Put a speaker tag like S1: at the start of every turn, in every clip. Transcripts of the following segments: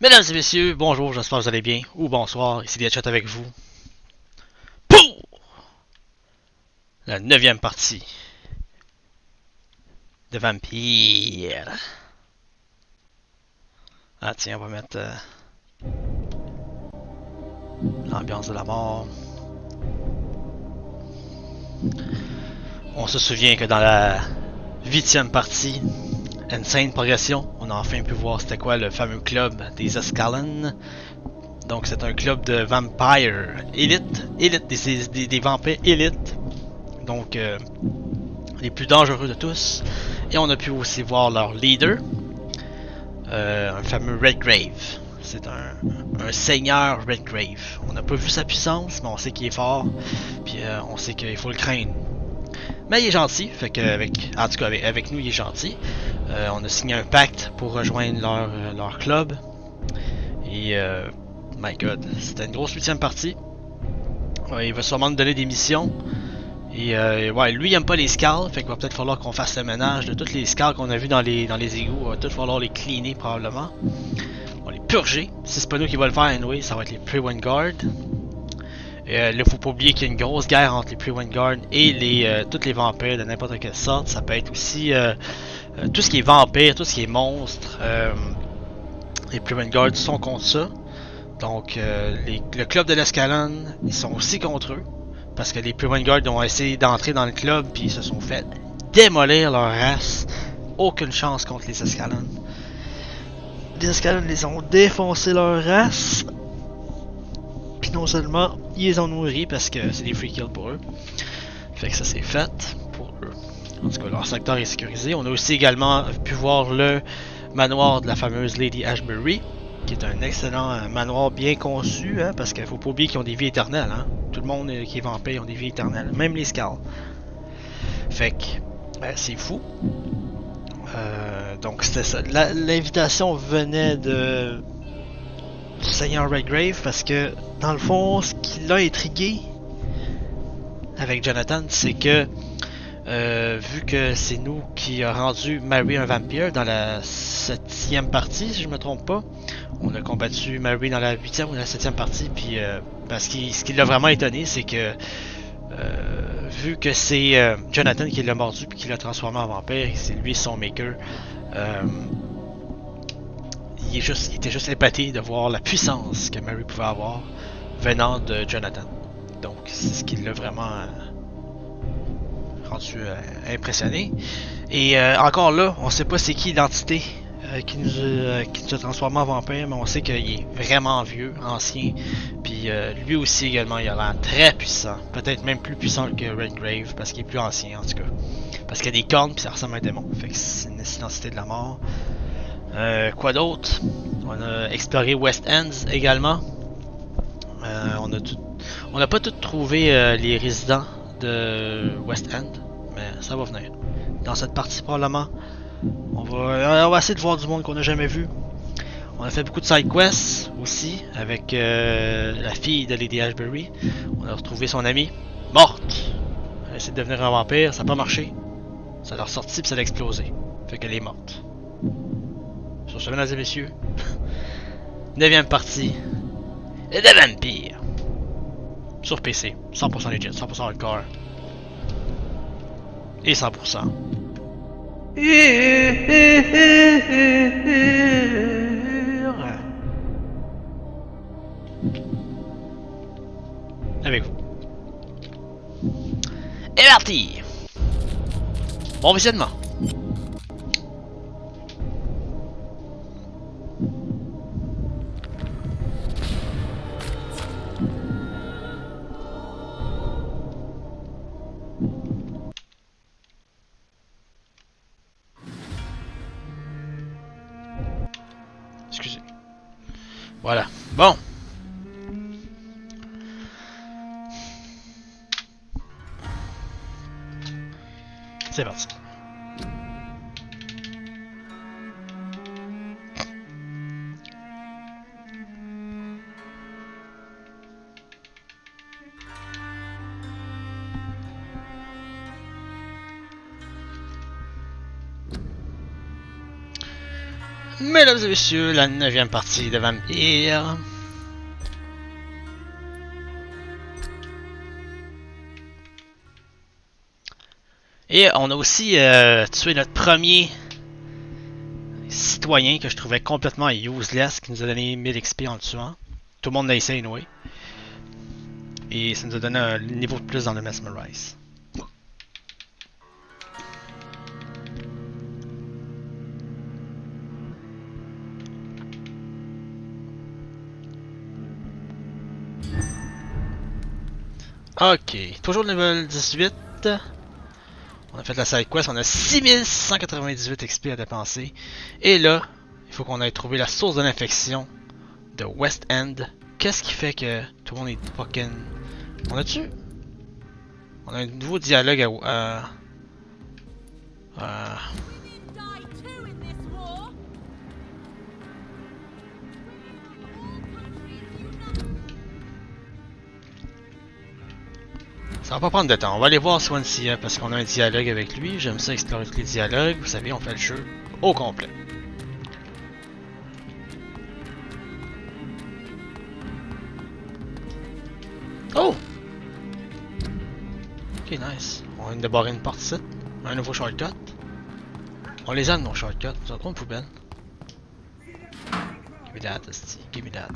S1: Mesdames et messieurs, bonjour, j'espère que vous allez bien, ou bonsoir, ici Dheadshot avec vous, pour la 9e partie de Vampyr. Ah tiens, on va mettre l'ambiance de la mort. On se souvient que dans la 8e partie, Insane Progression, on a enfin pu voir c'était quoi le fameux club des Escalons. Donc c'est un club de vampires élite, des vampires élites. Donc les plus dangereux de tous. Et on a pu aussi voir leur leader, un fameux Redgrave. C'est un seigneur Redgrave. On n'a pas vu sa puissance, mais on sait qu'il est fort. Puis on sait qu'il faut le craindre. Mais il est gentil, fait que en tout cas avec nous il est gentil. On a signé un pacte pour rejoindre leur club. Et my god, c'était une grosse 8e partie. Il va sûrement nous donner des missions. Et ouais, lui il aime pas les scales, fait qu'il va peut-être falloir qu'on fasse le ménage de toutes les scales qu'on a vu dans les égouts. Il va peut-être falloir les cleaner probablement. On va les purger. Si c'est pas nous qui va le faire anyway, ça va être les Pre-Vanguard. Là, faut pas oublier qu'il y a une grosse guerre entre les Pre-Vanguard et tous les vampires de n'importe quelle sorte. Ça peut être aussi tout ce qui est vampire, tout ce qui est monstre. Les Pre-Vanguard sont contre ça. Donc le club de l'Escalon, ils sont aussi contre eux. Parce que les Pre-Vanguard ont essayé d'entrer dans le club puis ils se sont fait démolir leur race. Aucune chance contre les Escalons. Les Escalons les ont défoncé leur race. Puis non seulement, ils les ont nourris parce que c'est des free kills pour eux. Fait que ça c'est fait pour eux. En tout cas, leur secteur est sécurisé. On a aussi également pu voir le manoir de la fameuse Lady Ashbury, qui est un excellent manoir bien conçu, hein, parce qu'il faut pas oublier qu'ils ont des vies éternelles. Hein. Tout le monde qui est vampire ont des vies éternelles, même les scales. Fait que c'est fou. Donc c'était ça. L'invitation venait de du Seigneur Redgrave parce que dans le fond, ce qui l'a intrigué avec Jonathan, c'est que vu que c'est nous qui a rendu Mary un vampire dans la 7e partie, si je me trompe pas, on a combattu Mary dans la 8e ou la 7e partie, puis parce que ce qui l'a vraiment étonné, c'est que vu que c'est Jonathan qui l'a mordu puis qui l'a transformé en vampire, c'est lui son maker, il était juste épaté de voir la puissance que Mary pouvait avoir venant de Jonathan. Donc c'est ce qui l'a vraiment rendu impressionné. Et encore là, on sait pas c'est qui l'entité qui nous a transformé en vampire, mais on sait qu'il est vraiment vieux, ancien. Puis lui aussi également, il a l'air très puissant. Peut-être même plus puissant que Redgrave, parce qu'il est plus ancien en tout cas. Parce qu'il a des cornes, puis ça ressemble à un démon. Fait que c'est une identité de la mort. Quoi d'autre? On a exploré West Ends également. On n'a pas tout trouvé les résidents de West End, mais ça va venir. Dans cette partie probablement, on va essayer de voir du monde qu'on n'a jamais vu. On a fait beaucoup de side quests aussi avec la fille de Lady Ashbury. On a retrouvé son amie morte. Elle a essayé de devenir un vampire, ça n'a pas marché. Ça l'a ressorti puis ça l'a explosé. Fait qu'elle est morte. Sur ce, mesdames et messieurs, 9e partie de Vampyr. Sur PC, 100% legit, 100% hardcore. Et 100%. Avec vous. Et parti! Bon visionnement! Excusez. Voilà. Bon. C'est parti. Mesdames et messieurs, la 9e partie de Vampyr. Et on a aussi tué notre premier citoyen que je trouvais complètement useless, qui nous a donné 1000 XP en le tuant. Tout le monde l'a essayé, anyway. Et ça nous a donné un niveau de plus dans le Mesmerize. Ok, toujours le level 18. On a fait la side quest, on a 6198 XP à dépenser. Et là, il faut qu'on aille trouver la source de l'infection de West End. Qu'est-ce qui fait que tout le monde est fucking... On a-tu? On a un nouveau dialogue Ça va pas prendre de temps. On va aller voir Swansea parce qu'on a un dialogue avec lui. J'aime ça explorer tous les dialogues. Vous savez, on fait le jeu au complet. Oh! Ok, nice. On vient de barrer une porte ici. Un nouveau shortcut. On les aime, nos shortcuts. Nous avons trop une poubelle. Give me that, Esti. Give me that.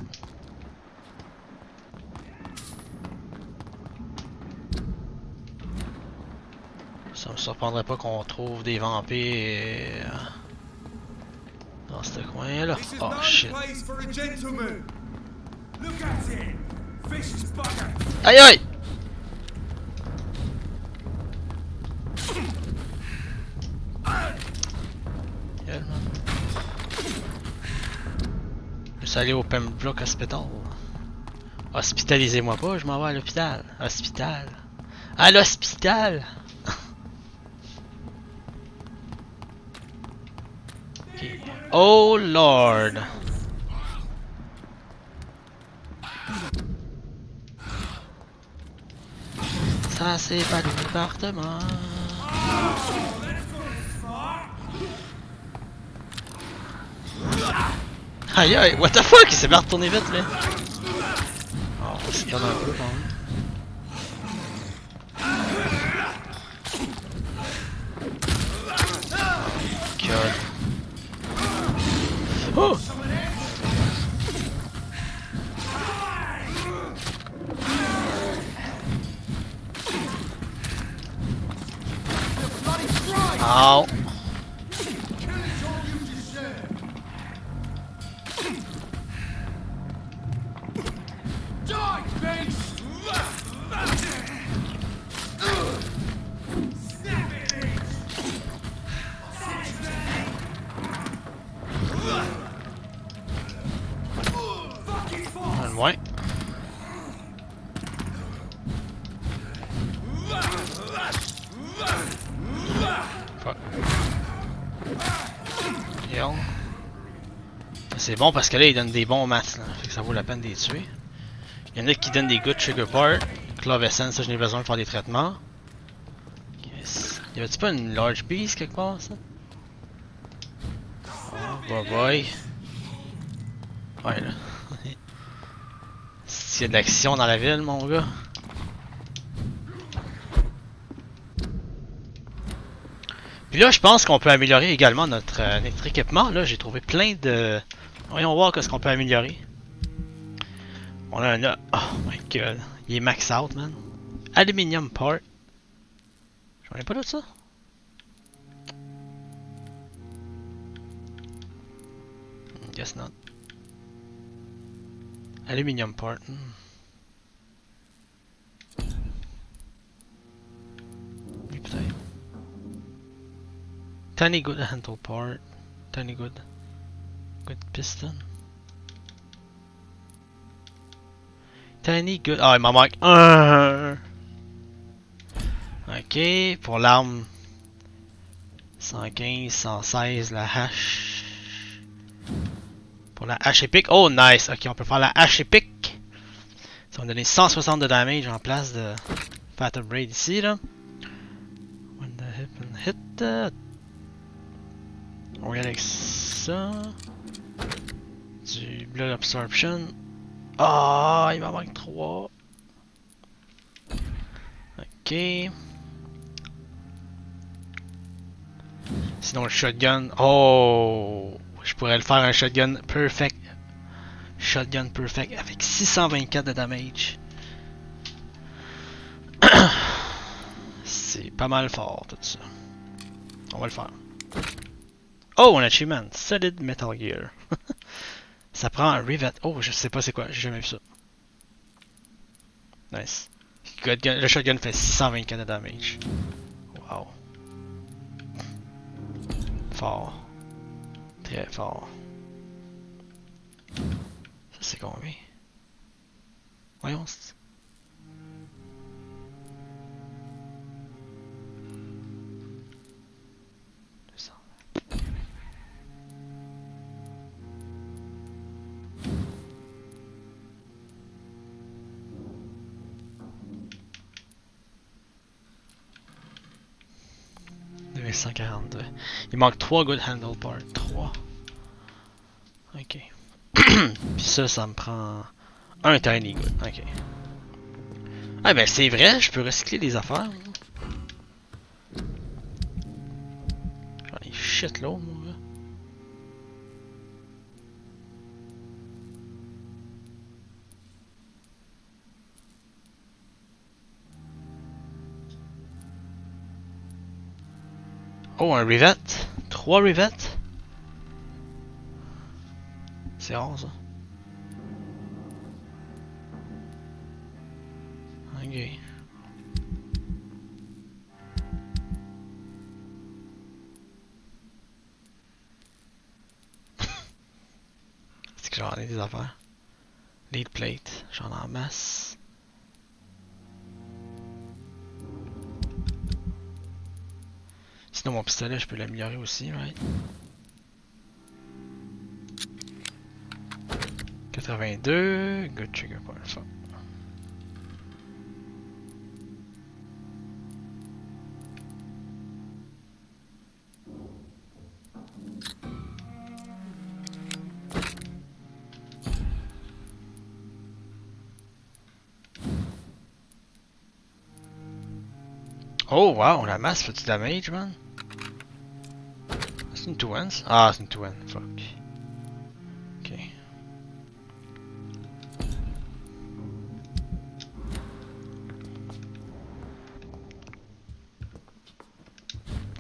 S1: Ça me surprendrait pas qu'on trouve des vampires dans ce coin-là. Oh shit. Aïe aïe! Je suis allé au Pembroke Hospital. Hospitalisez-moi pas, je m'en vais à l'hôpital. Hospital. À l'hospital! Okay. Oh Lord! Ça c'est pas le département. Aïe aïe, what the fuck, il s'est bien retourné vite là. Oh, on se donne un peu quand même. God. Oh! Ow. Ouais. Fuck. Yo. C'est bon parce que là, ils donnent des bons maths, là. Fait que ça vaut la peine de les tuer. Il y en a qui donnent des good trigger part. Clove essence, ça, je n'ai besoin de faire des traitements. Yes. Y avait-tu pas une large beast quelque part, ça? Oh, boy boy. Ouais, là. S'il y a de l'action dans la ville, mon gars. Puis là, je pense qu'on peut améliorer également notre équipement. Là, j'ai trouvé plein de... Voyons voir qu'est-ce qu'on peut améliorer. On a un... Oh my god. Il est max out, man. Aluminium part. J'en ai pas d'autre ça? Guess not. Aluminium part. Oui, peut-être. Tiny good handle part. Tiny good. Good piston. Tiny good. Ah, il m'en manque un. Ok, pour l'arme 115, 116, la hache. Pour la hache épique. Oh, nice. Ok, on peut faire la hache épique. Ça va me donner 160 de damage en place de Fatal Braid ici, là. When the hip and hit. On regarde avec ça. du Blood Absorption. Ah, il m'en manque 3. Ok. Sinon le shotgun. Oh! Je pourrais le faire un shotgun perfect. Shotgun perfect avec 624 de damage. C'est pas mal fort tout ça. On va le faire. Oh, un achievement. Solid Metal Gear. Ça prend un rivet. Oh, je sais pas c'est quoi. J'ai jamais vu ça. Nice. Le shotgun fait 624 de damage. Wow. Fort. Très fort. Ça c'est combien? Voyons. Il manque 3 good handle parts. 3. Ok. Puis ça me prend un tiny good. Ok. Ah ben c'est vrai, je peux recycler des affaires. J'en ai shit l'eau, mon gars. Oh, un rivet. 3 rivets. C'est rare ça. Ok. C'est que j'en ai des affaires. Lead plate, j'en ai en masse. Sinon mon pistolet je peux l'améliorer aussi, right? 82, good trigger point, fuck. Oh wow, la masse fait du damage, man? C'est une 2-1? Ah, c'est une 2-1, fuck. Ok.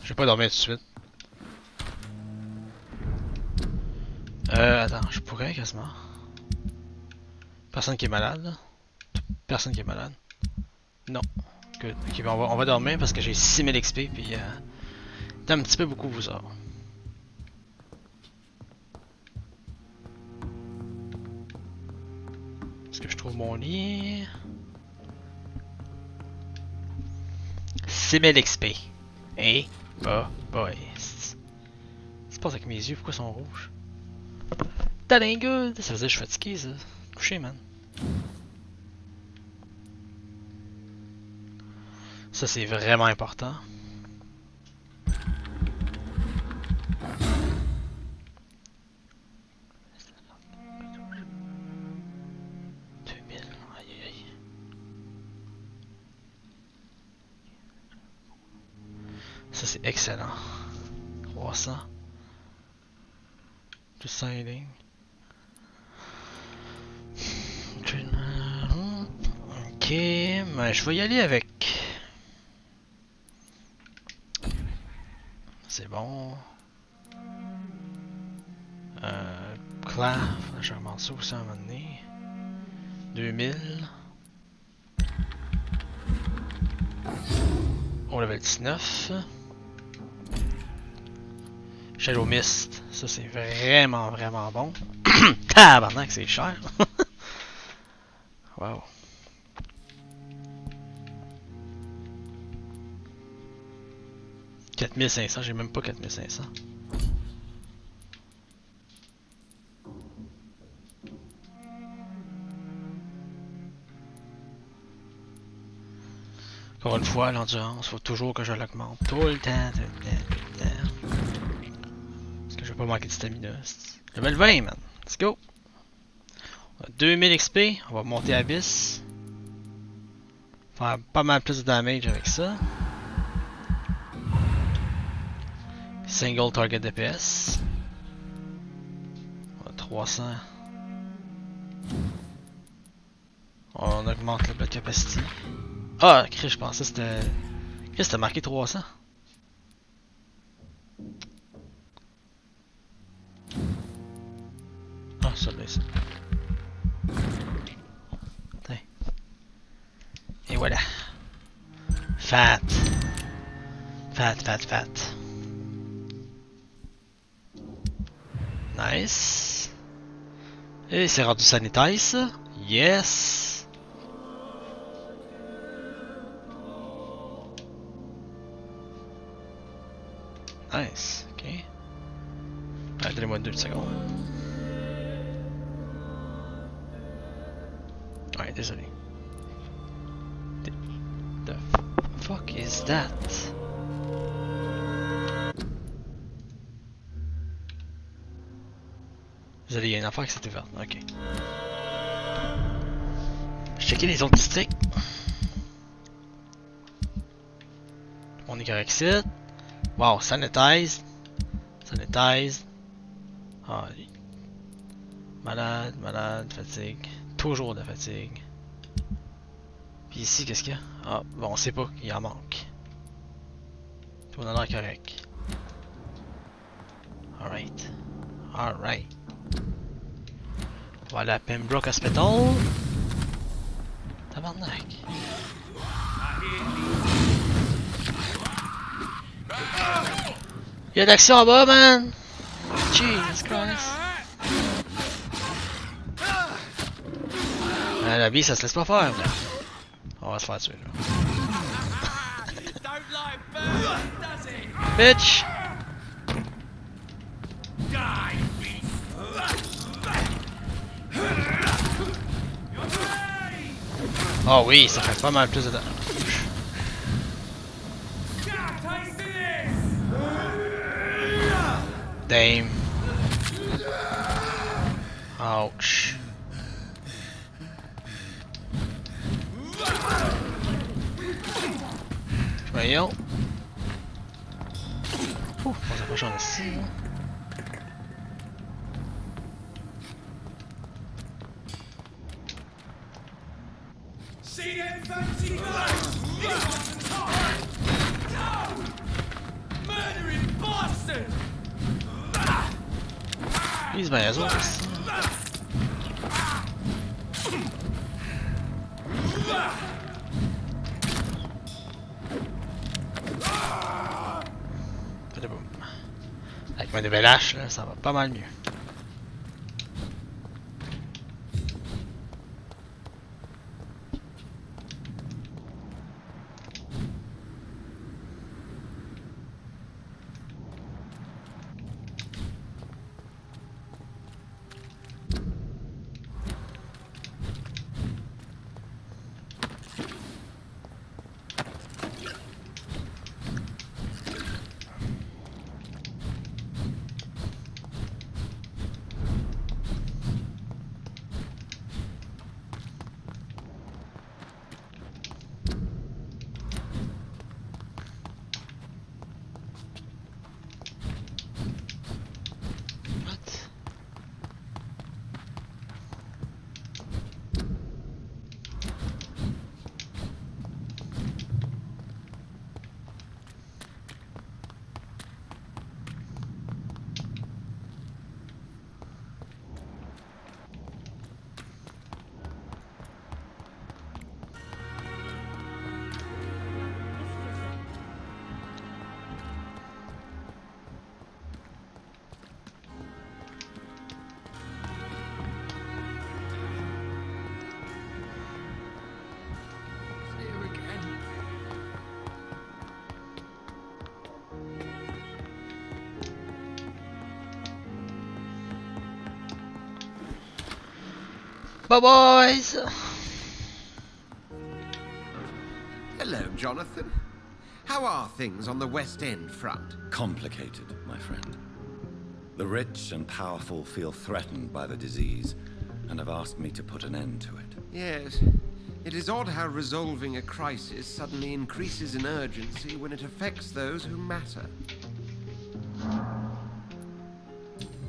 S1: Je vais pas dormir tout de suite. Attends, je pourrais quasiment. Personne qui est malade, là? Personne qui est malade. Non. Good. Ok, ben on va dormir parce que j'ai 6000 XP puis c'est un petit peu beaucoup vous autres. Est-ce que je trouve mon lit? 6000 XP. Et boy. Qu'est-ce qui se passe avec mes yeux? Pourquoi ils sont rouges? That ain't good! Ça veut dire que je suis fatigué, ça. Couché, man. Ça, c'est vraiment important. Ça, c'est excellent. 300. Tout signing. Ok, mais je vais y aller avec. C'est bon. Claf, je remonte ça aussi à un moment donné. 2000. On level 19. Shadow Mist, ça c'est vraiment bon. Tabarnak, c'est cher. Wow. « 4500, j'ai même pas 4500. Encore une fois, l'endurance, faut toujours que je l'augmente. Tout le temps. Parce que je vais pas manquer de stamina. Level 20, man. Let's go. 2000 XP, on va monter Abyss. Faire pas mal plus de damage avec ça. Single target DPS. 300. On augmente le blood capacity. Ah, je pensais que c'était marqué 300. Ah, ça là, ça. Et voilà. Fat. Nice. Et c'est rendu sanitize ça. Yes. Nice. Ok. Allez, donnez-moi 2 secondes. Ouais, désolé. The fuck is that? Désolé, il y a une affaire qui s'est ouverte. Ok. Je checkais les autres districts. On est correct ici. Wow, sanitize. Ah, malade, fatigue. Toujours de fatigue. Puis ici, qu'est-ce qu'il y a? Ah, bon, on sait pas, il en manque. Tout a l'air correct. Alright. Voilà, Pembroke Hospital. Tabarnak. Y'a de l'action en bas, man! Jesus Christ. La vie, ça se laisse pas faire, là. On va se faire tuer, là. Bitch! Oh oui, ça fait pas mal plus de damage. Damn. Ouch. Voyons. Ouh, on s'approche en ici. Ils se baisent aussi. Avec ma nouvelle hache, là, ça va pas mal mieux. Bye, boys!
S2: Hello, Jonathan. How are things on the West End front?
S3: Complicated, my friend. The rich and powerful feel threatened by the disease, and have asked me to put an end to it.
S2: Yes. It is odd how resolving a crisis suddenly increases in urgency when it affects those who matter.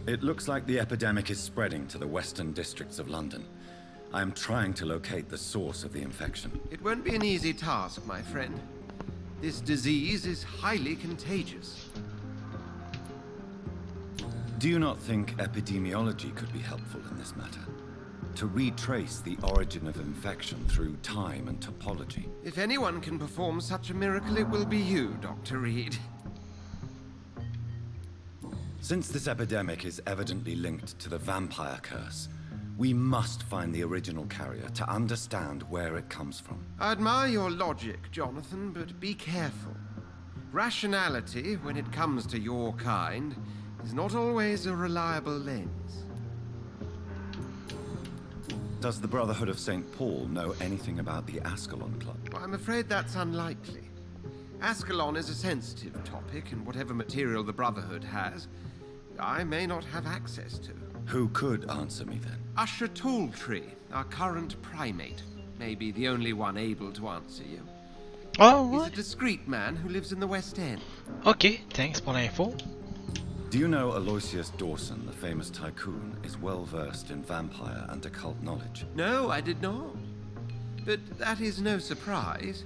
S3: It looks like the epidemic is spreading to the western districts of London. I am trying to locate the source of the infection.
S2: It won't be an easy task, my friend. This disease is highly contagious.
S3: Do you not think epidemiology could be helpful in this matter? To retrace the origin of infection through time and topology?
S2: If anyone can perform such a miracle, it will be you, Dr. Reed.
S3: Since this epidemic is evidently linked to the vampire curse, we must find the original carrier to understand where it comes from.
S2: I admire your logic, Jonathan, but be careful. Rationality, when it comes to your kind, is not always a reliable lens.
S3: Does the Brotherhood of St. Paul know anything about the Ascalon Club?
S2: Well, I'm afraid that's unlikely. Ascalon is a sensitive topic, and whatever material the Brotherhood has, I may not have access to.
S3: Who could answer me then?
S2: Usher Talltree, our current primate, may be the only one able to answer you.
S1: Oh,
S2: He's
S1: what?
S2: a discreet man who lives in the West End.
S1: Ok, thanks pour l'info.
S3: Do you know Aloysius Dawson, the famous tycoon, is well versed in vampire and occult knowledge?
S2: No, I did not. But that is no surprise.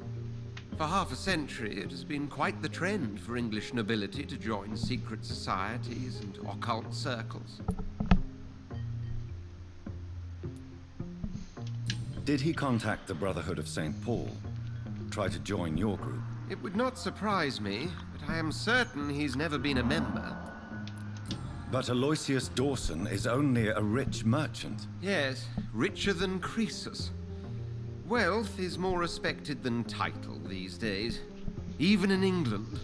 S2: For half a century, it has been quite the trend for English nobility to join secret societies and occult circles.
S3: Did he contact the Brotherhood of St. Paul? Try to join your group?
S2: It would not surprise me, but I am certain he's never been a member.
S3: But Aloysius Dawson is only a rich merchant.
S2: Yes, richer than Croesus. Wealth is more respected than title these days, even in England.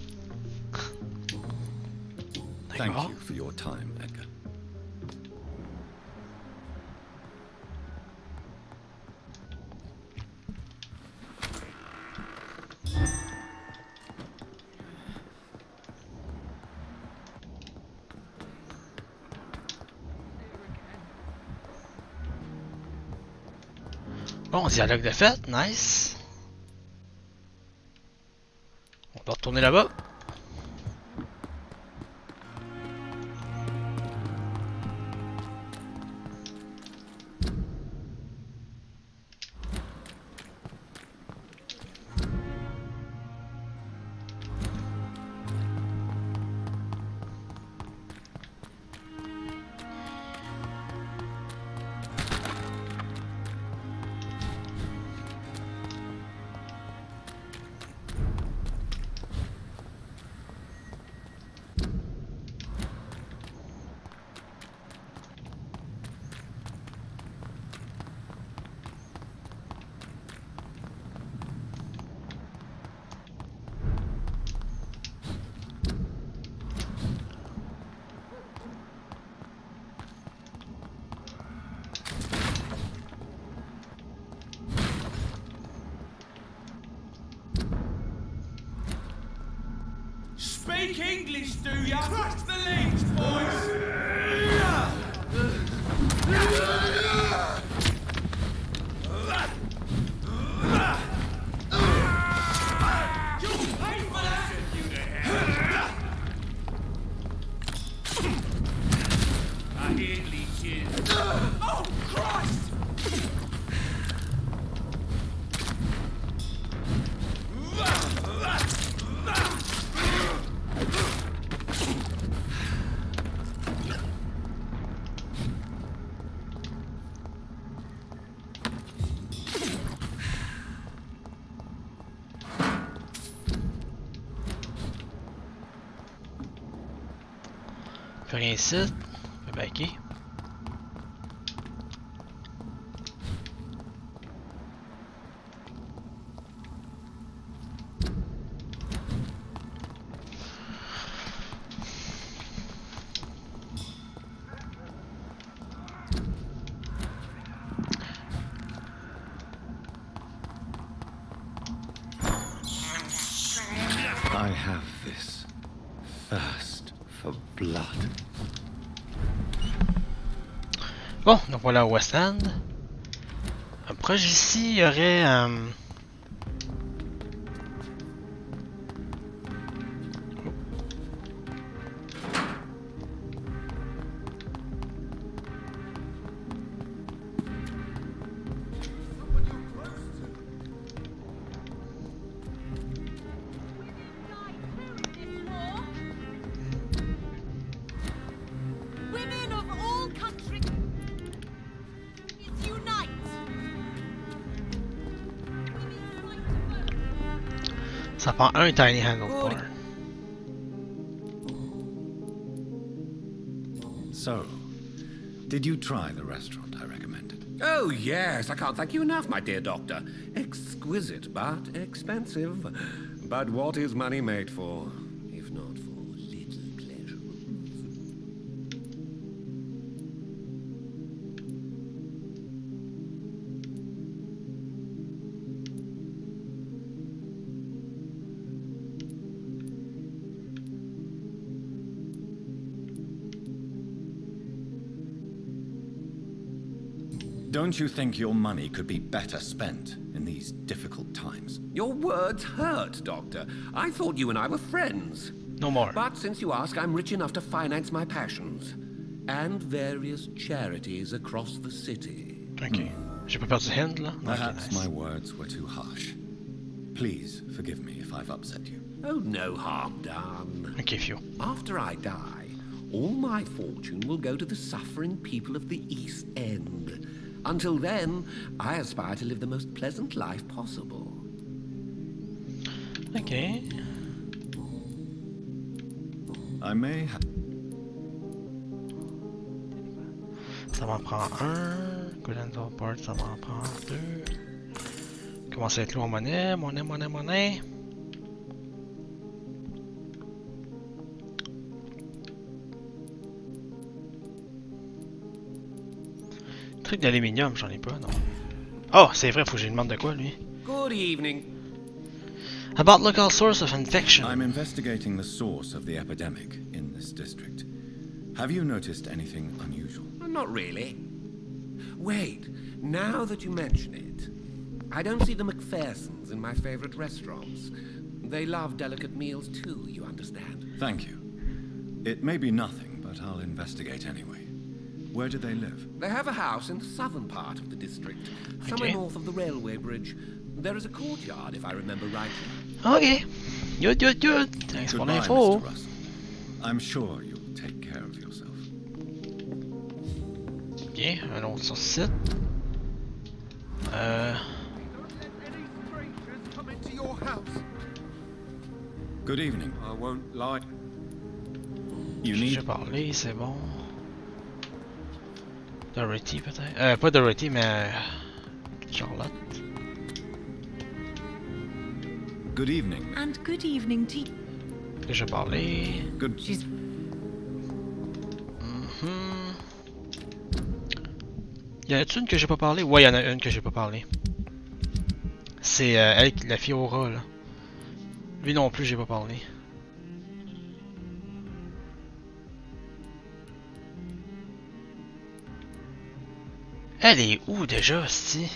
S3: Thank you for your time, Edgar.
S1: Bon, dialogue de fête, nice. On peut retourner là-bas.
S4: Speak English, do ya? Crush the legs, boys! You'll pay for that! I hear leeches. Oh, Christ!
S1: Plus rien ici. On peut backer.
S3: I have this thirst for blood.
S1: Bon, donc voilà au West End. Proche ici, il y aurait... Ça prend un tiny handlebar.
S3: So, did you try the restaurant I recommended?
S2: Oh, yes, I can't thank you enough, my dear doctor. Exquisite, but expensive. But what is money made for, if not for little pleasure?
S3: Don't you think your money could be better spent in these difficult times?
S2: Your words hurt, Doctor. I thought you and I were friends.
S1: No more.
S2: But since you ask, I'm rich enough to finance my passions. And various charities across the city.
S1: Ok. J'ai pas perdu hand là?
S3: Perhaps
S1: Okay, nice.
S3: my words were too harsh. Please forgive me if I've upset you.
S2: Oh, no harm done.
S1: Ok, phew.
S2: After I die, all my fortune will go to the suffering people of the East End. Until then, I aspire to live the most pleasant life possible.
S1: Ok.
S3: I may have...
S1: Ça m'en prend un. Good handlebar, ça m'en prend deux. Commence à être lourd en monnaie. Monnaie. Truc d'aluminium, j'en ai pas, non. Oh, c'est vrai, faut que je lui demande de quoi, lui.
S2: Good evening.
S1: About local source of infection.
S3: I'm investigating the source of the epidemic in this district. Have you noticed anything unusual?
S2: Not really. Wait, now that you mention it, I don't see the McPhersons in my favorite restaurants. They love delicate meals too, you understand.
S3: Thank you. It may be nothing, but I'll investigate anyway. Where do they live?
S2: They have a house in the southern part of the district, somewhere
S1: Okay.
S2: north of the railway bridge. There is a courtyard, if I remember rightly.
S1: Ok. Good. Thanks pour
S3: Goodbye,
S1: l'info.
S3: Mr. Russell. I'm sure you'll take care of yourself.
S1: Bien, un autre sur site.
S3: Good evening.
S2: I won't lie.
S3: You
S1: J'ai
S3: need...
S1: parlé, c'est bon. Dorothy peut-être? Pas Dorothy, mais... Charlotte.
S3: Good evening.
S5: And good evening to you.
S1: Déjà parlé.
S3: Good...
S5: She's
S1: Y en a-t-il une que j'ai pas parlé? Ouais, y en a une que j'ai pas parlé. C'est elle, la fille au rat, là. Lui non plus, j'ai pas parlé. Elle est où déjà, c'ti?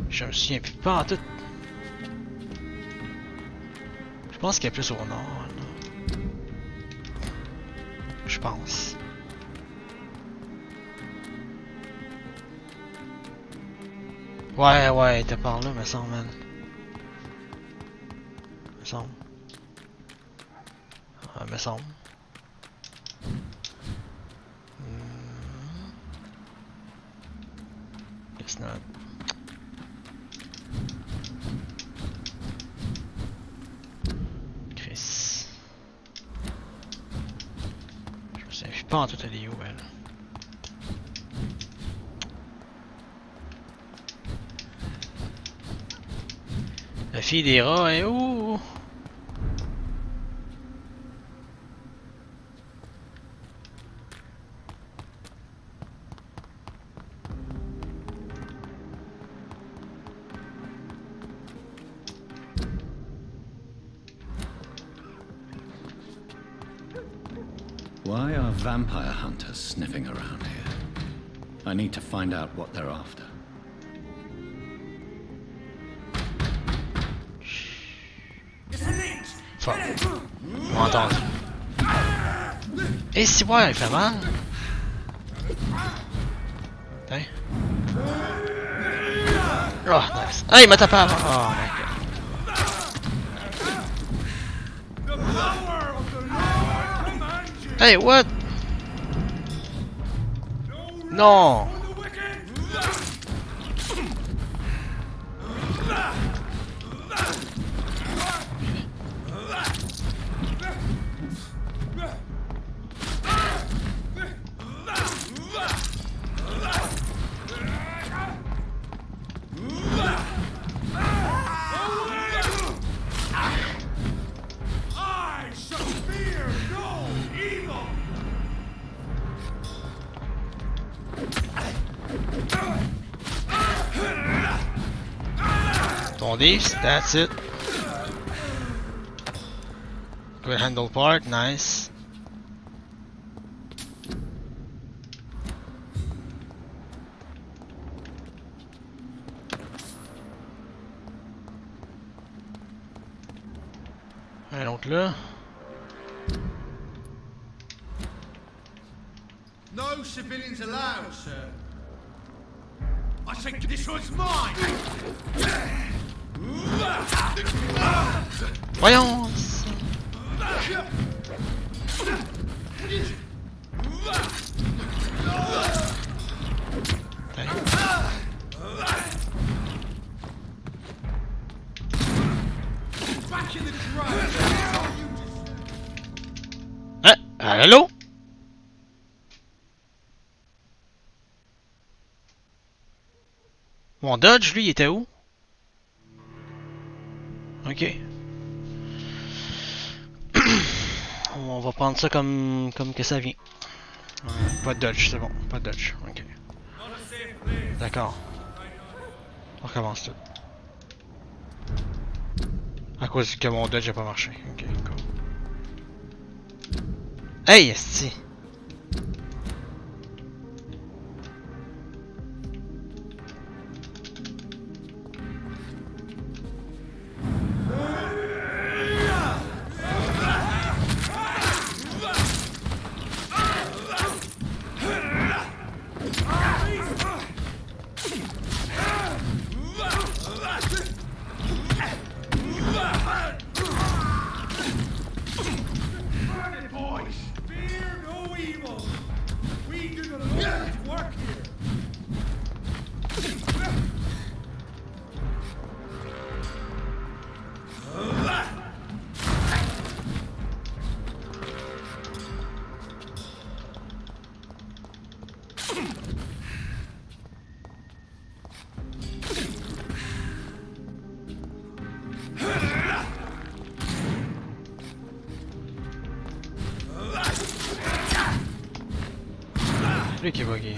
S1: Je me souviens plus pas en tout. Je pense qu'elle est plus au nord, là. Je pense. Ouais, elle était par là, me semble, man. Me semble. Me semble. It's not. Chris. Je me souviens pas en tout, elle est où, elle? La fille des rats est où?
S3: Why are vampire hunters sniffing around here? I need to find out what they're after.
S1: Fuck. On va entendre. Et si ouais, il fait mal. Putain. Oh, nice. Ah, il m'a tapé avant. Oh my god. Hey, what? Non. These, that's it. Good handle part, nice. Un autre là.
S4: No civilians allowed, sir. I think this one's mine.
S1: Voyons. Ah, allô? Mon Dodge, lui, il était où? Ok. On va prendre ça comme que ça vient. Pas de dodge, c'est bon. Pas de dodge. Ok. D'accord. On recommence tout. À cause que mon dodge n'a pas marché. Ok, cool. Hey, Est-ce. Lui qui est bugué.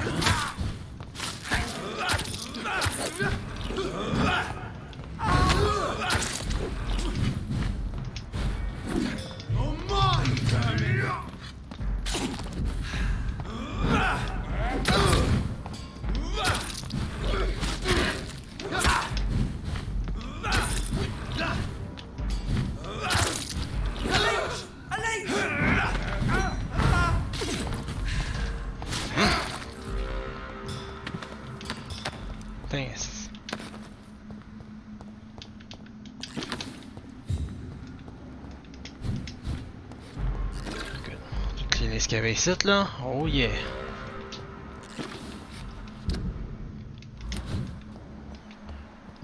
S1: Qu'est-ce qu'il y avait ici là? Oh yeah!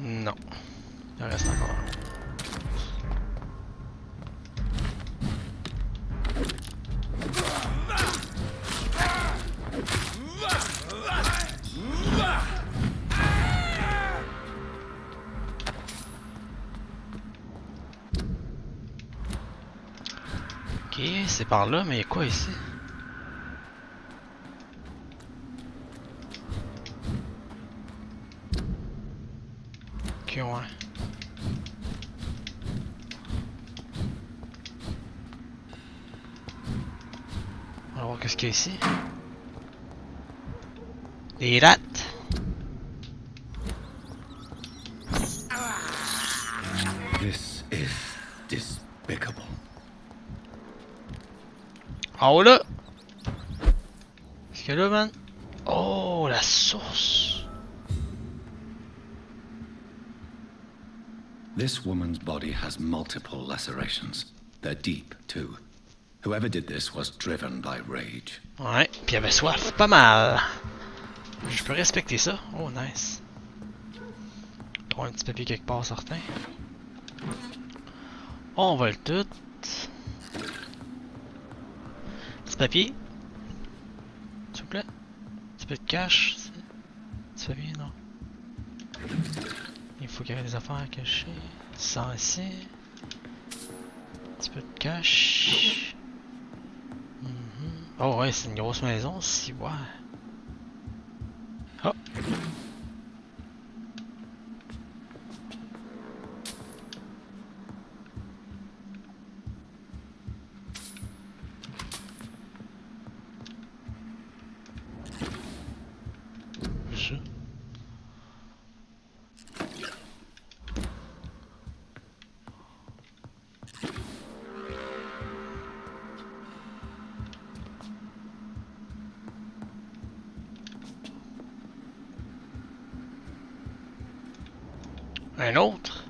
S1: Non. Il en reste encore un. Ok, c'est par là, mais il y a quoi ici? Ok, ouais. On va voir qu'est-ce qu'il y a ici. Des rats.
S3: This is despicable.
S1: Oh là! Qu'est-ce qu'il y a là, man? Oh, la source!
S3: This woman's body has multiple lacerations. They're deep, too. Whoever did this was driven by rage.
S1: Ouais, puis il avait soif. Pas mal. Je peux respecter ça. Oh, nice. Trouve un petit papier quelque part, certain. On vole tout. Petit papier. S'il vous plaît. Petit peu de cash. Petit papier, non. Il faut qu'il y ait des affaires cachées. Ça ici. Petit peu de cash. Oh ouais, c'est une grosse maison, si ouais. Oh! Je... Un autre?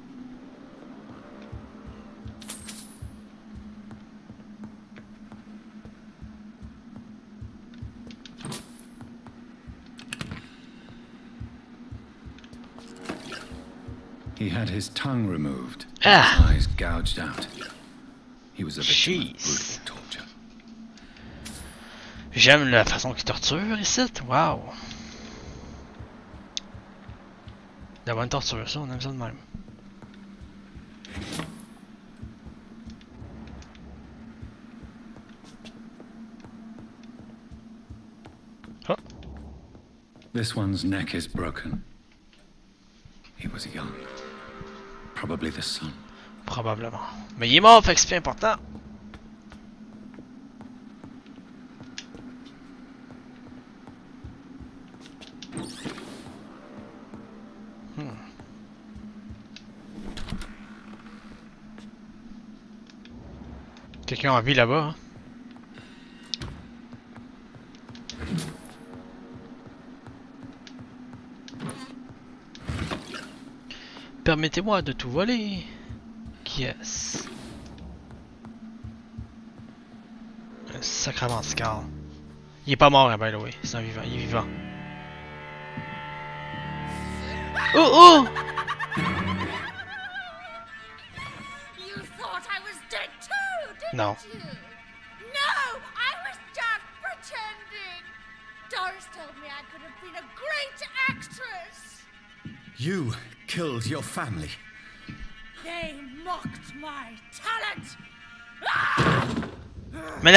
S3: He had his tongue removed,
S1: Ah.
S3: his eyes gouged out. He was a victim of
S1: Jeez.
S3: brutal torture.
S1: J'aime la façon qu'il torture ici. Wow! La bonne torture, ça, on aime ça de même. Oh!
S3: This one's neck is broken. He was young. Probably the son.
S1: Probablement. Mais il est mort, fait que c'est plus important. Quelqu'un en vie là-bas, hein? Permettez-moi de tout voler. Qui est-ce? Un sacrement de scar. Il est pas mort, hein, by the way. C'est un vivant. Il est vivant. Oh oh!
S5: You thought I was dead too, didn't
S1: No.
S5: you? No, I was just pretending. Doris told me I could have been a great actress.
S3: You killed your family.
S5: They mocked my talent.
S1: Mais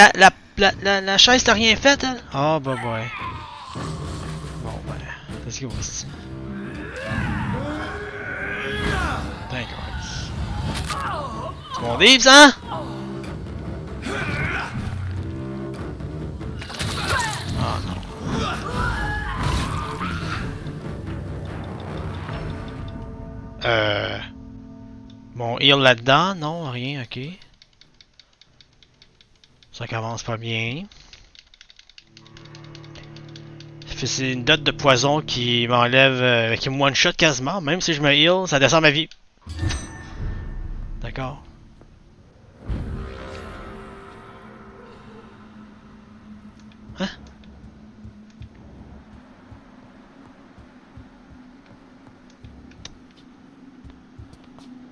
S1: la chaise t'a rien fait, elle? Oh, bah boy. Bon, ben. Qu'est-ce qu'il va ici? Thank God. C'est mon livre, ça? Ah non. Bon, heal là-dedans? Non, rien, ok. Ça commence pas bien. C'est une dot de poison qui m'enlève, qui me one-shot quasiment. Même si je me heal, ça descend ma vie. D'accord. Hein?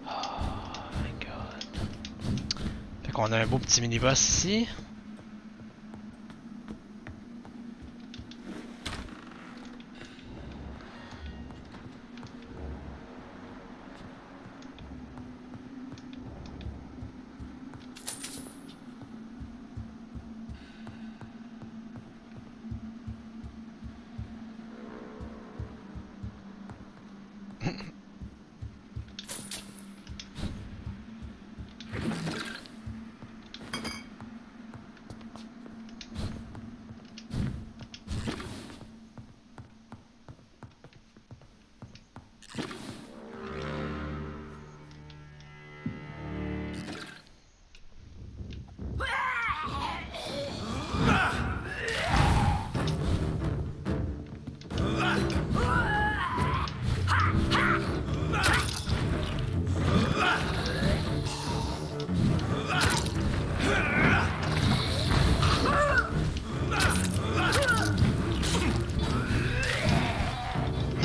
S1: Oh my god. Fait qu'on a un beau petit mini-boss ici.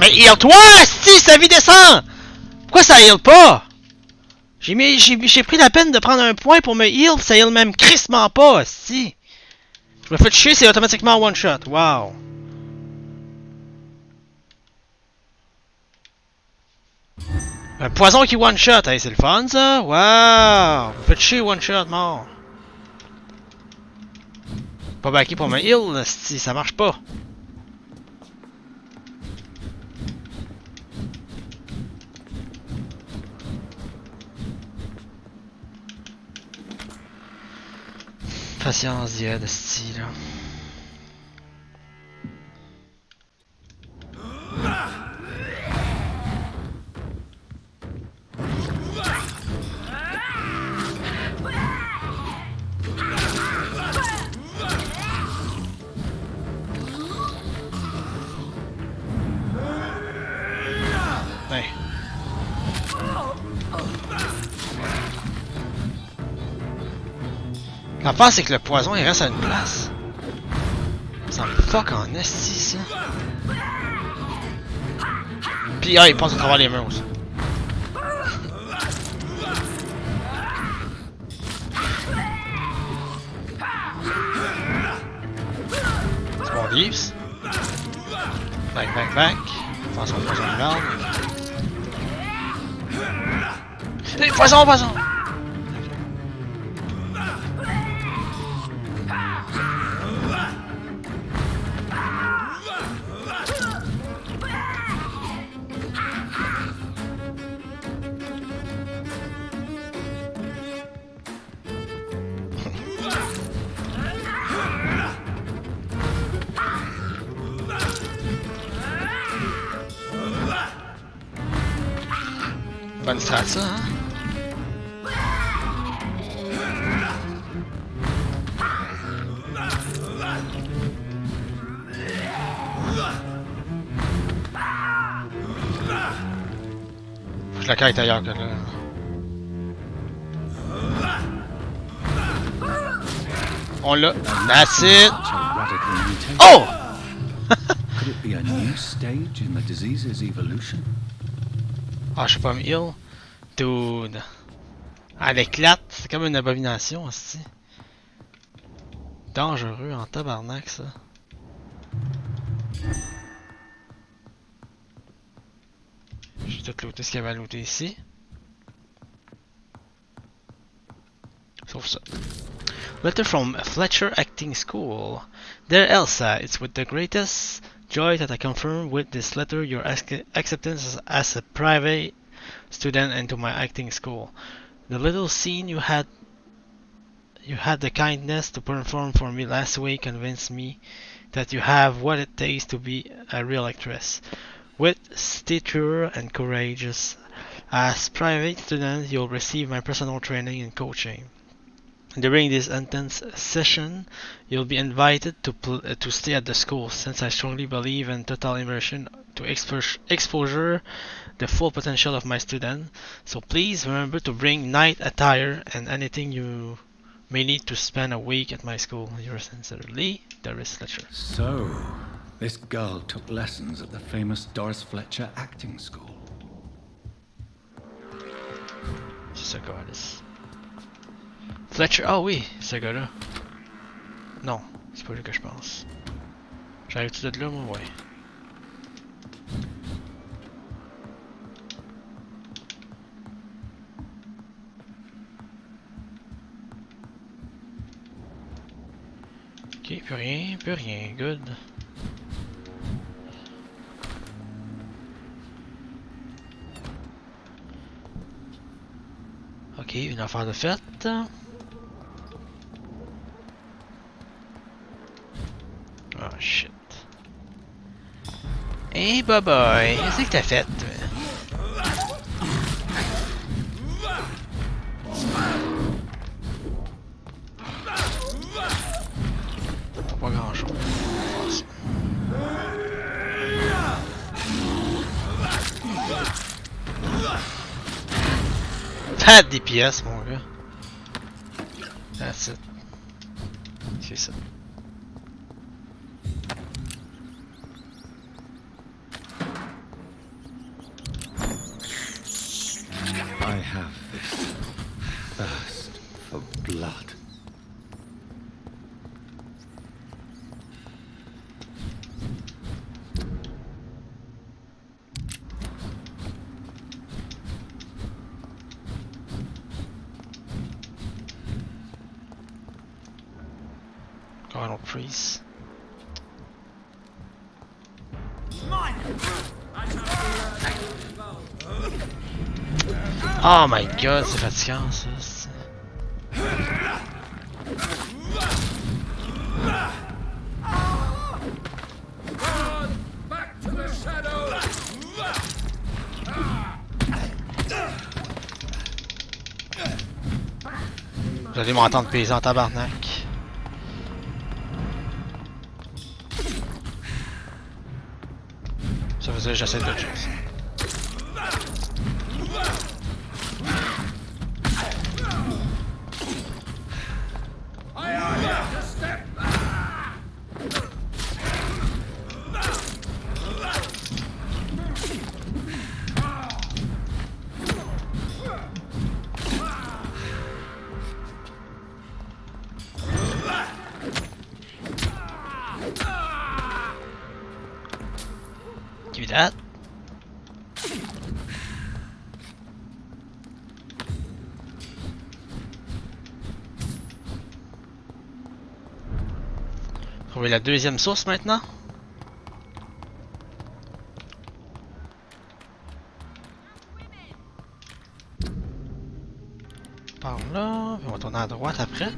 S1: Ben heal-toi, si sa vie descend! Pourquoi ça heal pas? J'ai pris la peine de prendre un point pour me heal, ça heal même crissement pas, si. Je me fais chier, c'est automatiquement one shot, wow. Un poison qui one shot, hey, c'est le fun ça, wow. Me faites chier one shot, mort. Pas backé pour me heal, si ça marche pas. Patience, Dhead, esti, là. Ouais. L'affaire, c'est que le poison il reste à une place. Ça me fuck en esti ça. Pis il passe à travers les murs aussi. C'est bon Leaves. Back, back, back. Faire son poison de garde. Hey, poison, poison! Bonne strat ça, hein? Faut que la carte est ailleurs que là. On l'a. That's it! Oh!
S6: Could it be a new stage in the disease's evolution?
S1: Ah, je sais pas me heal. Dude. Elle éclate, c'est comme une abomination aussi. Dangereux en tabarnak ça. J'ai tout looté ce qu'il y avait à looter ici. Sauf ça. Letter from Fletcher Acting School. Dear Elsa, it's with the greatest joy that I confirm with this letter your acceptance as a private student into my acting school. The little scene you had the kindness to perform for me last week convinced me that you have what it takes to be a real actress. With stature and courageous, as private student, you'll receive my personal training and coaching. During this intense session, you'll be invited to stay at the school, since I strongly believe in total immersion to exposure the full potential of my student. So please remember to bring night attire and anything you may need to spend a week at my school. Yours sincerely, Doris Fletcher.
S6: So, this girl took lessons at the famous Doris Fletcher acting school.
S1: C'est ce gars-là. Fletcher, ah oui, ce gars-là. Non, c'est pas lui que je pense. J'arrive tout de là, moi, ouais. Ok, plus rien, good. Ok, une affaire de fête. Oh shit. Hey boy, qu'est-ce que t'as fait? Pas grand chose. T'as des pièces, mon gars. That's it. C'est ça.
S3: Thirst for blood.
S1: Carnal priest. Oh my god, c'est fatigant ça. Vous allez m'entendre paysan en tabarnak. Ça veut dire que j'essaie d'autre chose. Give me that. Trouver la deuxième source maintenant. Par là, puis on va tourner à droite après.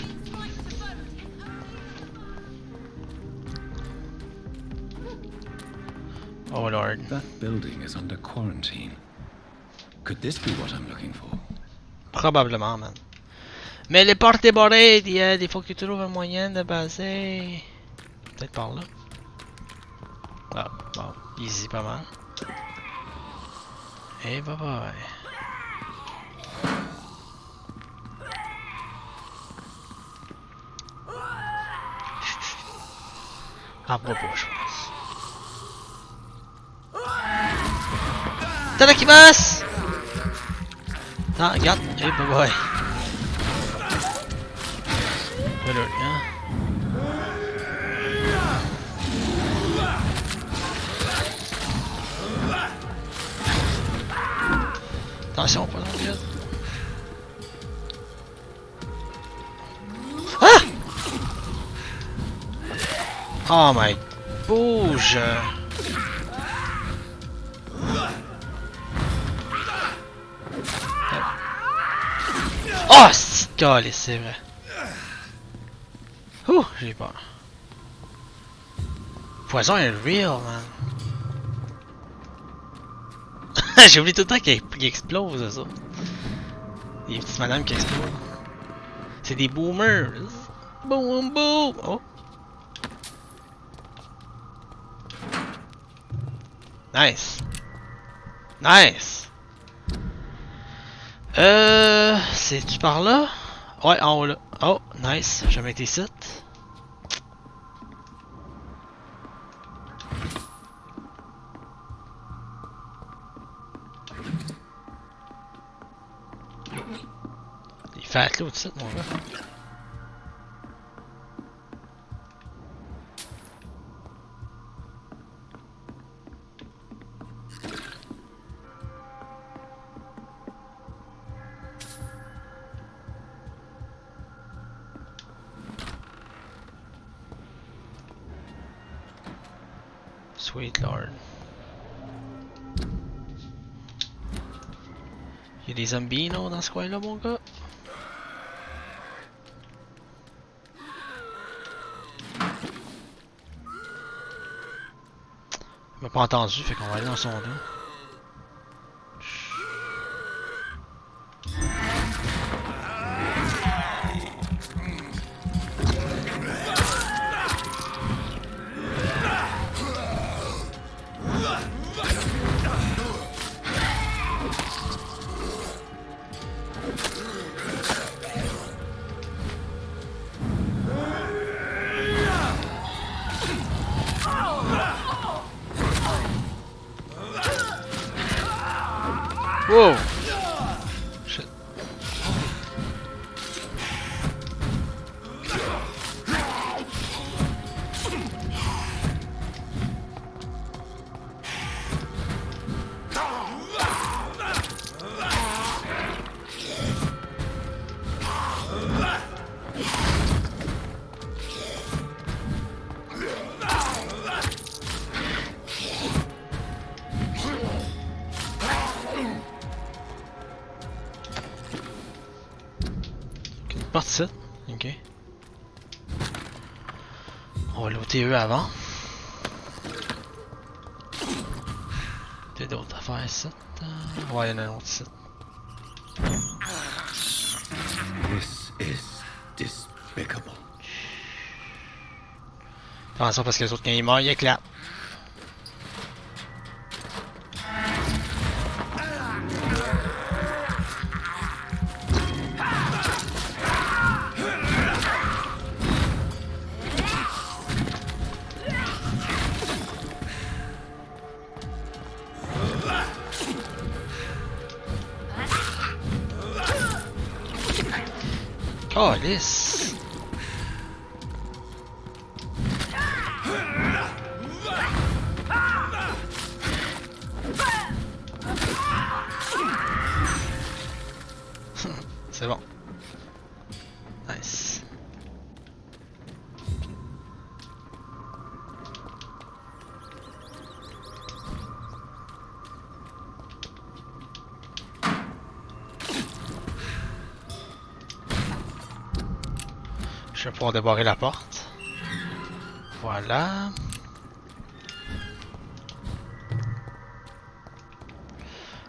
S1: Oh lord.
S6: That building is under quarantine. Could this be what I'm looking for?
S1: Probablement, man. Mais les portes est barrées, il faut que tu trouves un moyen de passer. Peut-être par là. Ah, bon, easy pas mal. Et bye bye. Ah, pas je pense. T'as là qui passe! Ah, regarde, et bye bye. Voilà, hein. Attention, pas dans le vide. Ah! Oh my... Bouge! Oh, c'est calé, c'est vrai. Ouh, j'ai peur. Poison est real, man. J'ai oublié tout le temps qu'il explose, ça. Des petites madames qui explosent. C'est des boomers. Boom, boom. Oh. Nice. Nice. C'est-tu par là? Ouais, en haut là. Oh, nice. J'ai jamais été ici. Il fait attelé au-dessus, mon gars. Sweet Lord. Y'a des zombies non, dans ce coin-là, mon gars? Il m'a pas entendu, fait qu'on va aller dans son dos. Wow! Shit. porte ici. Ok. On va looter eux avant. Il y a d'autres affaires ici. Ouais, il y en a un autre ici.
S6: This is despicable.
S1: Attention parce que les autres, quand ils meurent, ils éclatent. Oh, lisse! C'est bon. Nice. Je vais pouvoir débarrer la porte. Voilà.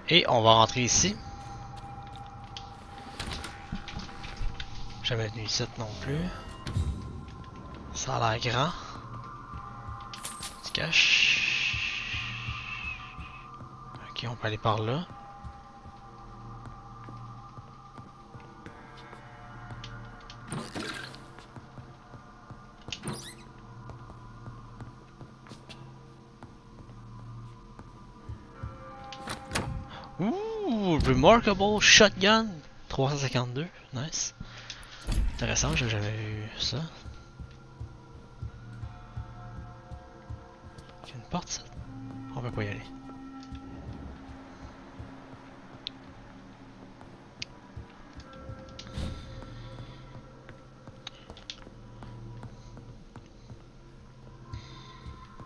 S1: Et on va rentrer ici. Jamais venu ici non plus. Ça a l'air grand. Tu caches. Ok, on peut aller par là. Ouh, Remarkable Shotgun 352, nice. Intéressant, j'ai jamais vu ça. Il y a une porte ça? On peut pas y aller.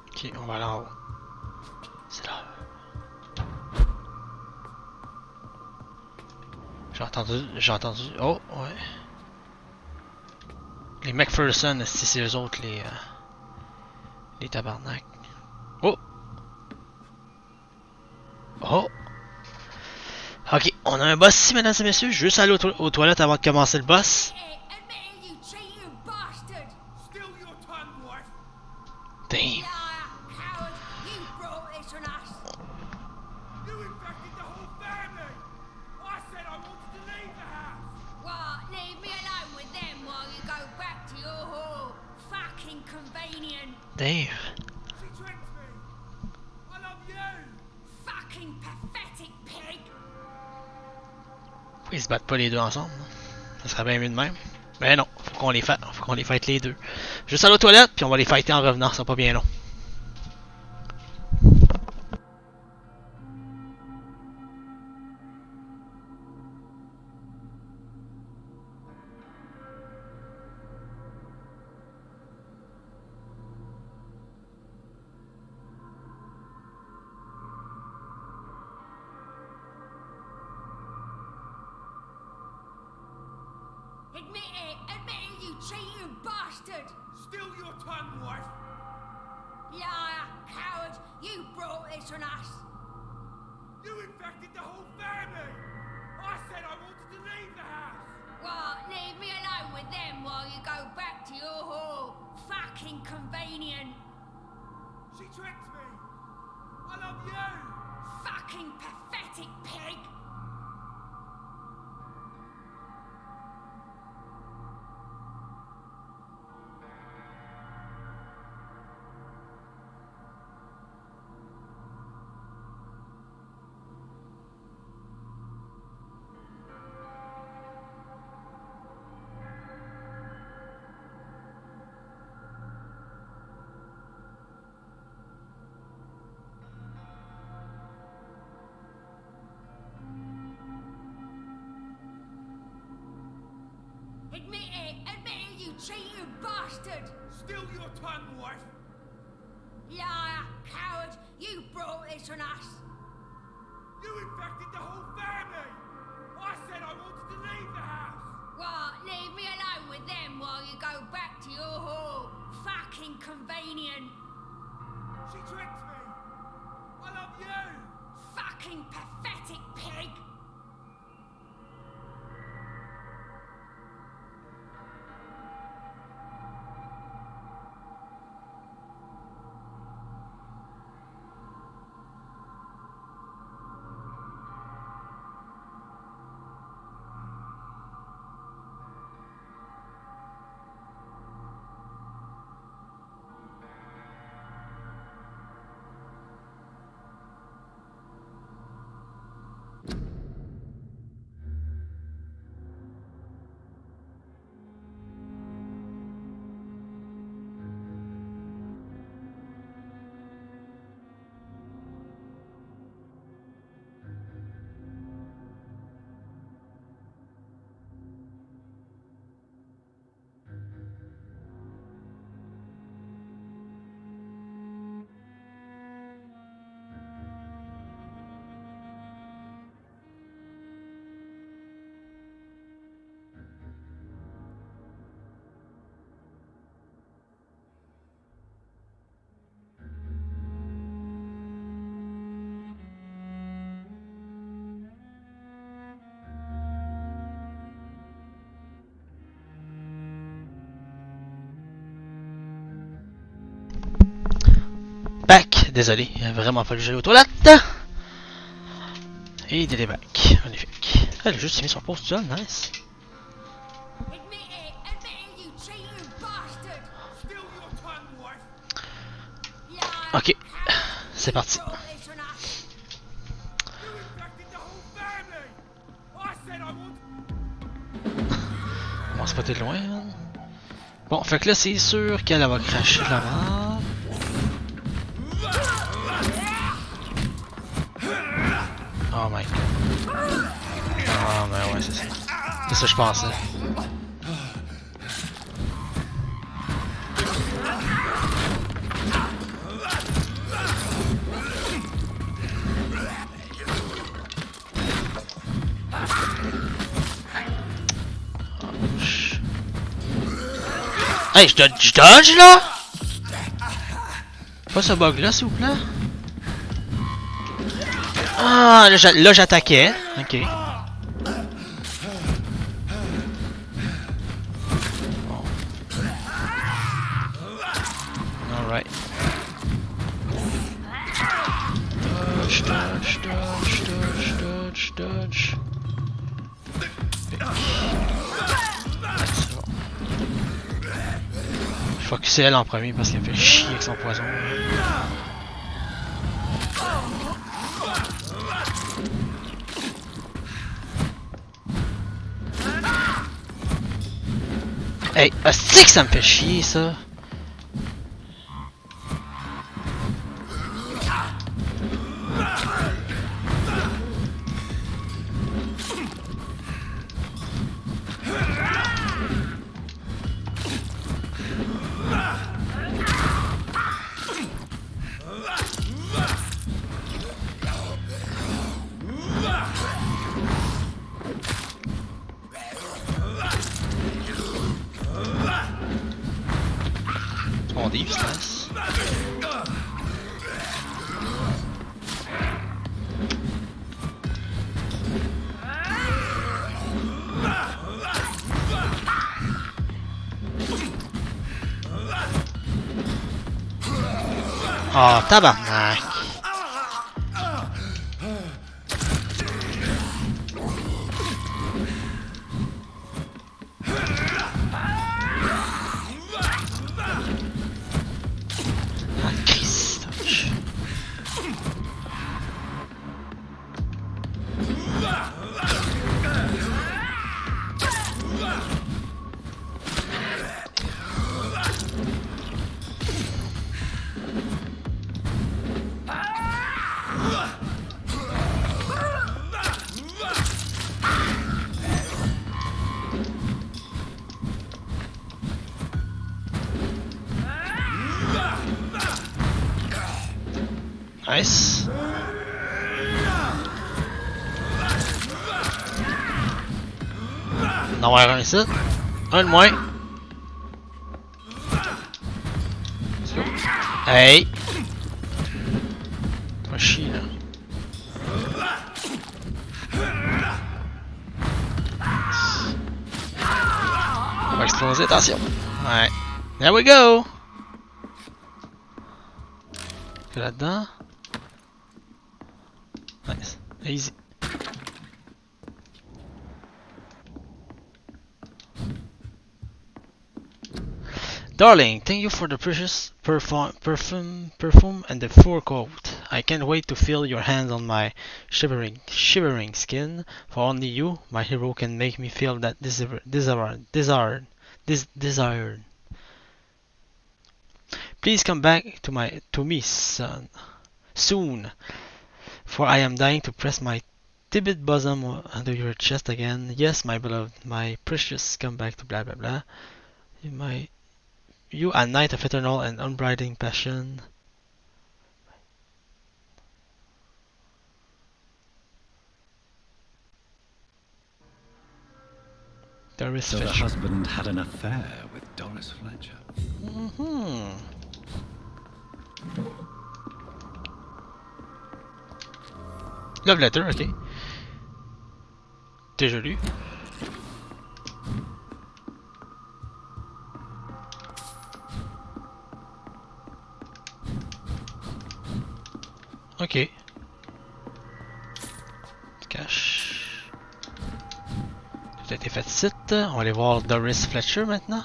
S1: Ok, on va aller en haut. C'est là. J'ai entendu. Oh, ouais. Les McPherson, si c'est eux autres, les tabarnak. Oh! Oh! Ok, on a un boss ici, mesdames et messieurs. Juste aller aux toilettes avant de commencer le boss. Damn. Damn.
S4: She tricked me. I love you.
S5: Fucking pathetic pig!
S1: Pourquoi ils se battent pas les deux ensemble? Ça serait bien mieux de même. Mais non, faut qu'on les fight les deux. Juste aller aux toilettes, puis on va les fighter en revenant, ça sera pas bien long.
S5: Admit it, you cheating bastard!
S4: Still your tongue, wife.
S5: Liar, coward, you brought this on us!
S4: You infected the whole family. I said I wanted to leave the house.
S5: What, leave me alone with them while you go back to your whore? Fucking convenient!
S4: She tricked me. I love you.
S5: Fucking pathetic pig! Admit it, you cheating bastard!
S4: Still your tongue, wife.
S5: Liar, coward, you brought this on us!
S4: You infected the whole family. I said I wanted to leave the house.
S5: What? Leave me alone with them while you go back to your home. Fucking convenient.
S4: She tricked me. I love you.
S5: Fucking pathetic pig.
S1: Back, désolé, il a vraiment fallu que j'aille aux toilettes. Et il est back, magnifique. Ah, le jeu s'est mis sur pause tout seul, nice.
S5: Admit it, you cheating bastard.
S4: Still your tongue, wife.
S5: Yeah,
S1: Ok, c'est parti.
S5: sort this one up.
S4: You infected the whole family. I said I would.
S1: On va spotter de loin. Bon, fait que là, c'est sûr qu'elle va cracher de la mort. Oh my god. Ah, ben ouais, c'est ça. C'est ça que je pensais. Hey, je dodge là? Pas ce bug là, s'il vous plaît. Ah, là j'attaquais. Ok. Bon. Alright. Dodge. C'est bon. Je vais focusser elle en premier parce qu'elle me fait chier avec son poison. Hey, c'est que ça me fait chier ça. On dit, se laisse. Oh, tabarnak. Nice. en avoir un ici. Un de moins. Hey! Pas chier là. On va exploser, attention. Ouais. There we go! Que là-dedans. Nice. Easy. Darling, thank you for the precious perfume and the fur coat. I can't wait to feel your hands on my shivering skin. For only you, my hero, can make me feel that desired. Please come back to me, son, soon, for I am dying to press my timid bosom under your chest again. Yes, my beloved, my precious, come back to blah blah blah. You a night of eternal and unbridling passion. Doris
S6: So
S1: Fletcher.
S6: the husband had an affair with Doris Fletcher.
S1: Love letter, ok. Déjà lu. Ok. Cache. Tout a été fait de site. On va aller voir Doris Fletcher maintenant.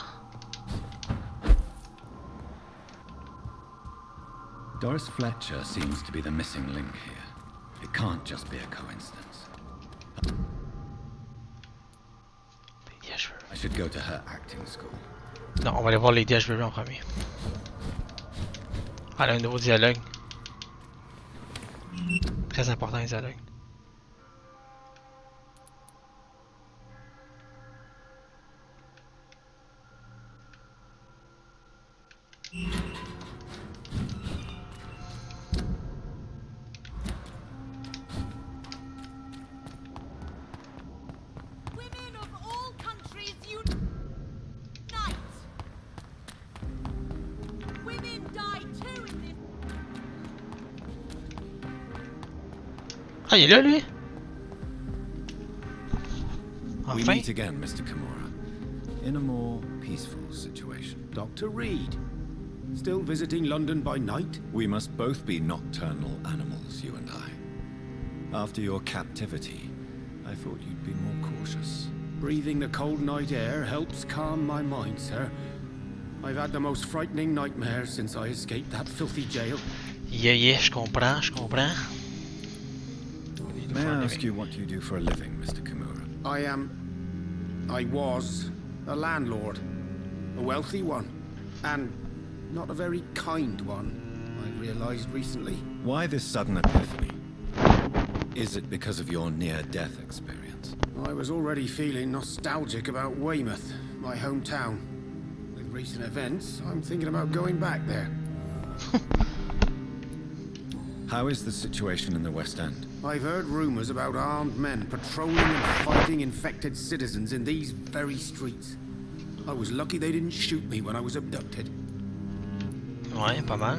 S6: Doris Fletcher seems to be the missing link here. It can't just be a coincidence. I should go to her acting school.
S1: Non, on va aller voir les Dheadshot en premier. Ah, là, un nouveau dialogue. Très important les dialogues.
S5: Women of all countries unite. Women die too in this.
S1: Ah, il est là, lui?
S3: We
S1: Enfin.
S3: meet again, Mr. Kimura, in a more peaceful situation.
S7: Dr. Reed. Still visiting London by night?
S3: We must both be nocturnal animals, you and I. After your captivity, I thought you'd be more cautious.
S7: Breathing the cold night air helps calm my mind, sir. I've had the most frightening nightmares since I escaped that filthy jail.
S1: Yeah, je comprends, je comprends.
S3: May I ask you what you do for a living, Mr. Kimura?
S7: I was a landlord. A wealthy one. And not a very kind one, I realized recently.
S3: Why this sudden epiphany? Is it because of your near-death experience?
S7: I was already feeling nostalgic about Weymouth, my hometown. With recent events, I'm thinking about going back there.
S3: How is the situation in the West End?
S7: I've heard rumors about armed men patrolling and fighting infected citizens in these very streets. I was lucky they didn't shoot me when I was abducted.
S1: Ouais, pas mal.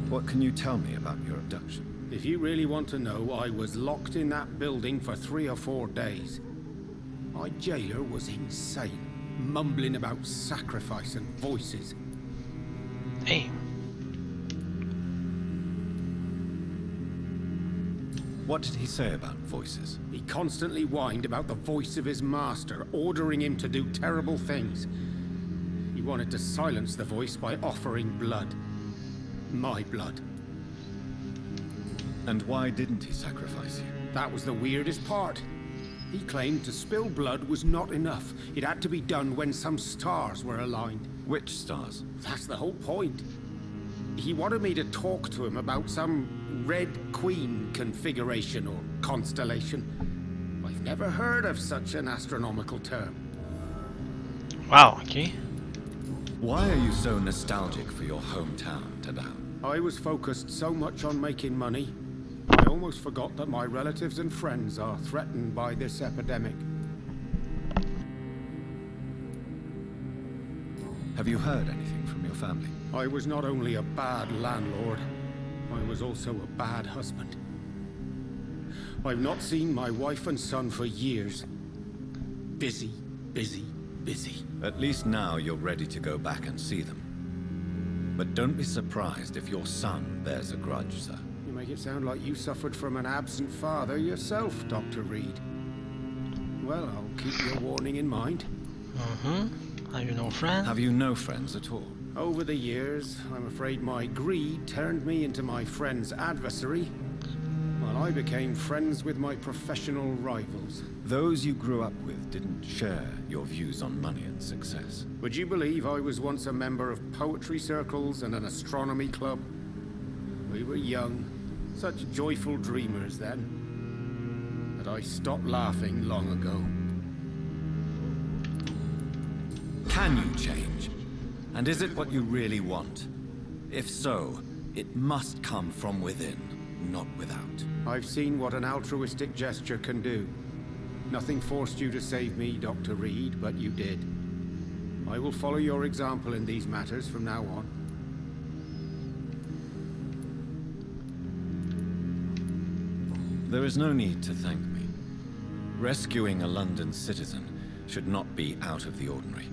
S3: What can you tell me about your abduction?
S7: If you really want to know, I was locked in that building for 3 or 4 days. My jailer was insane, mumbling about sacrifice and voices.
S1: Hey.
S3: What did he say about voices?
S7: He constantly whined about the voice of his master, ordering him to do terrible things. He wanted to silence the voice by offering blood. My blood.
S3: And why didn't he sacrifice you?
S7: That was the weirdest part. He claimed to spill blood was not enough. It had to be done when some stars were aligned.
S3: Which stars?
S7: That's the whole point. He wanted me to talk to him about some Red Queen configuration or constellation. I've never heard of such an astronomical term.
S1: Wow, okay.
S3: Why are you so nostalgic for your hometown, Tadao?
S7: I was focused so much on making money, I almost forgot that my relatives and friends are threatened by this epidemic.
S3: Have you heard anything from your family?
S7: I was not only a bad landlord, I was also a bad husband. I've not seen my wife and son for years. Busy, busy, busy.
S3: At least now you're ready to go back and see them. But don't be surprised if your son bears a grudge, sir.
S7: You make it sound like you suffered from an absent father yourself, Dr. Reed. Well, I'll keep your warning in mind.
S1: Have you no friends?
S3: Have you no friends at all?
S7: Over the years, I'm afraid my greed turned me into my friend's adversary, while I became friends with my professional rivals.
S3: Those you grew up with didn't share your views on money and success.
S7: Would you believe I was once a member of poetry circles and an astronomy club? We were young, such joyful dreamers then, but I stopped laughing long ago.
S3: Can you change? And is it what you really want? If so, it must come from within, not without.
S7: I've seen what an altruistic gesture can do. Nothing forced you to save me, Dr. Reed, but you did. I will follow your example in these matters from now on.
S3: There is no need to thank me. Rescuing a London citizen should not be out of the ordinary.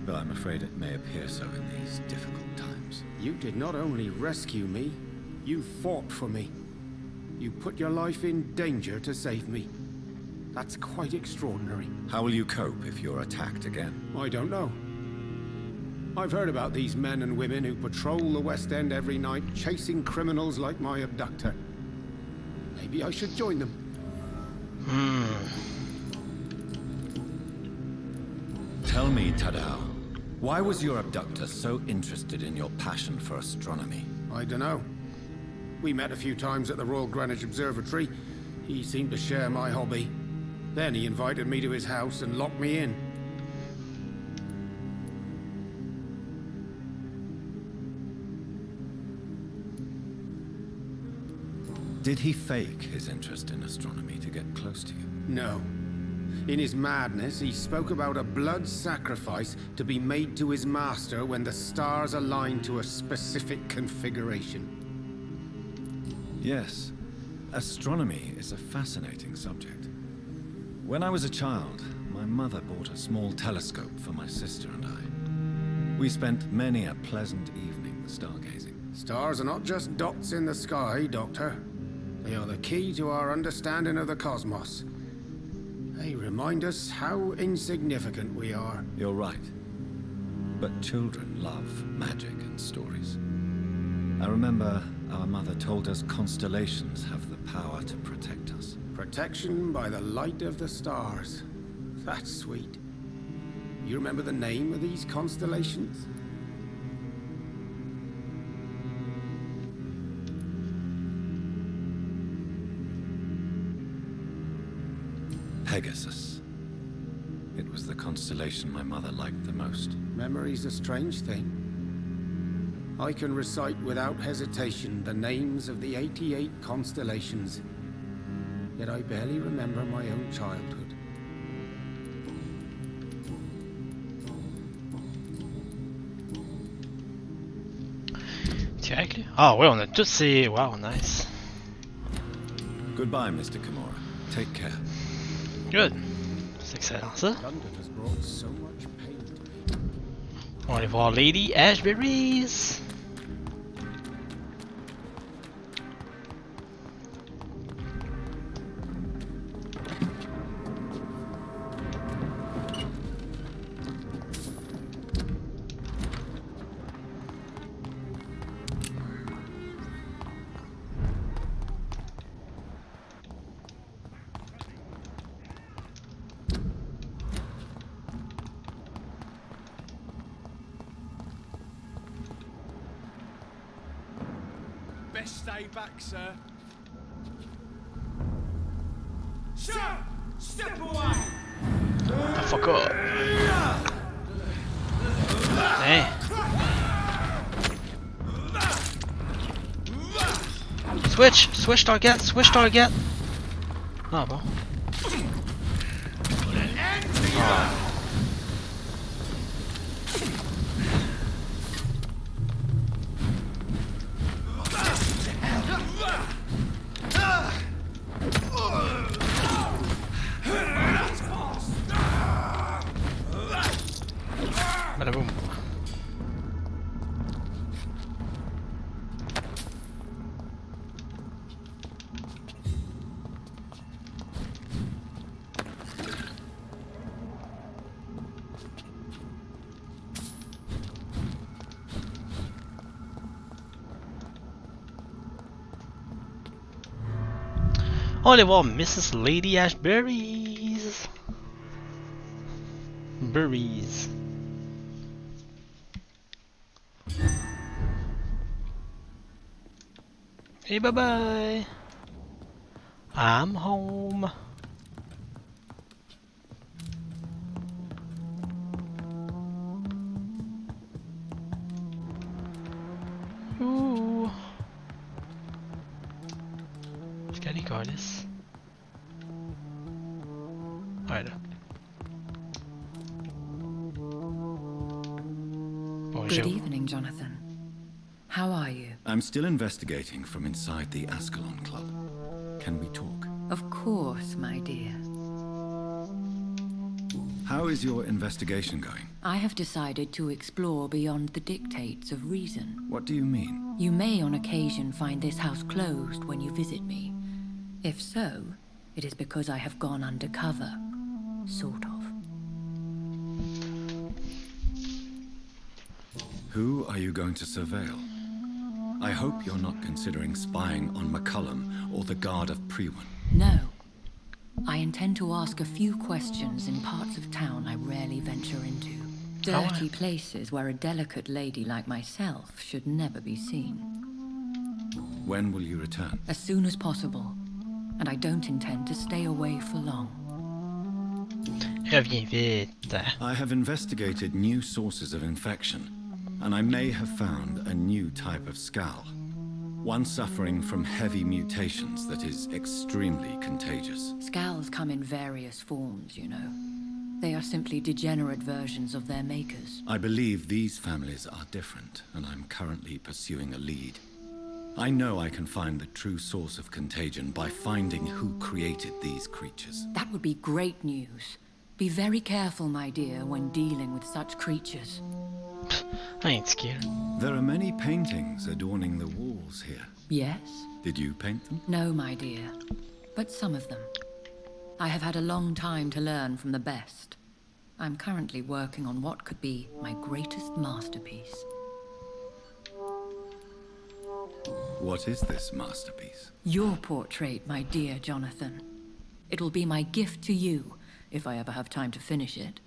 S3: Though I'm afraid it may appear so in these difficult times.
S7: You did not only rescue me, you fought for me. You put your life in danger to save me. That's quite extraordinary.
S3: How will you cope if you're attacked again?
S7: I don't know. I've heard about these men and women who patrol the West End every night, chasing criminals like my abductor. Maybe I should join them.
S3: Tell me, Tadao, why was your abductor so interested in your passion for astronomy?
S7: I don't know. We met a few times at the Royal Greenwich Observatory. He seemed to share my hobby. Then he invited me to his house and locked me in.
S3: Did he fake his interest in astronomy to get close to you?
S7: No. In his madness, he spoke about a blood sacrifice to be made to his master when the stars align to a specific configuration.
S3: Yes. Astronomy is a fascinating subject. When I was a child, my mother bought a small telescope for my sister and I. We spent many a pleasant evening stargazing.
S7: Stars are not just dots in the sky, Doctor. They are the key to our understanding of the cosmos. They remind us how insignificant we are.
S3: You're right. But children love magic and stories. I remember our mother told us constellations have the power to protect us.
S7: Protection by the light of the stars. That's sweet. You remember the name of these constellations?
S3: Pegasus. It was the constellation my mother liked the most.
S7: Memory's a strange thing. I can recite without hesitation the names of the 88 constellations, yet I barely remember my own childhood.
S1: Tiens, ah ouais, on a tous ces... Wow, nice.
S3: Goodbye, Mr. Kimura. Take care.
S1: Good. C'est excellent ça.
S7: London has brought so much pain to me.
S1: On va aller voir Lady Ashberries.
S4: Best stay back, sir. Sir! Step away!
S1: Ah, fuck up. Hein? Switch! Switch target! Switch target! Ah bon. Ah. Badaboum. On va aller voir Mrs. Lady Ashbury's. Burries. Hey, bye bye. I'm home. Ooh. Jusqu'à les calices. Ouais là.
S8: Good evening, Jonathan. How are you?
S3: I'm still investigating from inside the Ascalon Club. Can we talk?
S8: Of course, my dear.
S3: How is your investigation going?
S8: I have decided to explore beyond the dictates of reason.
S3: What do you mean?
S8: You may on occasion find this house closed when you visit me. If so, it is because I have gone undercover. Sort of.
S3: Who are you going to surveil? I hope you're not considering spying on McCullum or the Guard of Prewan.
S8: No. I intend to ask a few questions in parts of town I rarely venture into. Dirty places where a delicate lady like myself should never be seen.
S3: When will you return?
S8: As soon as possible. And I don't intend to stay away for long.
S1: Reviens vite.
S3: I have investigated new sources of infection, and I may have found a new type of skull. One suffering from heavy mutations that is extremely contagious.
S8: Scowls come in various forms, you know. They are simply degenerate versions of their makers.
S3: I believe these families are different, and I'm currently pursuing a lead. I know I can find the true source of contagion by finding who created these creatures.
S8: That would be great news. Be very careful, my dear, when dealing with such creatures.
S1: I ain't scared.
S3: There are many paintings adorning the walls here.
S8: Yes?
S3: Did you paint them?
S8: No, my dear. But some of them. I have had a long time to learn from the best. I'm currently working on what could be my greatest masterpiece.
S3: What is this masterpiece?
S8: Your portrait, my dear Jonathan. It will be my gift to you, if I ever have time to finish it.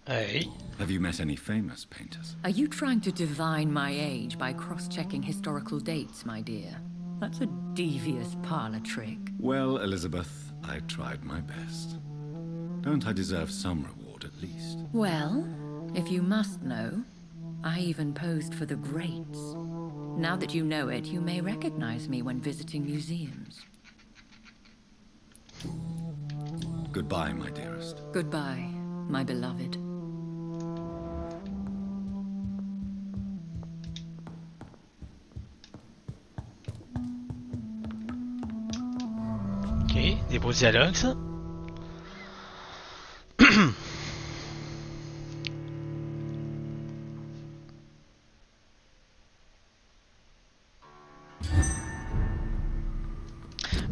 S1: Hey.
S3: Have you met any famous painters?
S8: Are you trying to divine my age by cross-checking historical dates, my dear? That's a devious parlor trick.
S3: Well, Elizabeth, I tried my best. Don't I deserve some reward at least?
S8: Well, if you must know, I even posed for the greats. Now that you know it, you may recognize me when visiting museums.
S3: Goodbye, my dearest.
S8: Goodbye, my beloved.
S1: Ok, des beaux dialogues, ça.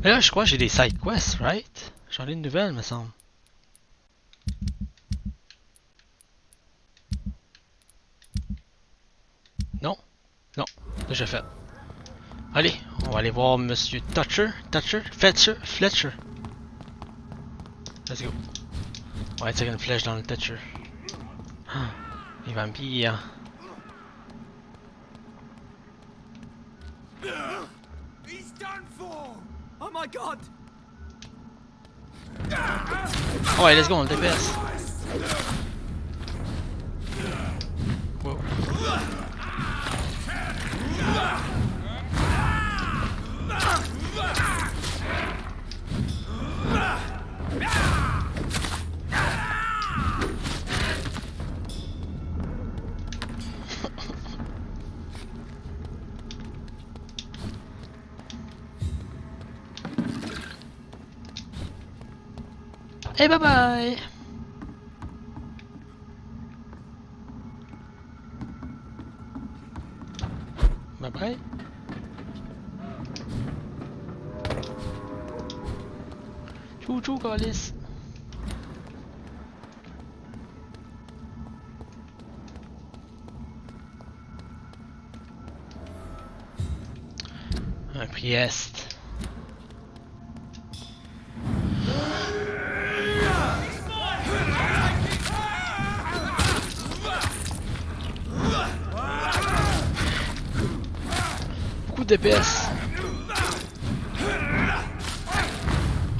S1: Mais là, je crois que j'ai des side quests, right? J'en ai une nouvelle, me semble. Non? Non, déjà fait. Allez, on va aller voir Monsieur Fletcher. Let's go. On va tirer une flèche dans le Thatcher. Ah, les vampires.
S4: He's done for! Oh my god!
S1: Oh ouais, let's go, on le DPS. Wow. Et bye bye! Bye bye! Tchou tchou, Calis! Un prix Est. Beaucoup d'EPS.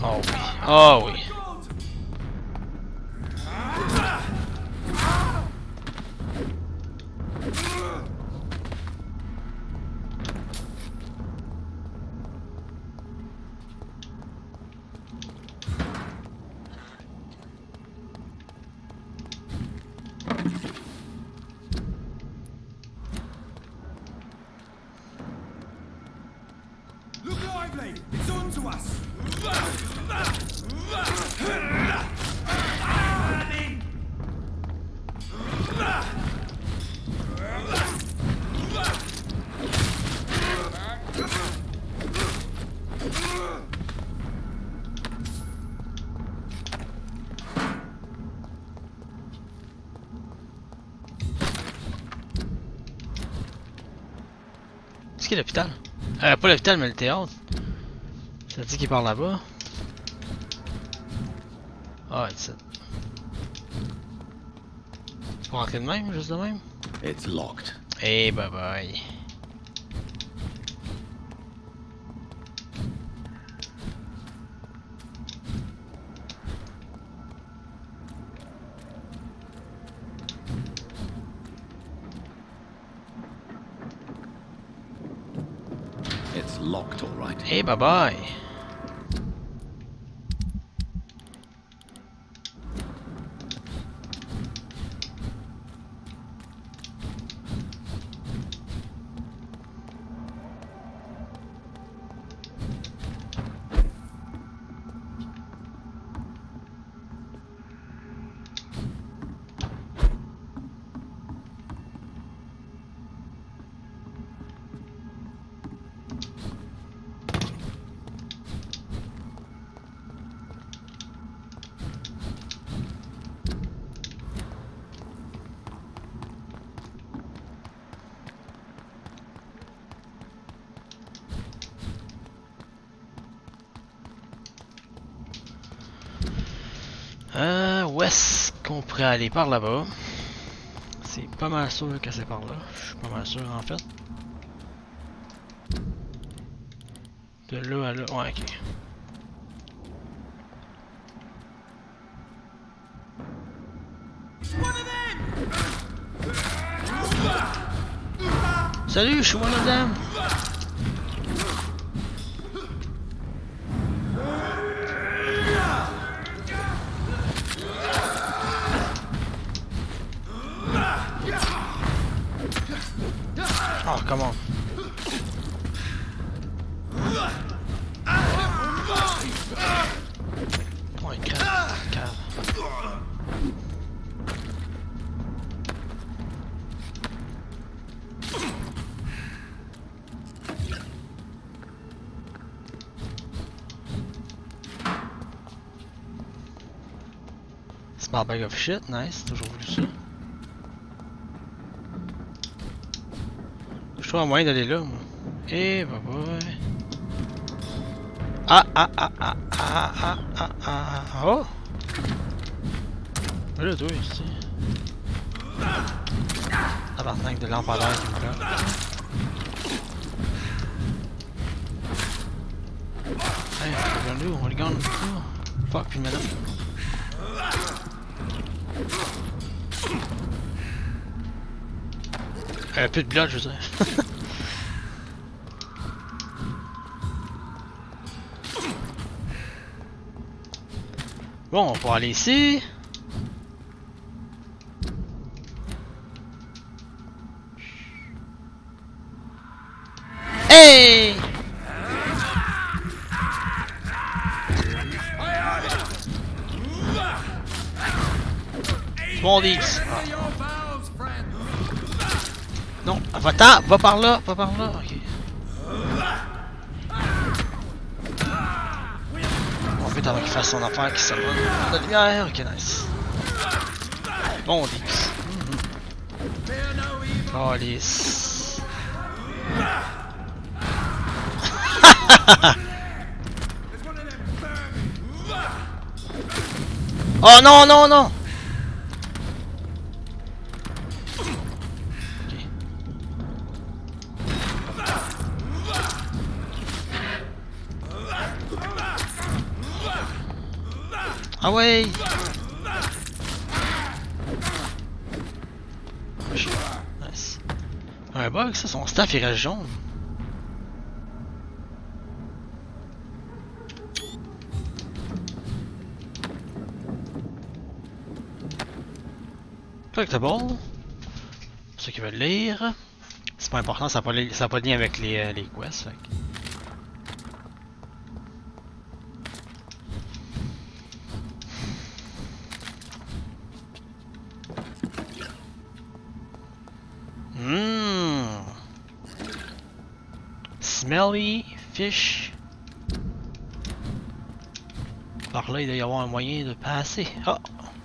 S1: Oh oui. Oh oui.
S4: Look lively! It's on to us!
S1: Est-ce qu'il y a l'hôpital? Pas l'hôpital, mais le théâtre. Ça dit qu'il part là-bas. Ah, Est-ce. Pour rentrer de même, juste de même?
S6: It's locked.
S1: Et bye bye.
S6: It's locked, all right.
S1: Et bye bye. Où est-ce qu'on pourrait aller par là-bas? C'est pas mal sûr que c'est par là. Je suis pas mal sûr en fait. De là à là. Ouais, ok. Salut, je suis one of them. Oh, come on. Oh my god. Small bag of shit, nice, toujours voulu ça. Je trouve un moyen d'aller là, moi. Et bah bye. Oh! Là, toi, ici. Tabarnak de lampadaire qui me bloque. Hey, regarde-nous, on le gagne. Fuck, puis madame. Plus de blood, je veux dire. Bon, on va aller ici. Hey! Bon Deeps. Non, va-t'en, va par là, ok. On va vite avant qu'il fasse son affaire, qu'il se rende la lumière, ok nice. Bon Deeps. Police. Oh non, non, non! Okay. Ah ouais! Nice. Un bug ça, son staff il reste jaune. Collectible. Pour ceux qui veulent lire. C'est pas important, ça n'a pas, pas de lien avec les quests. Fait. Smelly fish. Par là, il doit y avoir un moyen de passer. Oh,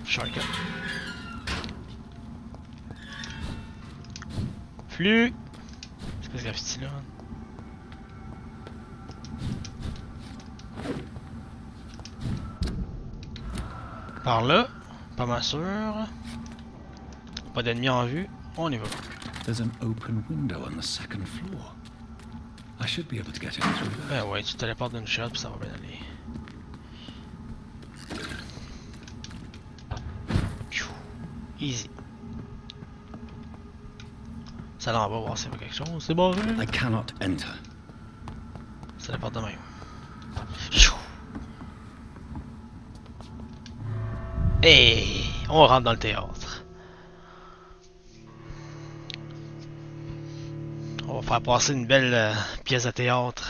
S1: shortcut. Flux. C'est quoi ce graffiti là? Par là, pas mal sûr. Pas d'ennemis en vue, on y va.
S3: There's an open window on the second floor. I should be able to get in through that.
S1: Ben ouais, tu téléportes d'une shot pis ça va bien aller. Easy. Ça là, on va voir s'il y a quelque chose. C'est bon,
S3: I cannot enter.
S1: Ça téléporte de même. Et on rentre dans le théâtre. On va faire passer une belle pièce de théâtre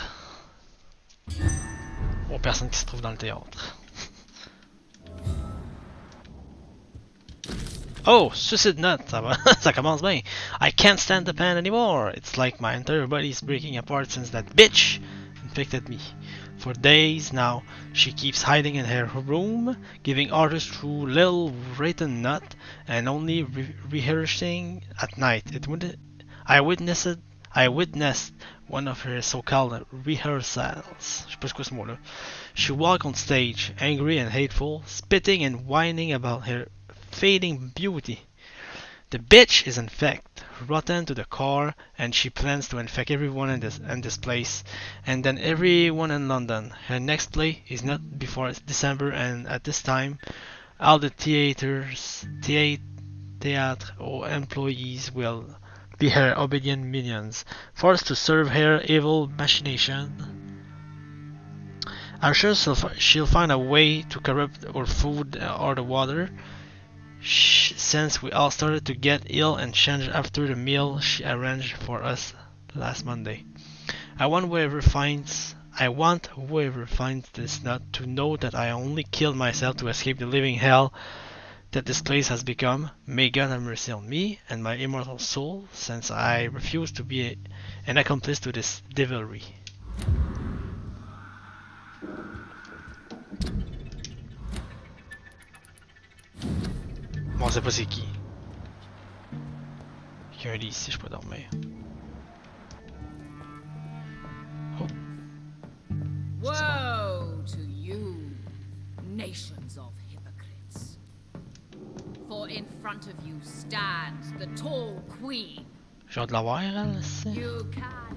S1: aux personnes qui se trouvent dans le théâtre. Oh, suicide note, ça va, ça commence bien. I can't stand the pen anymore. It's like my entire body's breaking apart since that bitch infected me. For days now, she keeps hiding in her room, giving orders through little written note, and only rehearsing at night. I witnessed one of her so-called rehearsals. Je sais pas ce que ce mot-là. She walked on stage, angry and hateful, spitting and whining about her fading beauty. The bitch is infected, rotten to the core, and she plans to infect everyone in this place, and then everyone in London. Her next play is not before December, and at this time, all the theatre employees will be her obedient minions, forced to serve her evil machination. I'm sure she'll find a way to corrupt our food or the water. Since we all started to get ill and change after the meal she arranged for us last Monday. I want whoever finds this note to know that I only killed myself to escape the living hell that this place has become. May God have mercy on me and my immortal soul, since I refuse to be an accomplice to this devilry. Bon, on sait pas c'est qui. Il y a un lit ici, je peux dormir. Oh.
S5: Woe to you, nations of hypocrites. For in front of you stands the tall queen.
S1: J'ai hâte de la voir, elle, c'est.
S5: You cannot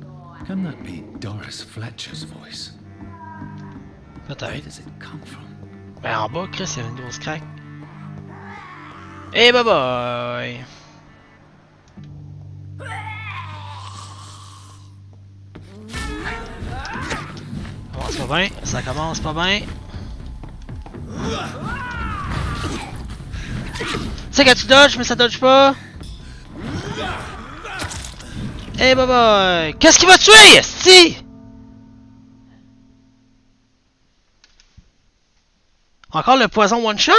S5: lower your
S3: Can that be Doris Fletcher's voice? Where
S1: Peut-être.
S3: does it come from?
S1: Ben en bas, Chris, il y a une grosse craque. Hey, bye bye! Commence pas bien, ça commence pas bien. C'est que tu dodges, mais ça dodge pas. Hey, bye bye! Qu'est-ce qui va tuer, esti? Encore le poison one shot?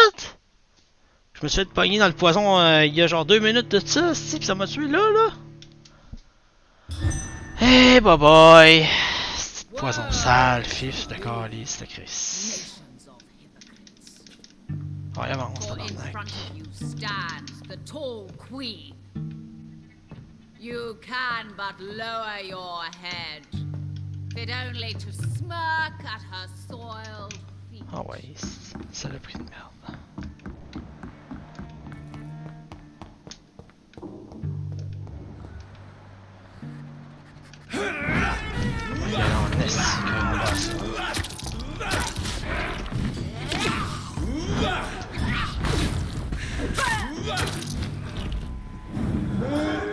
S1: Je me suis fait pogner dans le poison il y a genre 2 minutes de ça, pis ça m'a tué là. Hey, bye bye. C'est poison sale, fif de calice de Chris. Ouais, avance, tabarnak.
S5: You can but lower your head, fit only to smirk at her soiled feet.
S1: Ah ouais, saloperie de merde. Il y a un Est qu'on va ça.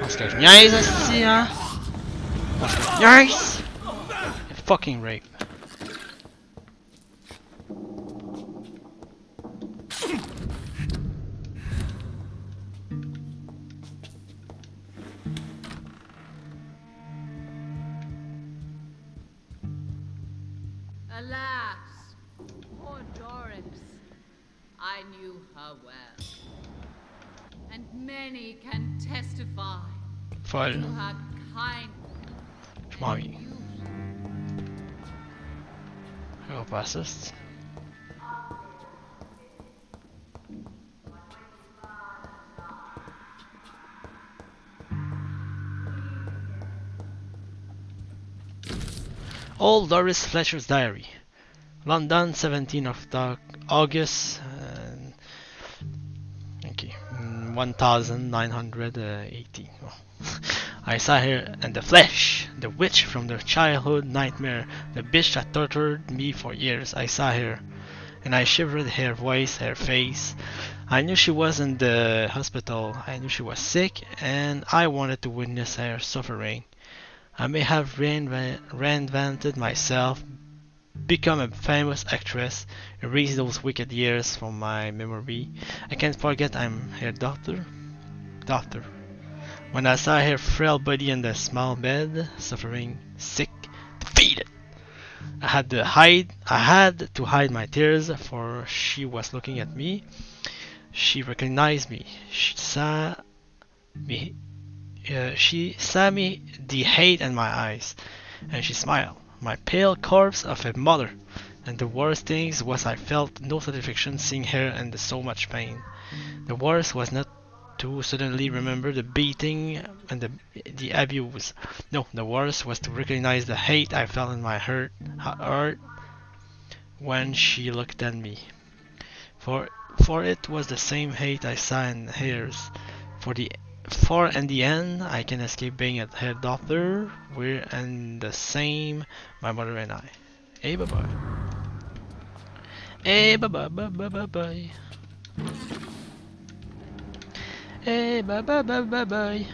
S1: Parce que je niaise ici, hein? Parce que je niaise! Fucking rape.
S5: Alas, poor Doris. I knew her well, and many can testify
S1: Folle.
S5: to her kindness.
S1: Je m'en viens. On va passer ça. Old Doris Fletcher's diary. London, 17th of August. Okay, 1980. Oh. I saw her in the flesh, the witch from the childhood nightmare, the bitch that tortured me for years. I saw her, and I shivered her voice, her face. I knew she was in the hospital. I knew she was sick, and I wanted to witness her suffering. I may have reinvented myself, become a famous actress, erase those wicked years from my memory. I can't forget I'm her daughter. When I saw her frail body in the small bed, suffering, sick, defeated, I had to hide my tears, for she was looking at me. She recognized me. She saw me, the hate in my eyes, and she smiled. My pale corpse of a mother. And the worst thing was I felt no satisfaction seeing her in so much pain. The worst was not to suddenly remember the beating and the abuse. No, the worst was to recognize the hate I felt in my heart when she looked at me. For it was the same hate I saw in hers. For in the end, I can escape being her daughter. We're in the same, my mother and I. Hey, bye bye. Hey, bye bye bye bye bye bye. Hey, bye bye bye bye bye.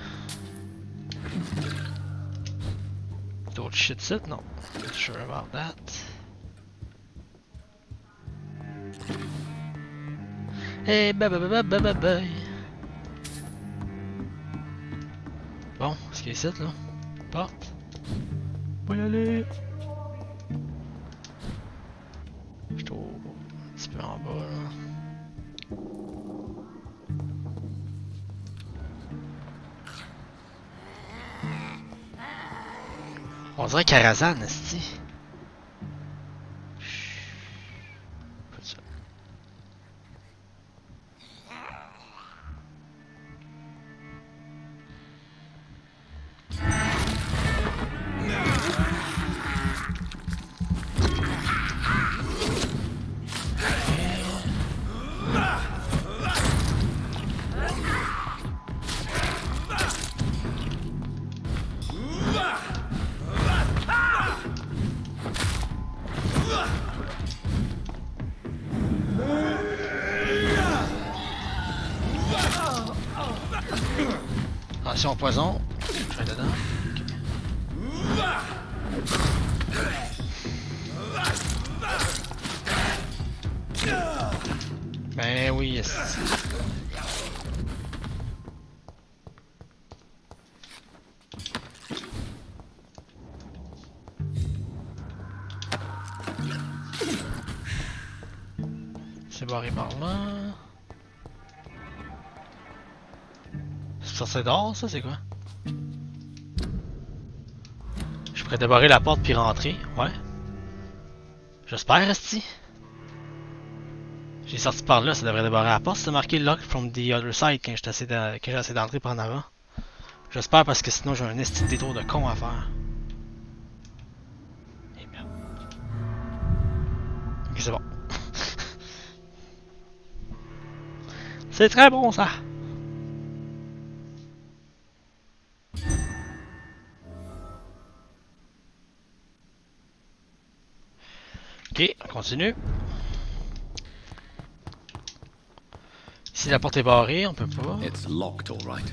S1: Don't shit sit? No, not sure about that. Hey, bye bye bye bye bye bye. Bon, ce qui est ici, là. Porte. On va y aller. Je suis un petit peu en bas, là. On dirait Karazhan, est-ce que... Attention au poison. Je vais dedans. Okay. Ben oui, yes. C'est barré par là. sortir dehors, ça, c'est quoi? Je pourrais débarrer la porte puis rentrer, ouais. J'espère, esti. J'ai sorti par là, ça devrait débarrer la porte. C'est marqué Lock from the other side quand j'ai essayé d'entrer par en avant. J'espère parce que sinon j'ai un esti de détour de con à faire. Et merde. Ok, c'est bon. C'est très bon ça. Ok, on continue. Ici la porte est barrée, on peut pas.
S6: It's locked, all right.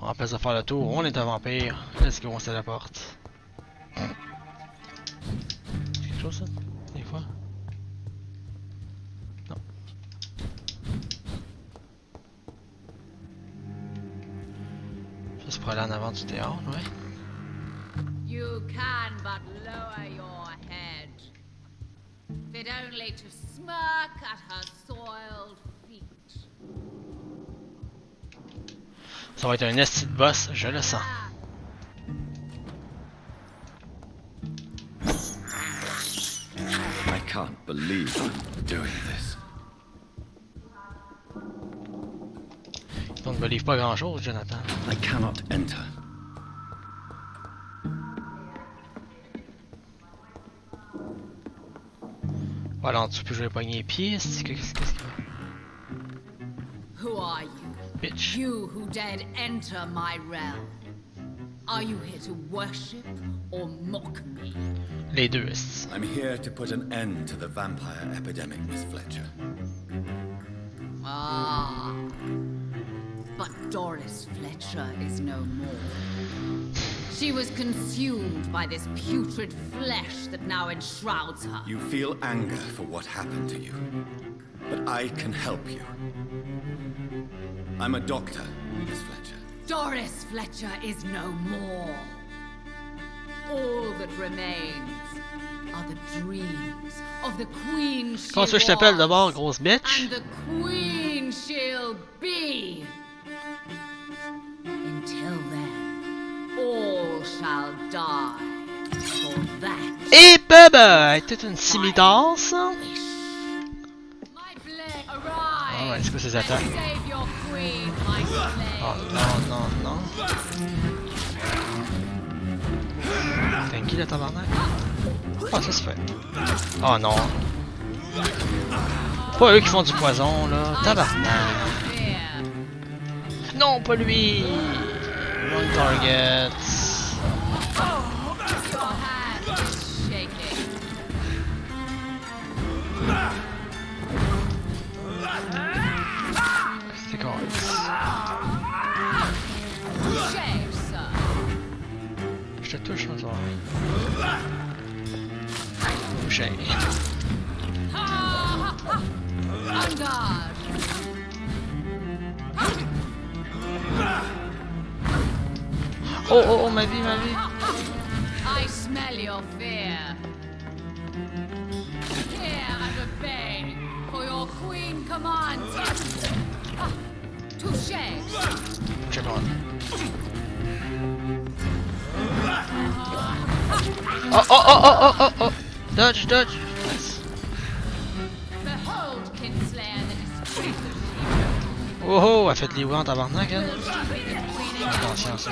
S1: En place de faire le tour, on est un vampire. Let's go, on se la porte. Quelque chose ça? Des fois? Non. Ça c'est pour aller en avant du théâtre, ouais.
S5: You can but lower your head, fit only to smirk at her soiled feet.
S1: Ça va être un esti de boss, je le sens.
S6: I can't believe I'm doing this.
S1: On ne me livre pas grand chose, Jonathan.
S6: I cannot enter.
S1: Voilà, en dessous, puis je vais pogner les pieds. Qu'est-ce qu'il va?
S5: Who are you?
S1: Bitch.
S5: You who dared enter my realm. Are you here to worship or mock me?
S1: Les deux, esti.
S3: I'm here to put an end to the vampire epidemic, Miss Fletcher.
S5: Ah. But Doris Fletcher is no more. She was consumed by this putrid flesh that now enshrouds her.
S3: You feel anger for what happened to you, but I can help you. I'm a doctor, Miss Fletcher.
S5: Doris Fletcher is no more. All that remains are the dreams of the queen she
S1: Comment ça je t'appelle
S5: was,
S1: d'abord, grosse bitch?
S5: and the queen she'll be. Until then, all shall die. For that.
S1: Et baba! Toute une scimitar, ça?
S5: My blade, arise.
S1: Oh, ouais, c'est quoi ces attaques?
S5: And save your queen, my slave.
S1: Oh non, non, non. T'es qui le tabarnak? Ah, ça se fait. Oh non. Pas eux qui font du poison, là. Tabarnak. Non, pas lui. Wrong target.
S5: Your hand is shaking.
S1: C'était con.
S5: Shame, sir.
S1: Je te touche, moi, ça. Touché.
S5: En garde.
S1: Oh, oh, oh, ma vie, ma vie.
S5: I smell your fear. Hear and obey, for your queen commands you. Touché.
S1: Check on. Oh, oh, oh, oh, oh, oh, oh. Dodge, dodge. Nice.
S5: Behold, Kinslayer, the discreet
S1: Oh, oh, elle fait de l'Iwa en tabarnak, elle. Attention, ça.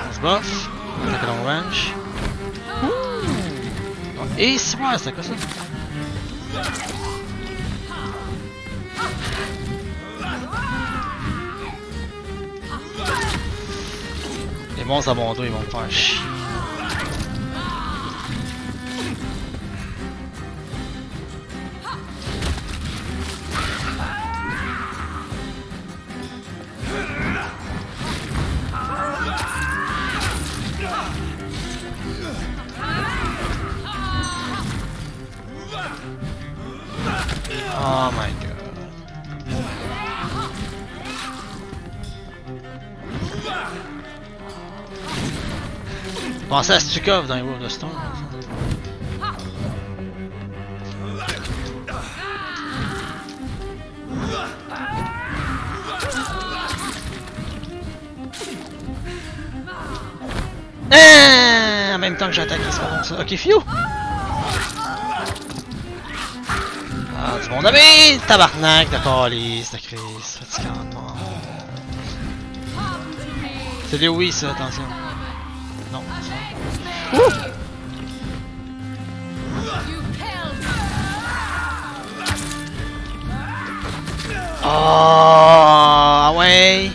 S1: On se buff. Attaque long range. Oh, et c'est moi, c'est quoi ça? Les monstres à mon dos, ils vont me faire chier. Oh my god. Pensez à Stukov dans les World of Stone. En même temps que j'attaque, c'est pas bon ça. Ok, fiou! Ah, du bon ami! Tabarnak de calice, de crise, fatigante. C'est les oui, ça, attention. Non, c'est ça. Ouh! Oh, ouais!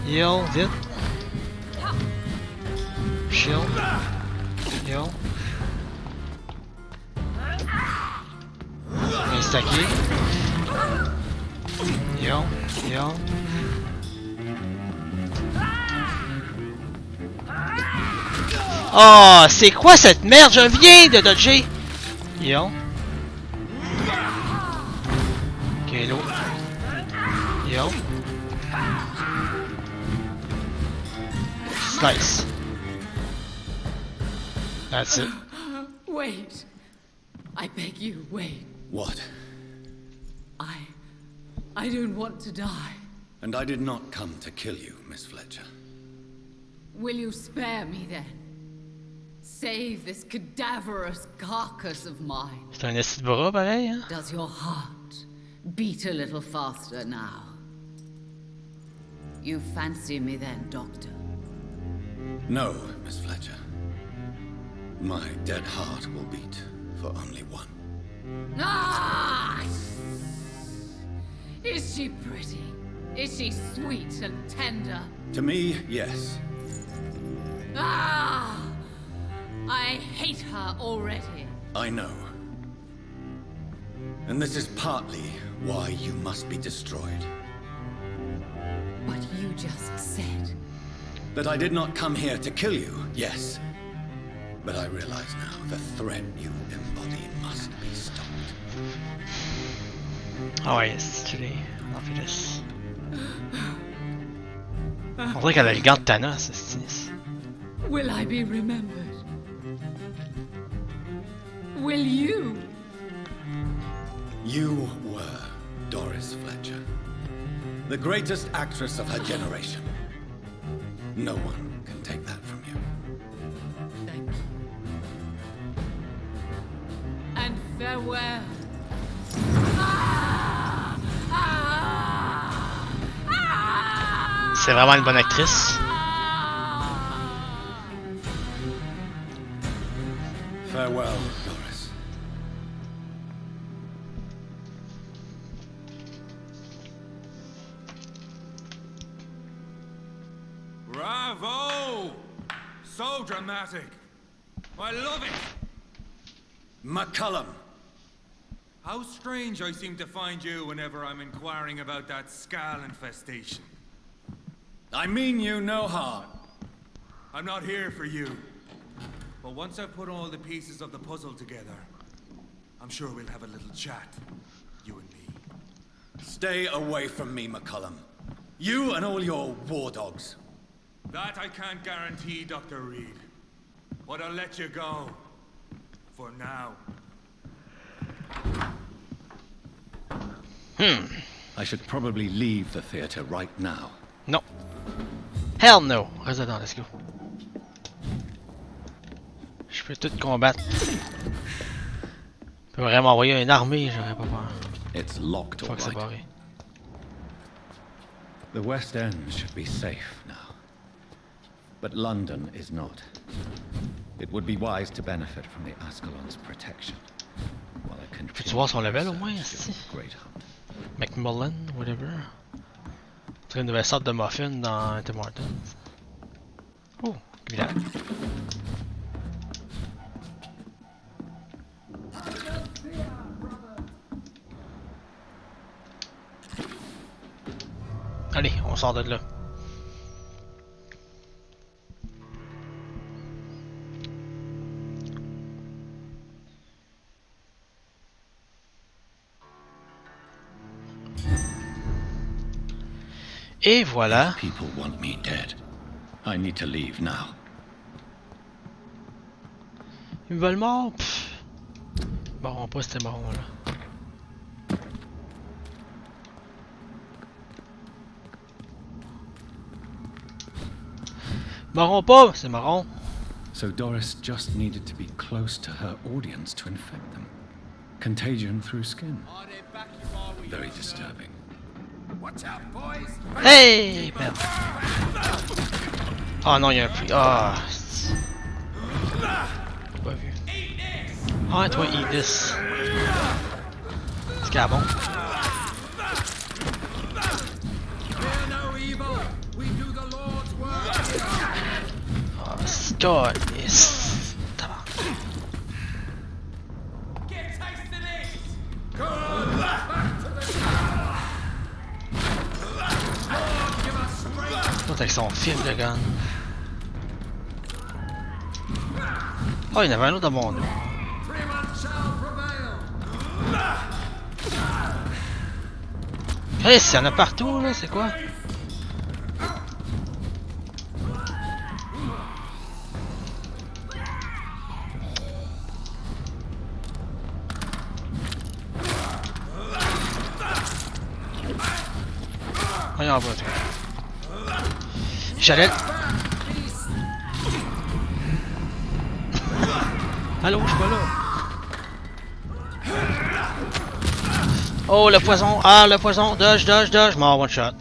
S1: Heal, vite! Shield. Heal. Instacké. Heal. Heal. Oh, c'est quoi cette merde? Je viens de dodger! Heal. Ok, l'eau. Heal. Slice. That's it.
S5: Wait. I beg you, wait.
S3: What?
S5: I don't want to die.
S3: And I did not come to kill you, Miss Fletcher.
S5: Will you spare me then? Save this cadaverous carcass of mine.
S1: C'est un esti de bras pareil, hein?
S5: Does your heart beat a little faster now? You fancy me then, Doctor?
S3: No, Miss Fletcher. My dead heart will beat for only one.
S5: Ah! Is she pretty? Is she sweet and tender?
S3: To me, yes.
S5: Ah! I hate her already.
S3: I know. And this is partly why you must be destroyed.
S5: But you just said...
S3: That I did not come here to kill you, yes. But I realize now the threat you embody must be stopped.
S1: Ah ouais, stylé. On fait this. On dirait qu'elle a le gant de Thanos, c'est.
S5: Will I be remembered? Will you?
S3: You were Doris Fletcher, the greatest actress of her generation. No one can take that from you.
S5: Thank you. And farewell.
S1: C'est vraiment une bonne actrice.
S3: Farewell, Doris.
S4: Bravo! So dramatic. I love it.
S3: McCullum.
S4: How strange I seem to find you whenever I'm inquiring about that skull infestation.
S3: I mean you no harm.
S4: I'm not here for you. But once I've put all the pieces of the puzzle together, I'm sure we'll have a little chat, you and me.
S3: Stay away from me, McCullum. You and all your war dogs.
S4: That I can't guarantee, Dr. Reed. But I'll let you go. For now.
S3: I should probably leave the theater right now.
S1: Non. Hell no. Reste dedans, let's go. Je peux tout combattre. Je peux vraiment envoyer une armée, j'aurais pas peur.
S3: It's locked, all
S1: Fuck, c'est
S3: right.
S1: barré.
S3: The West End should be safe now. But London is not. It would be wise to benefit from the Ascalon's protection. While I continue
S1: Peux-tu voir son level au
S3: to
S1: moins,
S3: search
S1: ici?
S3: your great hunt.
S1: McMullen, whatever. C'est une nouvelle sorte de muffin dans Tim Hortons. Oh, village. Allez, on sort de là. Et voilà.
S3: People want me dead. I need to leave now.
S1: Ils me veulent mort. Pff. Bon, pas c'était marron là. Marron pas, c'est marron.
S3: So Doris just needed to be close to her audience to infect them. Contagion through skin. Very disturbing.
S2: Watch out, boys!
S1: Hey! Merde. Ah non, il y a un prix. Ah. J'ai pas vu. Ah, toi, eat this. C'est qu'il y a bon. Ah, Scott, yes. Tabarnak. L'autre avec son film de gun. Oh, il y en avait un autre dans mon dos. Hey, il y en a partout là, c'est quoi? Voyons en bas, toi. J'allais. Allô, je suis pas là. Oh, le poison. Ah, le poison. Dodge, dodge, dodge. Mort, one shot.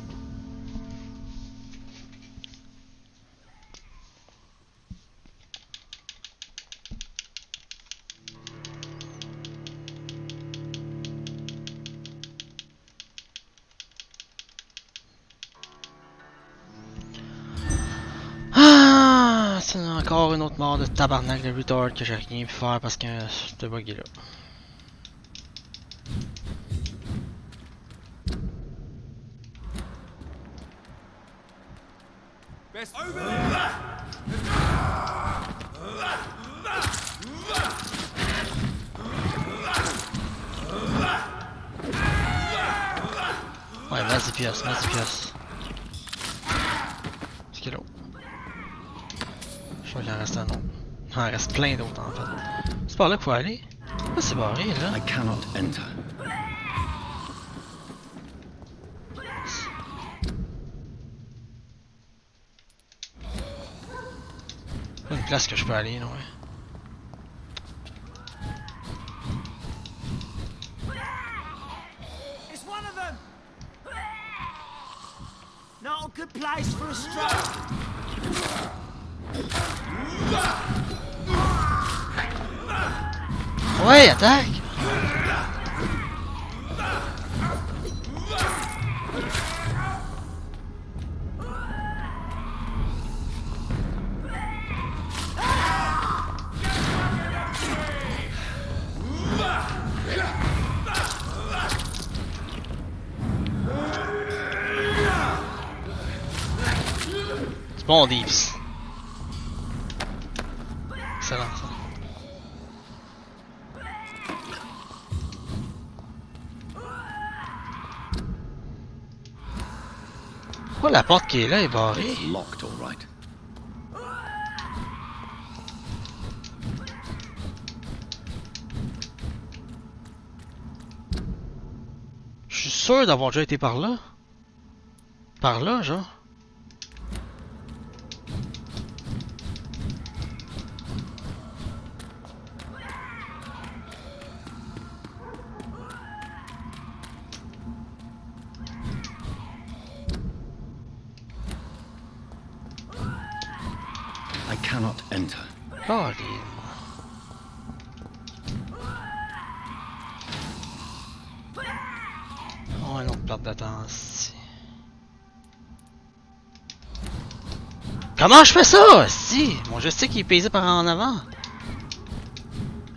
S1: Ah, c'est encore une autre mort de tabarnak de retard que j'ai rien pu faire parce que ce bug est là. Ouais, vas-y pièce, vas-y pièce. C'est qu'il est là. Je crois qu'il en reste un autre. Il en reste plein d'autres en fait. C'est par là qu'il faut aller? Ah, c'est barré là.
S3: I cannot enter.
S1: Pas une place que je peux aller, là, ouais.
S9: It's one of them. Not a good place for a stroke.
S1: Ouais, attaque! C'est bon, Deeps. Excellent, ça. Pourquoi la porte qui est là est barrée?
S3: It's locked, all right.
S1: Je suis sûr d'avoir déjà été par là. Par là, genre.
S3: I cannot enter.
S1: Oh, oh, une autre perte de temps ici. Comment je fais ça? Si, mon joystick il est pesé par en avant.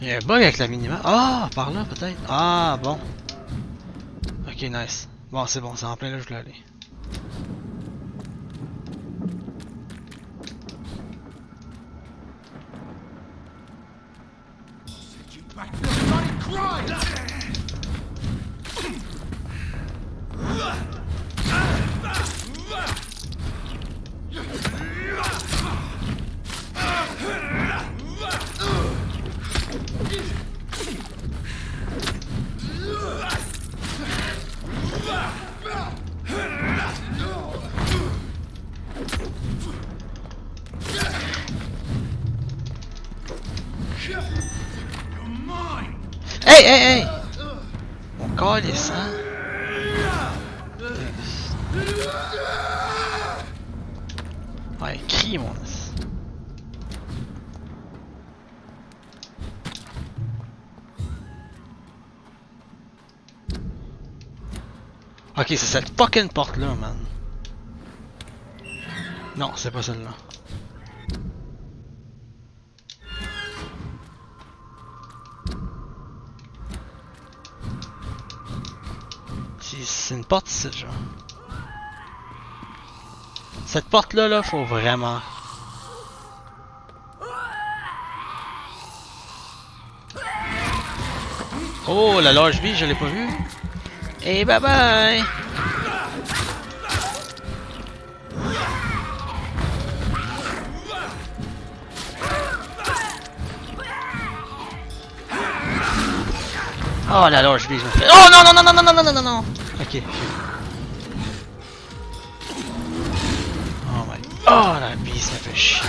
S1: Il y a un bug avec la minimap. Ah, par là peut-être. Ah, bon. Ok, nice. Bon, c'est bon, c'est en plein là, je voulais aller. Hey, hey, hey! Mon calice, hein? Ouais, crie, mon as. Ok, c'est cette fucking porte-là, man. Non, c'est pas celle-là. C'est une porte ici, genre. Cette porte-là, là, faut vraiment... Oh, la large vie, je l'ai pas vue. Et bye bye! Oh la large vie, je me fais... Oh non, non, non, non, non, non, non, non, non, non! Ok. Oh my... Oh la vie, ça fait chier.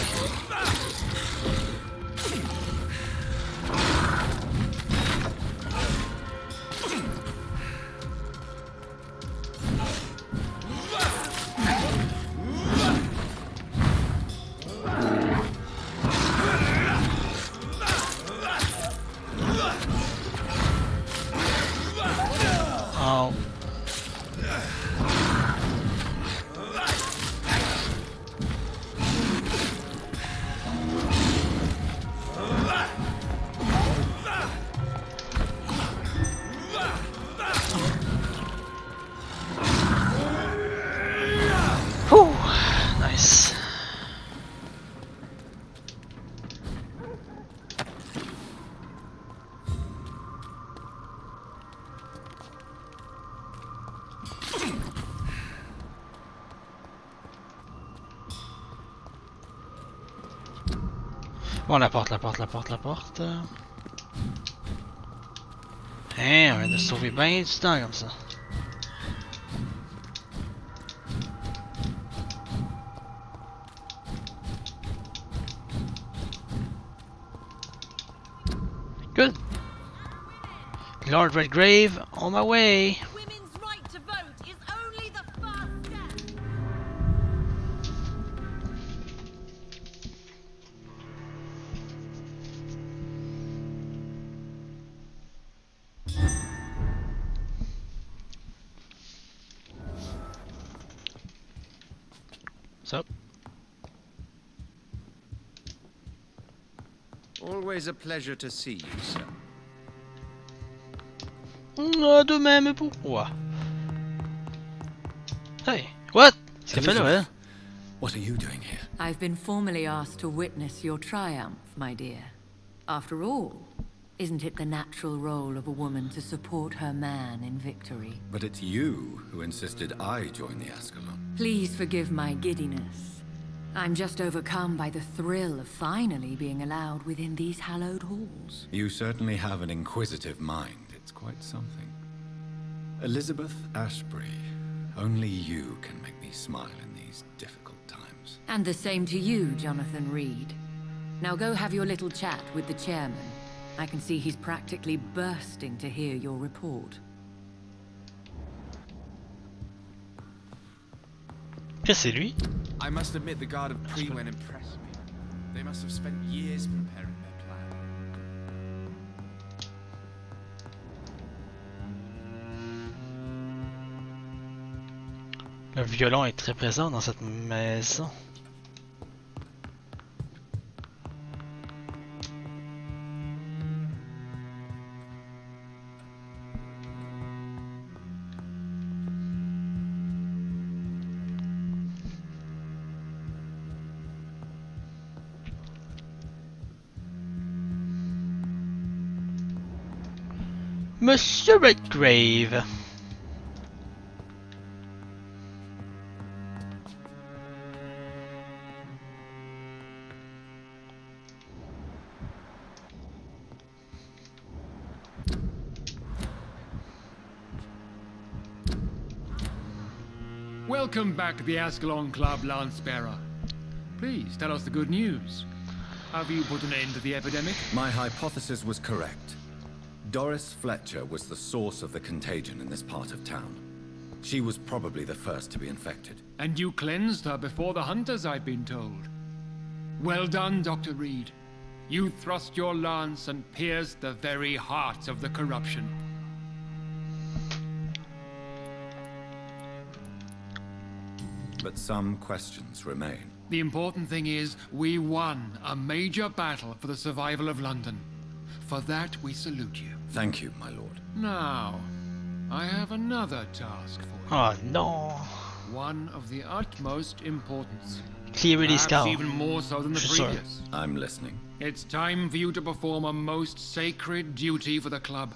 S1: Oh. Whew. Nice. Bon, la porte. Hein, on vient de sauver bien du temps comme ça. Good. Lord Redgrave, on my way.
S5: Women's right to vote is only the first step.
S1: What's up?
S2: Always a pleasure to see you, sir.
S1: De même, pourquoi? Hey, what? Qu'est-ce qu'elle fait là, elle?
S3: What are you doing here?
S8: I've been formally asked to witness your triumph, my dear. After all, isn't it the natural role of a woman to support her man in victory?
S3: But it's you who insisted I join the Ascalon.
S8: Please forgive my giddiness. I'm just overcome by the thrill of finally being allowed within these hallowed halls.
S3: You certainly have an inquisitive mind. It's quite something. Elizabeth Ashbury, only you can make me smile in these difficult times.
S8: And the same to you, Jonathan Reed. Now go have your little chat with the chairman. I can see he's practically bursting to hear your report.
S1: Qu'est-ce que c'est lui?
S10: I must admit the Guard of Pre-Wen impressed me. They must have spent years preparing their plan.
S1: Le violon est très présent dans cette maison. Monsieur Redgrave.
S11: Welcome back to the Ascalon Club, Lancebearer. Please tell us the good news. Have you put an end to the epidemic?
S3: My hypothesis was correct. Doris Fletcher was the source of the contagion in this part of town. She was probably the first to be infected.
S11: And you cleansed her before the hunters, I've been told. Well done, Dr. Reed. You thrust your lance and pierced the very heart of the corruption.
S3: But some questions remain.
S11: The important thing is, we won a major battle for the survival of London. For that, we salute you.
S3: Thank you, my lord.
S11: Now, I have another task for you.
S1: Oh no.
S11: One of the utmost importance.
S1: Clear these
S11: Perhaps
S1: cows.
S11: even more so than the
S1: Sure.
S11: previous.
S3: I'm listening.
S11: It's time for you to perform a most sacred duty for the club.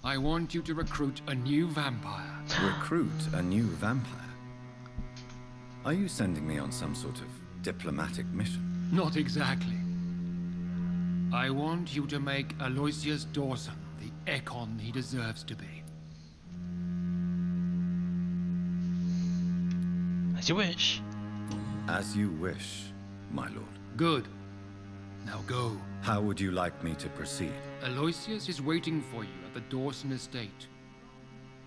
S11: I want you to recruit a new vampire.
S3: Recruit a new vampire? Are you sending me on some sort of diplomatic mission?
S11: Not exactly. I want you to make Aloysius Dawson the Ekon he deserves to be.
S1: As you wish.
S3: As you wish, my lord.
S11: Good. Now go.
S3: How would you like me to proceed?
S11: Aloysius is waiting for you at the Dawson estate.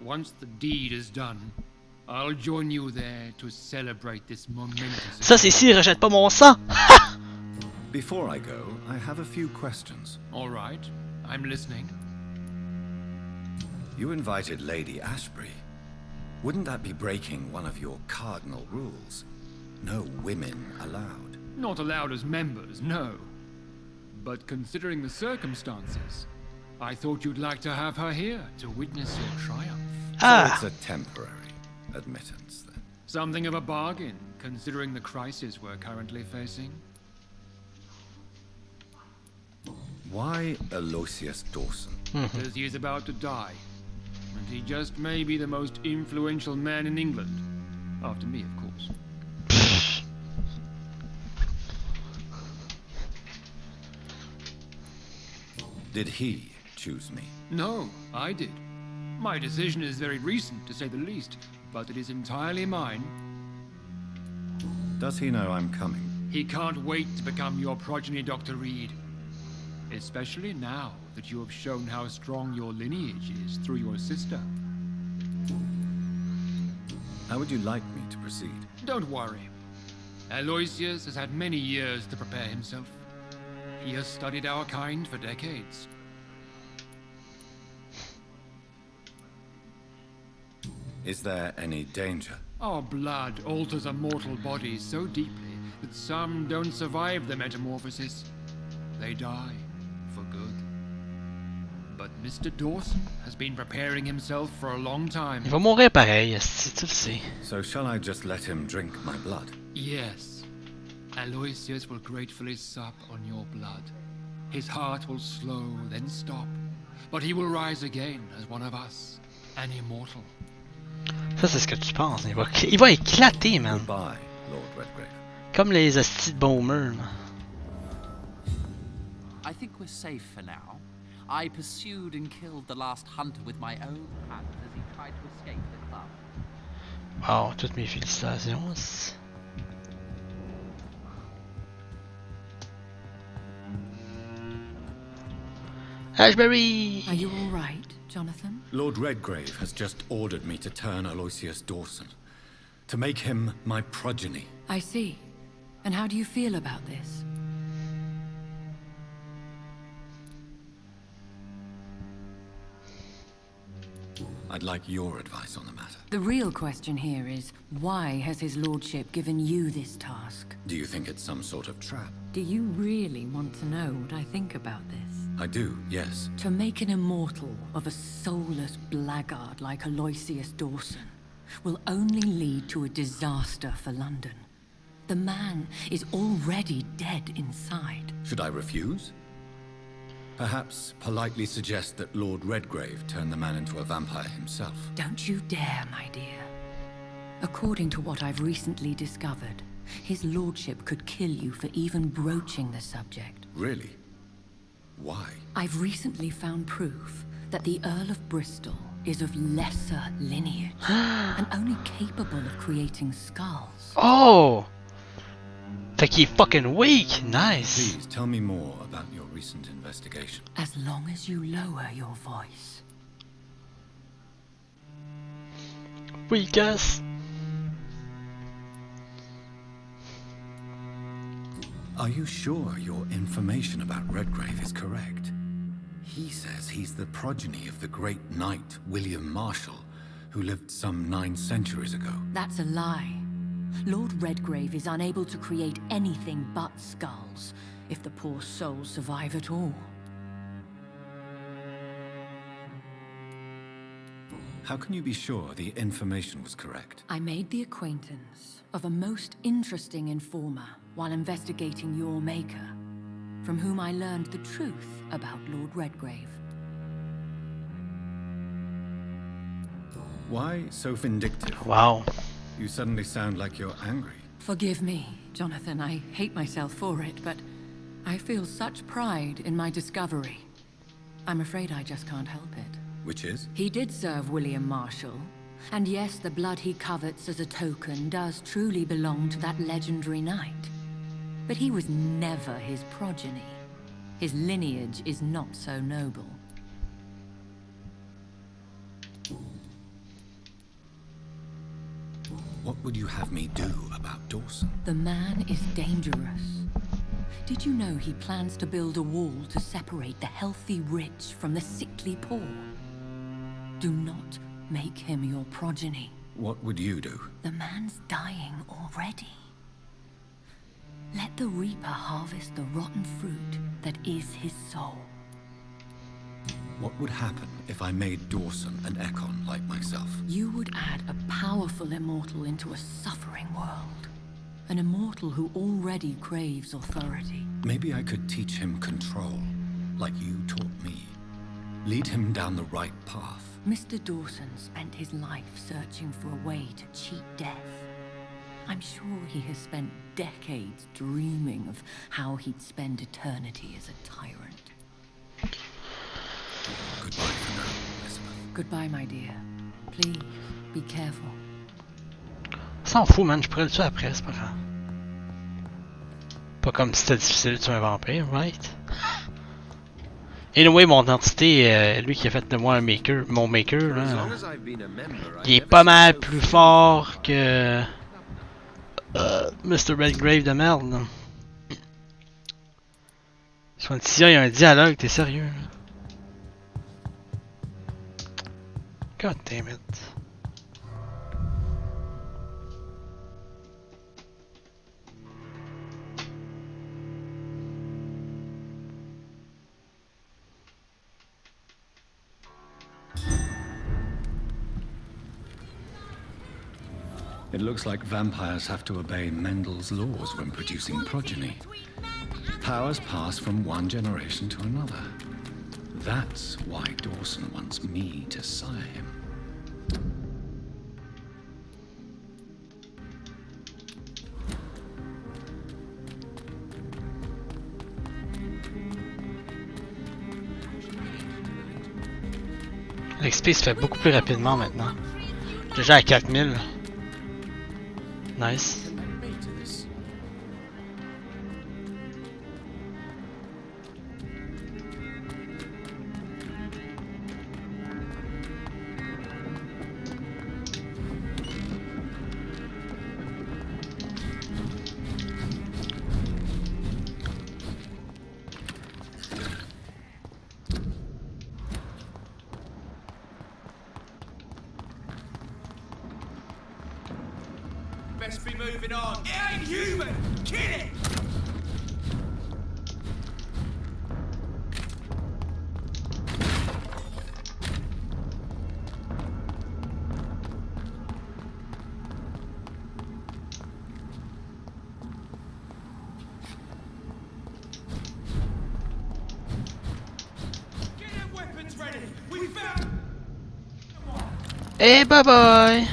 S11: Once the deed is done, I'll join you there to celebrate this momentous...
S1: Ça c'est s'il rejette pas mon sang.
S3: Before I go, I have a few questions.
S11: All right, I'm listening.
S3: You invited Lady Ashbury. Wouldn't that be breaking one of your cardinal rules? No women allowed.
S11: Not allowed as members, no. But considering the circumstances, I thought you'd like to have her here to witness your triumph.
S1: Ah.
S3: So it's a temporary admittance, then.
S11: Something of a bargain, considering the crisis we're currently facing.
S3: Why Aloysius Dawson?
S11: Because he is about to die. And he just may be the most influential man in England. After me, of course.
S3: Did he choose me?
S11: No, I did. My decision is very recent, to say the least, but it is entirely mine.
S3: Does he know I'm coming?
S11: He can't wait to become your progeny, Dr. Reed. Especially now that you have shown how strong your lineage is through your sister.
S3: How would you like me to proceed?
S11: Don't worry. Aloysius has had many years to prepare himself. He has studied our kind for decades.
S3: Is there any danger?
S11: Our blood alters a mortal body so deeply that some don't survive the metamorphosis. They die for good. But Mr. Dawson has been preparing himself for a long time.
S1: Il va mourir pareil, si tu le sais.
S3: So shall I just let him drink my blood?
S11: Yes. Aloysius will gratefully sup on your blood. His heart will slow, then stop. But he will rise again as one of us, an immortal.
S1: Ça c'est ce que tu penses. Il va éclater, man.
S3: Goodbye, Lord Redgrave.
S1: Comme les hosties de boomers.
S12: I think we're safe for now. I pursued and killed the last hunter with my own hands as he tried to escape the club.
S1: Wow, toutes mes félicitations. Ashbury!
S8: Are you all right, Jonathan?
S3: Lord Redgrave has just ordered me to turn Aloysius Dawson. To make him my progeny.
S8: I see. And how do you feel about this?
S3: I'd like your advice on the matter.
S8: The real question here is, why has his lordship given you this task?
S3: Do you think it's some sort of trap?
S8: Do you really want to know what I think about this?
S3: I do, yes.
S8: To make an immortal of a soulless blackguard like Aloysius Dawson will only lead to a disaster for London. The man is already dead inside.
S3: Should I refuse? Perhaps politely suggest that Lord Redgrave turn the man into a vampire himself.
S8: Don't you dare, my dear. According to what I've recently discovered, his lordship could kill you for even broaching the subject.
S3: Really? Why?
S8: I've recently found proof that the Earl of Bristol is of lesser lineage and only capable of creating skulls.
S1: Oh! Fait qu'il est fucking weak! Nice!
S3: Please tell me more about your recent investigation.
S8: As long as you lower your voice.
S1: Weak-ass!
S3: Are you sure your information about Redgrave is correct? He says he's the progeny of the great knight William Marshall, who lived some 9 centuries ago.
S8: That's a lie. Lord Redgrave is unable to create anything but skulls, if the poor souls survive at all.
S3: How can you be sure the information was correct?
S8: I made the acquaintance of a most interesting informer while investigating your maker, from whom I learned the truth about Lord Redgrave.
S3: Why so vindictive?
S1: Wow.
S3: You suddenly sound like you're angry.
S8: Forgive me, Jonathan. I hate myself for it, but I feel such pride in my discovery. I'm afraid I just can't help it.
S3: Which is?
S8: He did serve William Marshall, and yes, the blood he covets as a token does truly belong to that legendary knight. But he was never his progeny. His lineage is not so noble.
S3: What would you have me do about Dawson?
S8: The man is dangerous. Did you know he plans to build a wall to separate the healthy rich from the sickly poor? Do not make him your progeny.
S3: What would you do?
S8: The man's dying already. Let the reaper harvest the rotten fruit that is his soul.
S3: What would happen if I made Dawson an Ekon like myself?
S8: You would add a powerful immortal into a suffering world. An immortal who already craves authority.
S3: Maybe I could teach him control, like you taught me. Lead him down the right path.
S8: Mr. Dawson spent his life searching for a way to cheat death. I'm sure he has spent decades dreaming of how he'd spend eternity as a tyrant.
S3: Goodbye for now, Elizabeth.
S8: Goodbye, my dear. Please, be careful.
S1: S'en fout, man, je pourrais le tuer après, c'est pas grave. Pas comme si c'était difficile de tuer un vampire, right? Anyway, mon entité, lui qui a fait de moi un maker, mon maker, là, il est pas mal plus fort que Mr. Redgrave de merde. Là. Ici, il y a un dialogue, t'es sérieux? Là? God damn it.
S3: It looks like vampires have to obey Mendel's laws when producing progeny. Powers pass from one generation to another. That's why Dawson wants me to sire him.
S1: L'XP se fait beaucoup plus rapidement maintenant. Déjà à 4000. Nice.
S4: Best be moving on. It ain't human! Kill it! Get them weapons ready! We found...
S1: Hey, bye bye!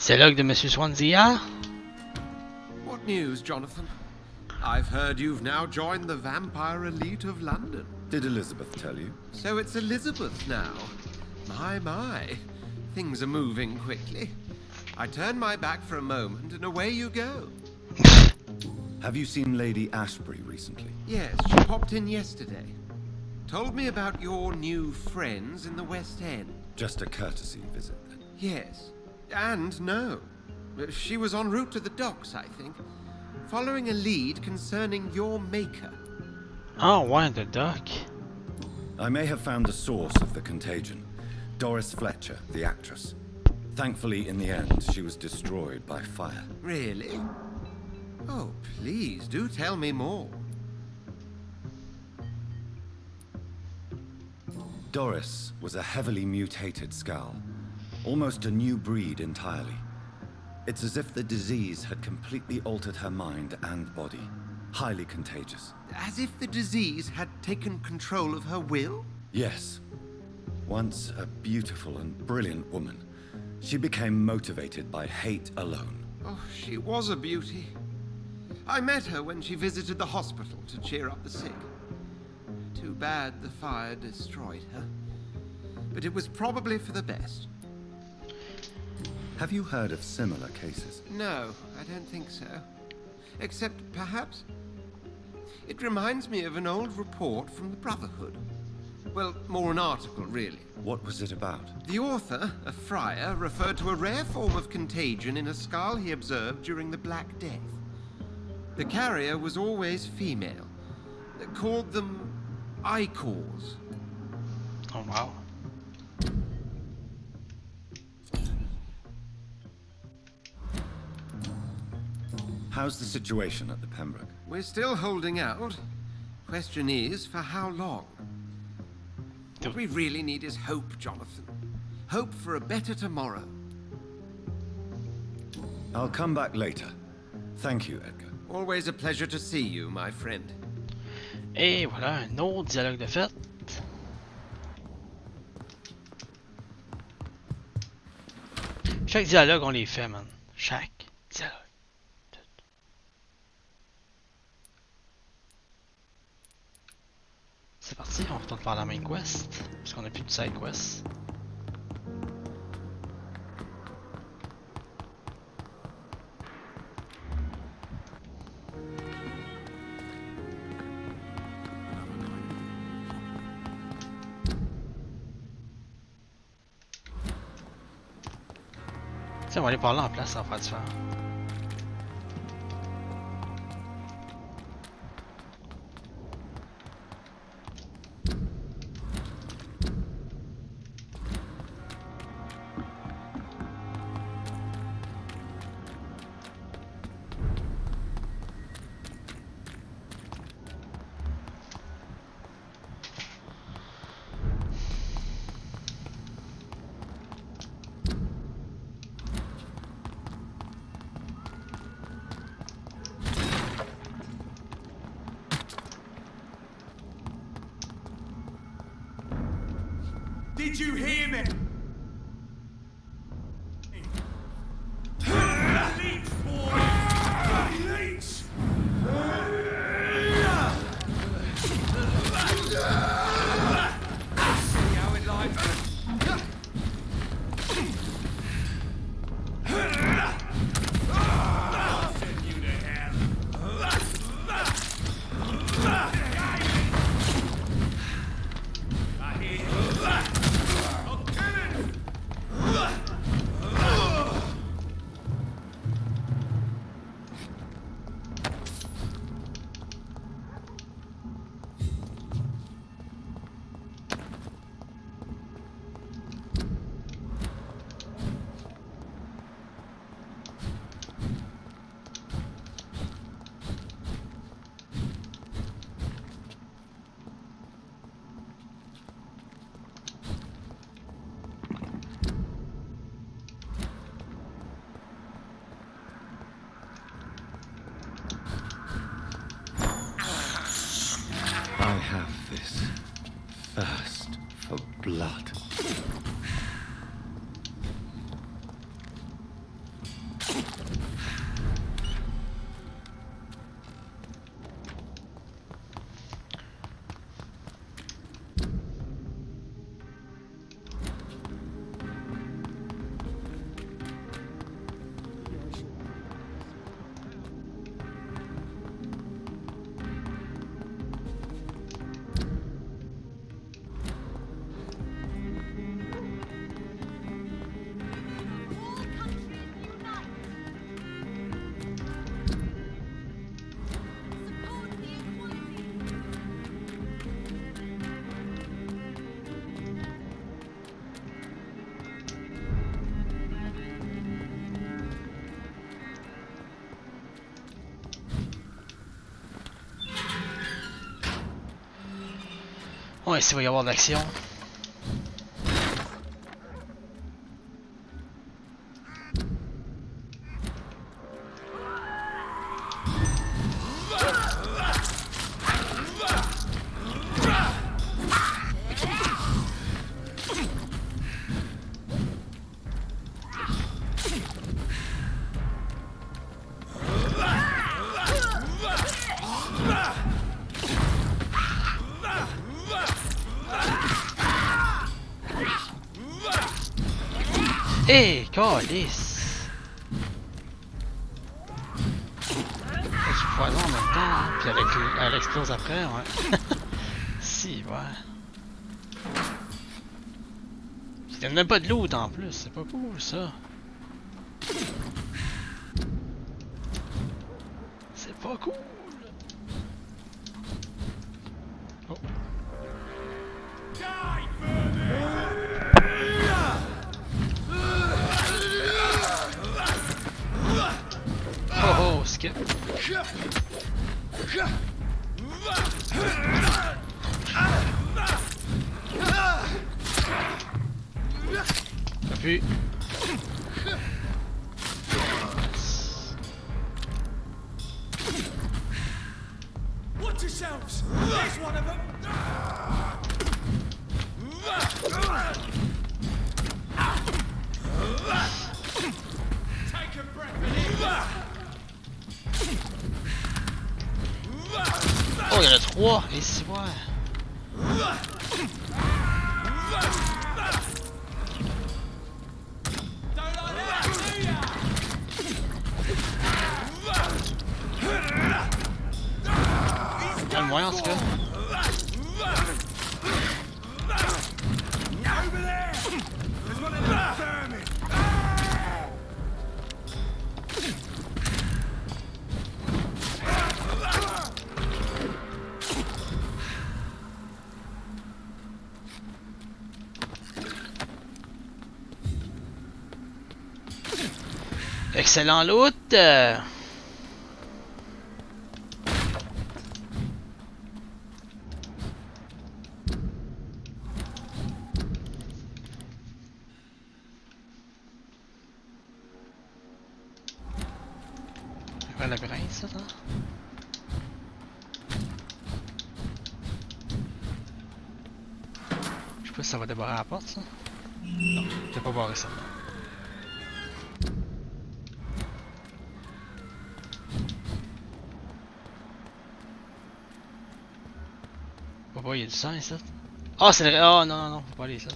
S1: Dialogue de Monsieur Swansea.
S2: What news, Jonathan? I've heard you've now joined the vampire elite of London.
S3: Did Elizabeth tell you?
S2: So it's Elizabeth now. My. Things are moving quickly. I turn my back for a moment and away you go.
S3: Have you seen Lady Ashbury recently?
S2: Yes, she popped in yesterday. Told me about your new friends in the West End.
S3: Just a courtesy visit, then?
S2: Yes. And no. She was en route to the docks, I think. Following a lead concerning your maker.
S1: Oh, ouais, the duck.
S3: I may have found the source of the contagion. Doris Fletcher, the actress. Thankfully, in the end, she was destroyed by fire.
S2: Really? Oh, please, do tell me more.
S3: Doris was a heavily mutated skull. Almost a new breed entirely. It's as if the disease had completely altered her mind and body. Highly contagious.
S2: As if the disease had taken control of her will?
S3: Yes. Once a beautiful and brilliant woman, she became motivated by hate alone.
S2: Oh, she was a beauty. I met her when she visited the hospital to cheer up the sick. Too bad the fire destroyed her. But it was probably for the best.
S3: Have you heard of similar cases?
S2: No, I don't think so. Except, perhaps, it reminds me of an old report from the Brotherhood. Well, more an article, really.
S3: What was it about?
S2: The author, a friar, referred to a rare form of contagion in a skull he observed during the Black Death. The carrier was always female. They called them icors.
S1: Oh, wow.
S3: How's the situation at the Pembroke?
S2: We're still holding out. Question is, for how long? What we really need is hope, Jonathan. Hope for a better tomorrow.
S3: I'll come back later. Thank you, Edgar.
S2: Always a pleasure to see you, my friend.
S1: Et voilà, un autre dialogue de fête. Chaque dialogue, on les fait, man. Chaque dialogue. C'est parti, on retourne faire la main quest. Parce qu'on a plus de side quest. Tiens, on va aller par là en place, ça va faire différent.
S4: Did you hear me? Leech, boy! Leech! See how it likes me. I'll send you to hell. I hear you.
S3: I have this thirst for blood.
S1: Ouais, ici il va y avoir de l'action. Hé, calice! Du poison en même temps, puis elle explose après, ouais. Si, ouais. Il donne même pas de loot en plus, c'est pas cool ça. C'est pas cool! Oh. Oh, oh, skip. Appuie.
S4: Watch yourselves! There's one of them! Take a breath
S1: Oh, il y en a 3! Et si, ouais. Il y a le moyen en tout cas.
S4: Over there! There's one of them vermin!
S1: Excellent loot! Un labyrinthe, ça, là? Je sais pas si ça va débarrer la porte, ça? Non, c'est pas barré ça. Oh, il y a du sang ici. Ah, c'est le... Oh, non, non, non, faut pas aller ici.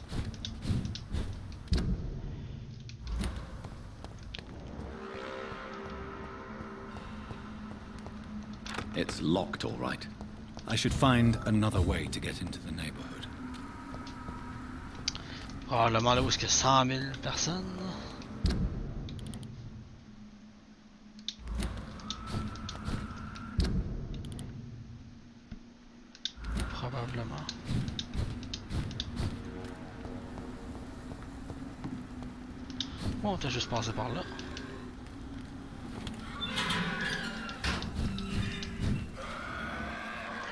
S3: It's locked, all right. I should find another way to get into the neighborhood.
S1: Probablement là où est-ce qu'il y a 100 000 personnes. Probablement. Bon, on t'a juste passé par là.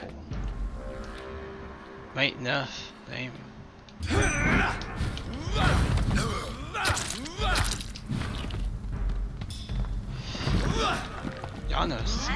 S1: Oh. 29, damn. Y'en a aussi.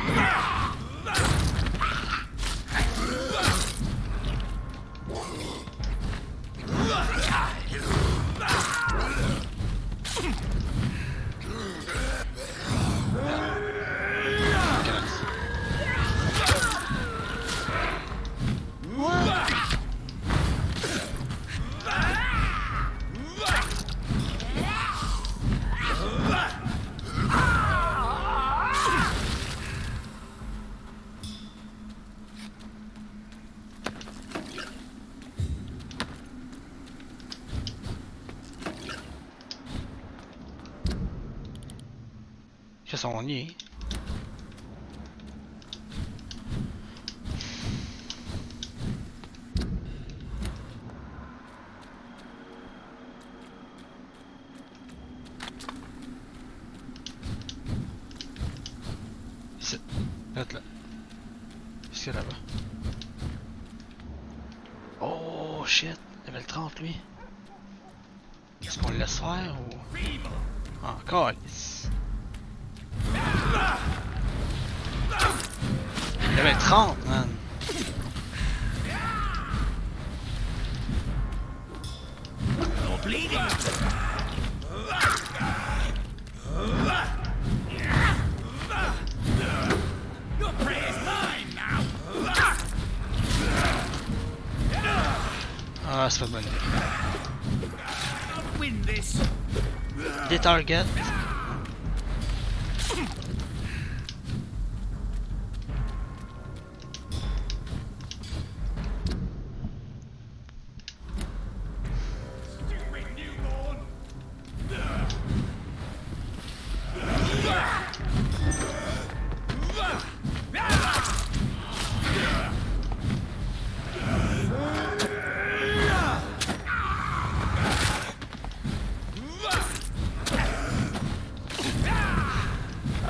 S1: C'est son nid. C'est... Là. Qu'est-ce qu'il y a là-bas? Oh! shit, level 30 lui. Est-ce qu'on le laisse faire ou... Encore. Level 30 man. Ah, c'est pas de bonne idée. Des targets.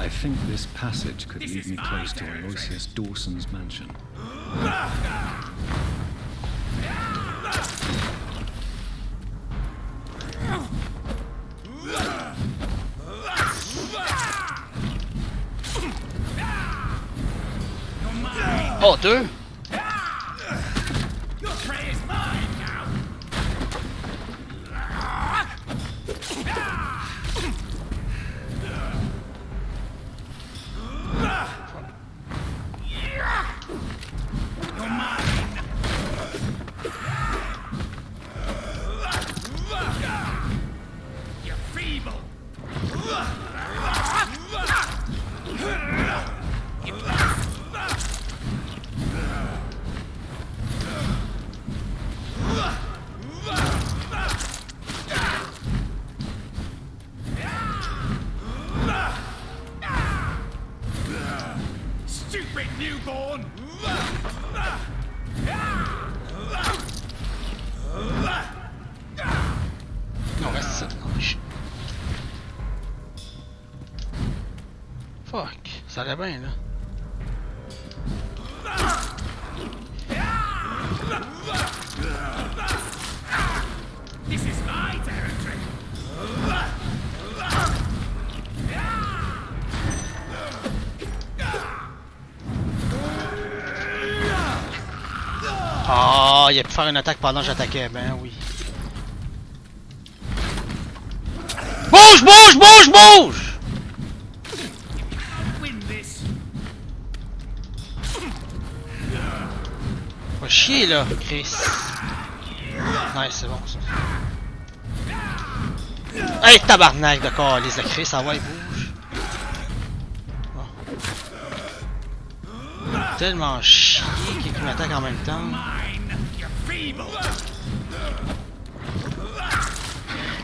S3: I think this passage could lead me close to Aloysius Dawson's mansion.
S1: Oh, deux! Non, reste ça. Fuck, ça allait bien là.
S9: This is my territory.
S1: Ah, il a pu faire une attaque pendant que j'attaquais, ben oui. Bouge, bouge, bouge, bouge! Va chier là, Chris. Nice, c'est bon ça. Hey, tabarnak de calice de Chris, ça va, il bouge. Oh. Tellement chier qu'il m'attaque en même temps.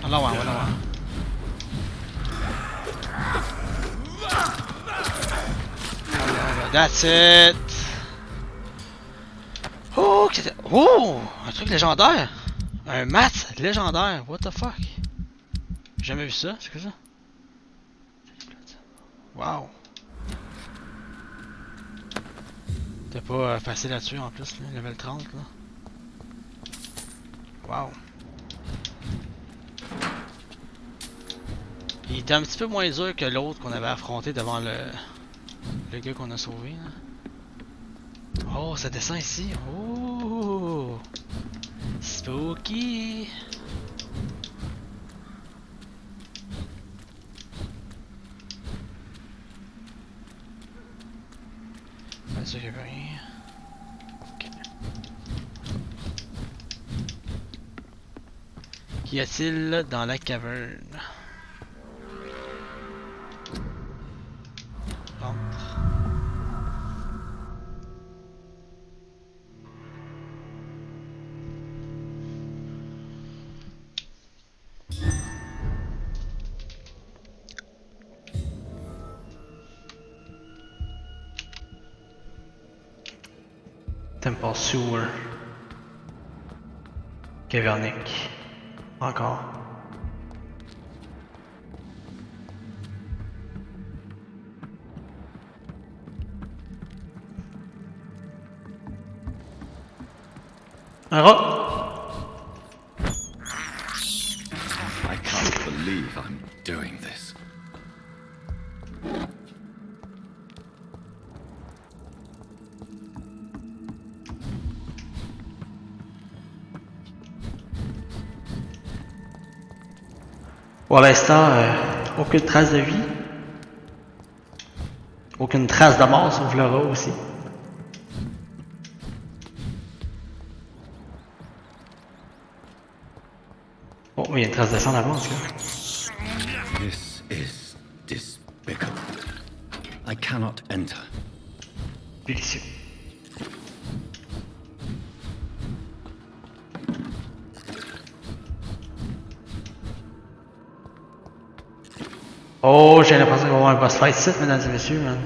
S1: Alors, ouais, voilà, ouais. That's it! Oh, oh! Un truc légendaire! Un mat légendaire! What the fuck? J'ai jamais vu ça, c'est quoi ça? Wow! T'es pas facile à tuer en plus, là, level 30 là. Wow! Il était un petit peu moins dur que l'autre qu'on avait affronté devant le gars qu'on a sauvé. Là. Oh, ça descend ici. Oh! Spooky! Bien sûr qu'il y avait rien. Ok. Qu'y a-t-il dans la caverne? Temple Sewer. Cavernique. Encore. Un rat! Pour l'instant, aucune trace de vie. Aucune trace de mort sauf le rat aussi. Oh, mais il y a une trace de sang là-bas en tout cas.
S6: This is despicable. I cannot enter.
S1: Délicieux. Oh, j'ai l'impression qu'on va avoir un boss fight ici, mesdames et messieurs, man.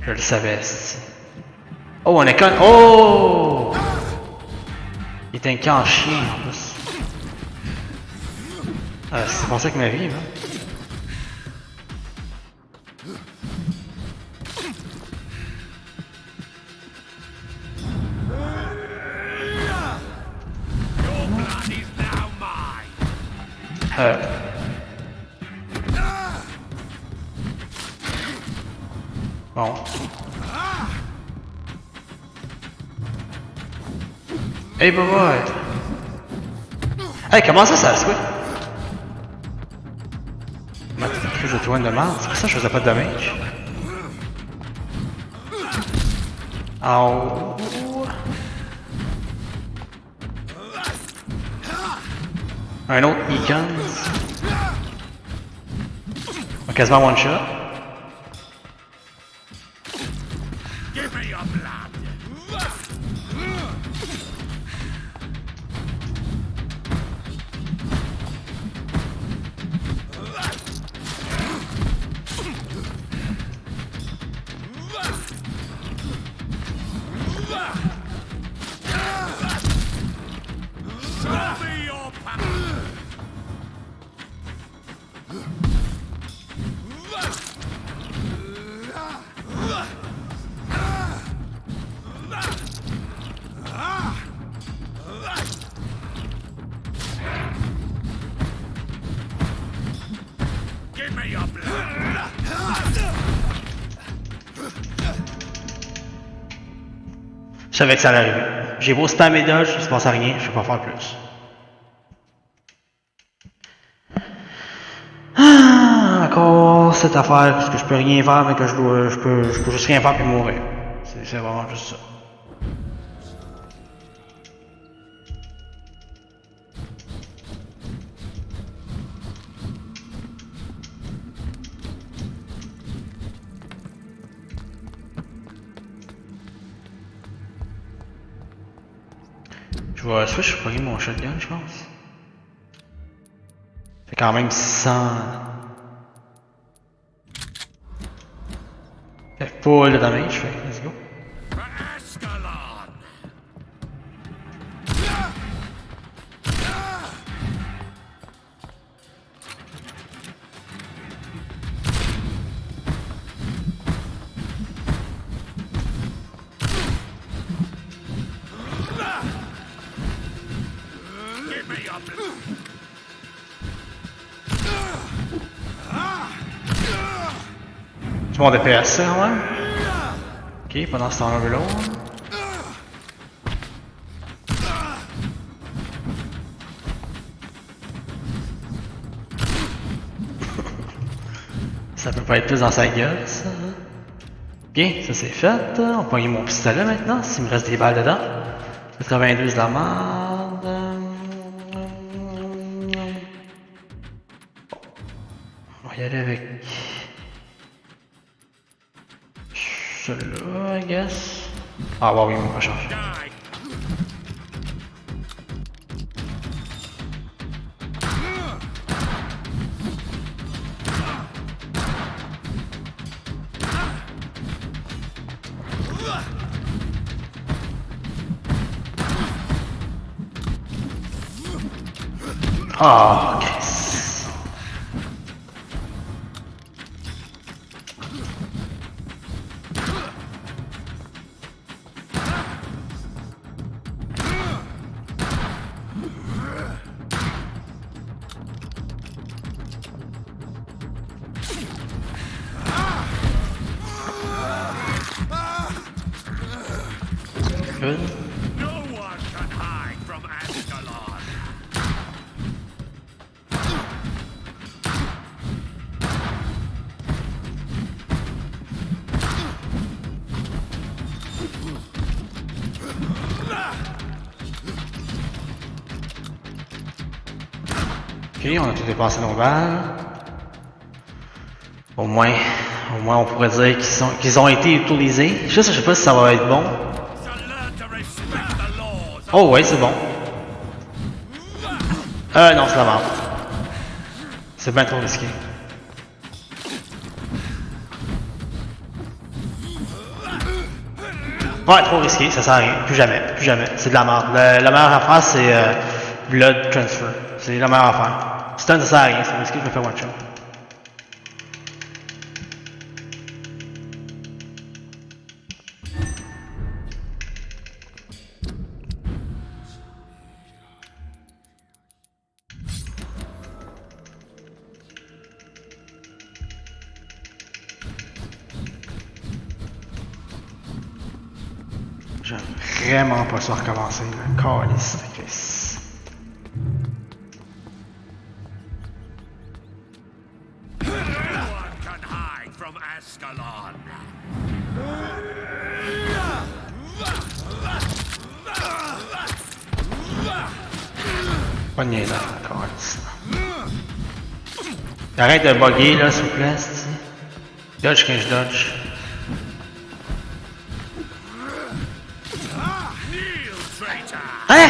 S1: Je le savais, c'est... Oh, on est con... Oh! Il était un camp chien, en plus. C'est pour ça que ma vie, man. Bon. Hey, boy! Hey, comment ça se fait? Ma petite crise de toine de merde, c'est pour ça que je faisais pas de damage. Oh. Un autre Econs. Quasiment one shot. Je savais que ça allait arriver. J'ai beau spam et dodge, il se passe rien, je peux pas faire plus. Ah, encore cette affaire, parce que je peux rien faire, mais que je peux juste rien faire puis mourir. C'est vraiment juste ça. Je vais switch pour gagner mon shotgun, je pense. Fait quand même 100. Fait pas le damage, fait let's go. C'est mon DPS, quand même. Ok, pendant ce temps-là, reload. Ça peut pas être plus dans sa gueule, ça. Bien, ça c'est fait. On va pogner mon pistolet maintenant, s'il me reste des balles dedans. 82 de la merde. On va y aller avec... celui-là, I guess. Ah, bah oui, on va changer. Ah, ok. Good.
S9: No one can hide from Ascalon.
S1: on a tout dépassé nos balles. Au moins on pourrait dire qu'ils ont été utilisés. Je sais pas si ça va être bon. Oh ouais, c'est bon. Non, c'est la merde. C'est bien trop risqué. Ouais, trop risqué, ça sert à rien. Plus jamais. C'est de la merde. La meilleure affaire, c'est Blood Transfer. C'est la meilleure affaire. Stun, ça sert à rien. C'est risqué, je me fais one shot. J'aime vraiment pas ça recommencer. Caliste, Chris. Pas de niaisage, caliste. Arrête de bugger là, s'il vous plaît, c'ti. Dodge quand je dodge. Hein?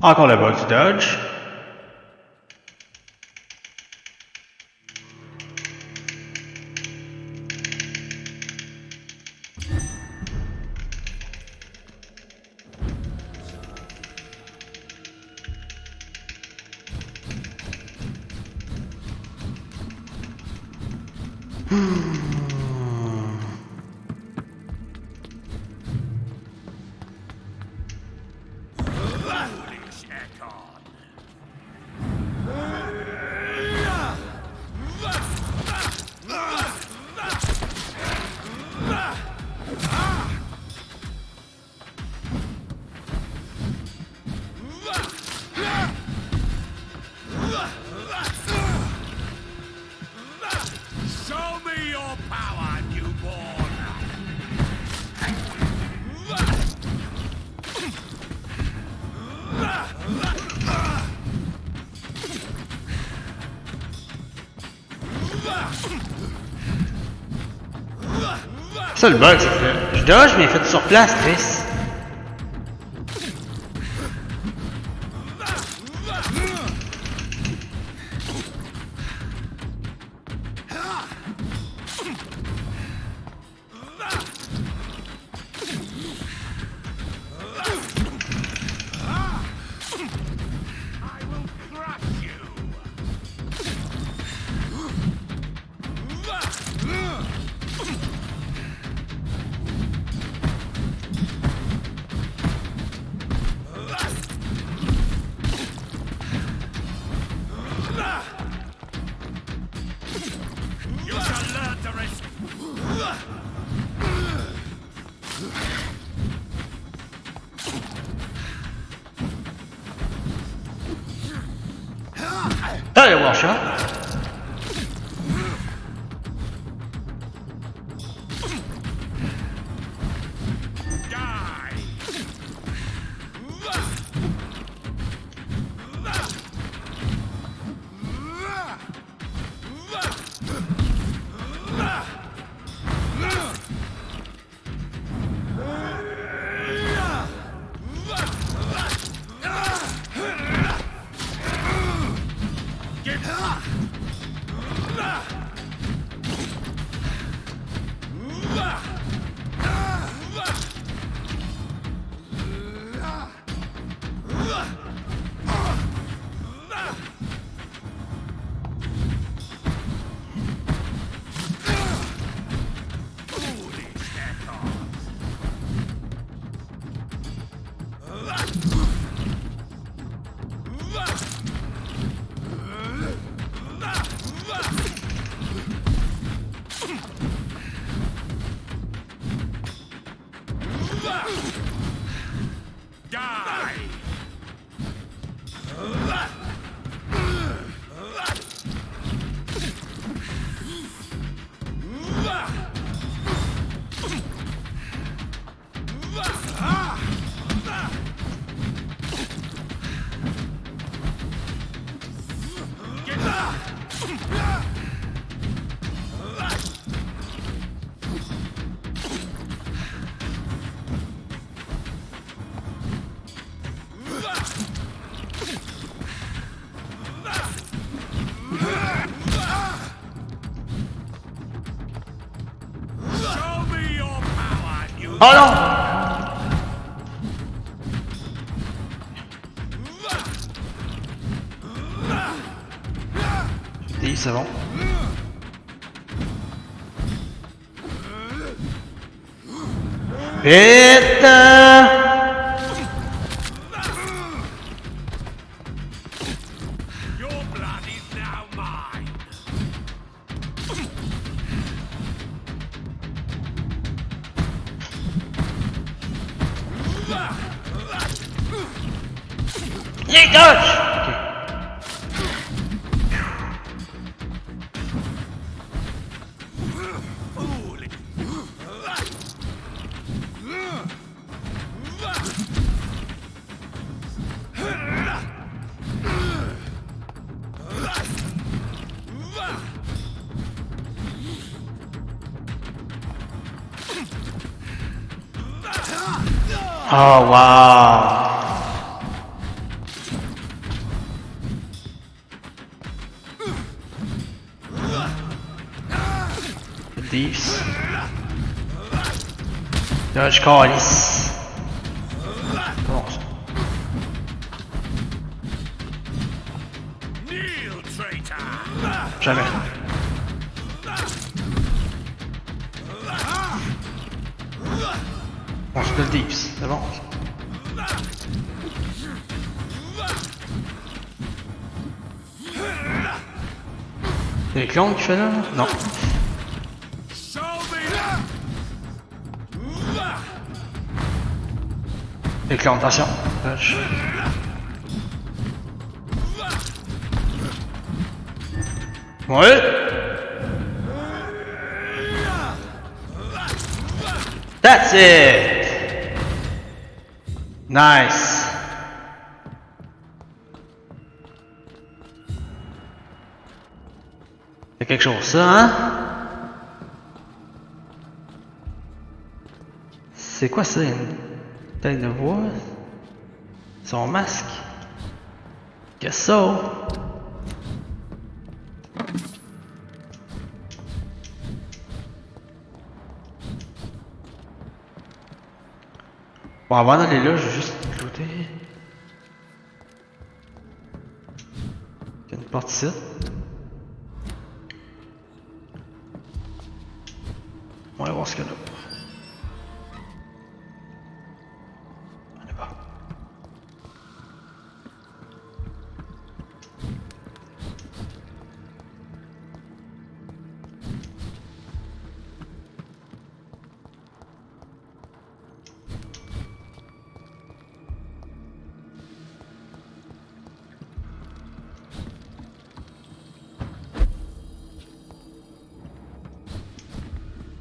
S1: Encore le bug du dodge. Ça le bug, c'est que je dodge mais fait sur place, Chris. Allez, voir ça. Oh non! Oui, c'est bon. Vite! Yeah, dodge! Oh wow! Thieves. Dodge calice. Bon. Jamais. Bon, c'est le Thieves, c'est bon. C'est les clones qui fait là? Non. Les clones, attention. Dodge. Ouais. That's it. Nice. C'est quelque chose ça, hein? C'est quoi ça? Une tête de voix? Son masque? Qu'est-ce ça? Bon, avant d'aller là, je vais juste looter. Il y a une porte ici. On va voir ce qu'il y a là. On est pas.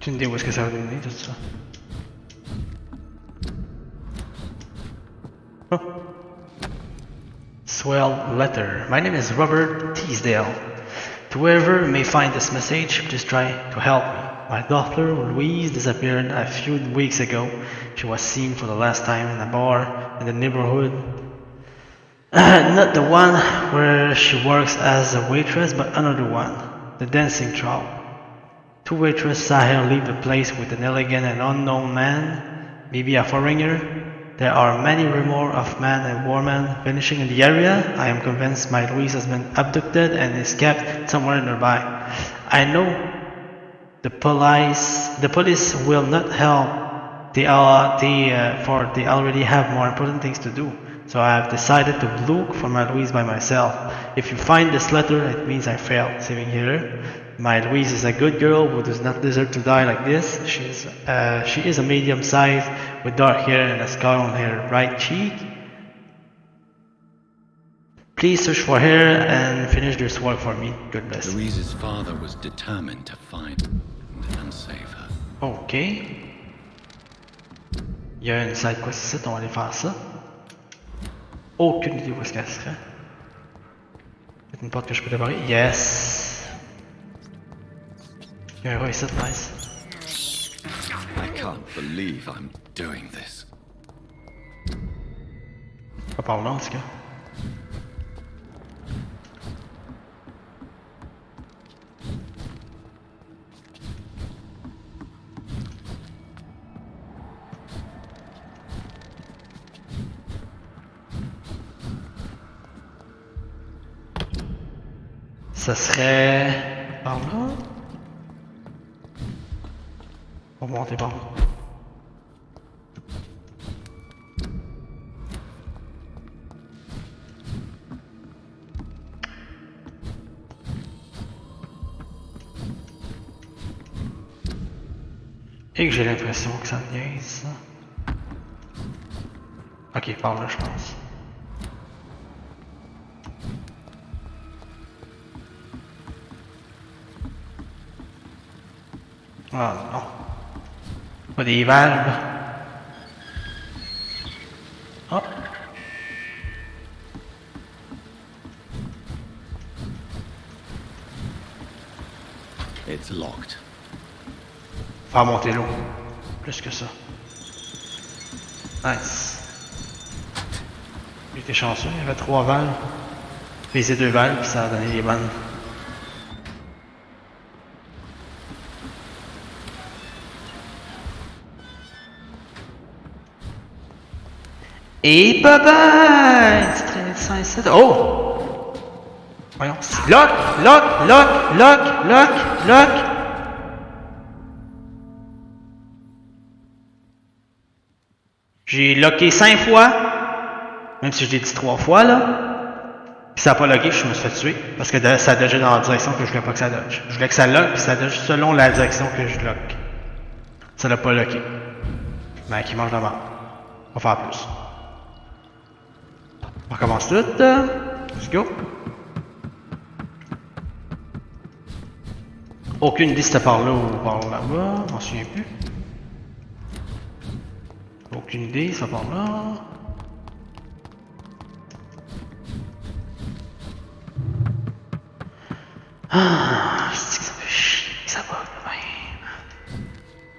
S1: Tu me dis où est-ce que ça va donner tout ça? Oh. Swell letter. My name is Robert Teasdale. To whoever may find this message, please try to help me. My daughter Louise disappeared a few weeks ago. She was seen for the last time in a bar in the neighborhood. Not the one where she works as a waitress, but another one, the dancing troll. Two waitresses saw her leave the place with an elegant and unknown man, maybe a foreigner. There are many rumors of man and woman vanishing in the area. I am convinced my Louise has been abducted and is kept somewhere nearby. I know the police will not help. They already have more important things to do. So I have decided to look for my Louise by myself. If you find this letter, it means I failed. Saving here. My Louise is a good girl who does not deserve to die like this. She is a medium size with dark hair and a scar on her right cheek. Please search for her and finish this work for me. God bless.
S3: Louise's father was determined to find and save her.
S1: Ok. Il y a une side quest ici, on va aller faire ça. Aucune idée où est-ce qu'elle serait. C'est une porte que je peux débarrer. Yes. Il y a un ici, nice.
S3: I can't believe I'm doing this.
S1: Pas par là en tout cas. Ça serait par là. On va monter par là. Et que j'ai l'impression que ça me niaise. Ok, par là je pense. Ah non. Pas des valves. Ah.
S3: It's locked.
S1: Faire monter l'eau. Plus que ça. Nice. J'étais chanceux, il y avait 3 valves. J'ai 2 valves, puis ça a donné les bonnes. Et bye bye! C'est très médecin ici. Oh! Voyons. Lock! Lock! Lock! Lock! Lock! Lock! J'ai locké 5 fois. Même si je l'ai dit 3 fois là. Puis ça n'a pas locké, je me suis fait tuer. Parce que ça dodgeait dans la direction que je voulais pas que ça dodge. Je voulais que ça lock, puis ça dodge selon la direction que je lock. Ça l'a pas locké. Mais qui mange la mort. On va faire plus. On recommence tout. Let's go. Aucune idée si c'était par là ou par là-bas. Je m'en souviens plus. Aucune idée, ça part là. Ah, c'est que ça fait chier, ça va même.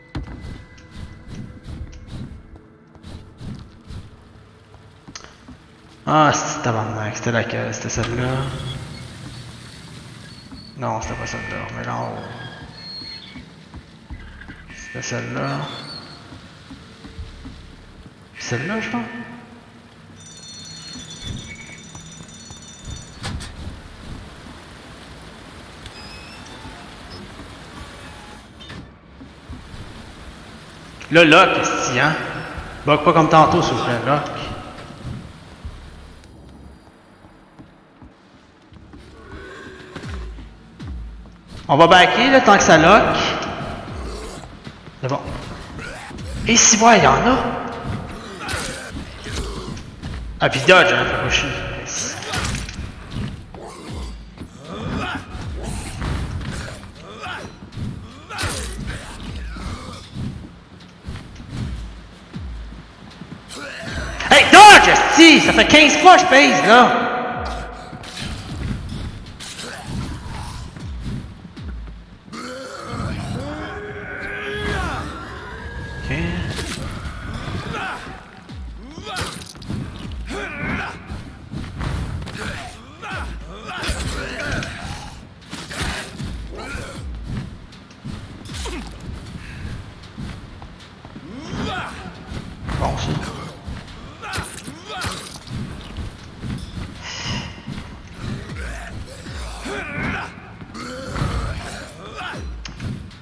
S1: Ah, c'était tabarnak, c'était laquelle? C'était celle-là? Non, c'était pas celle-là, mais là c'était celle-là. Celle-là, je pense. Là, lock, qu'est-ce hein? Bug pas comme tantôt, s'il vous plaît, lock. On va backer, là, tant que ça lock. C'est bon. Et si, ouais, il y en a. Ah, pis dodge, hein, fait pas chier. Hey, dodge, esti! Ça fait 15 fois que je pèse, là!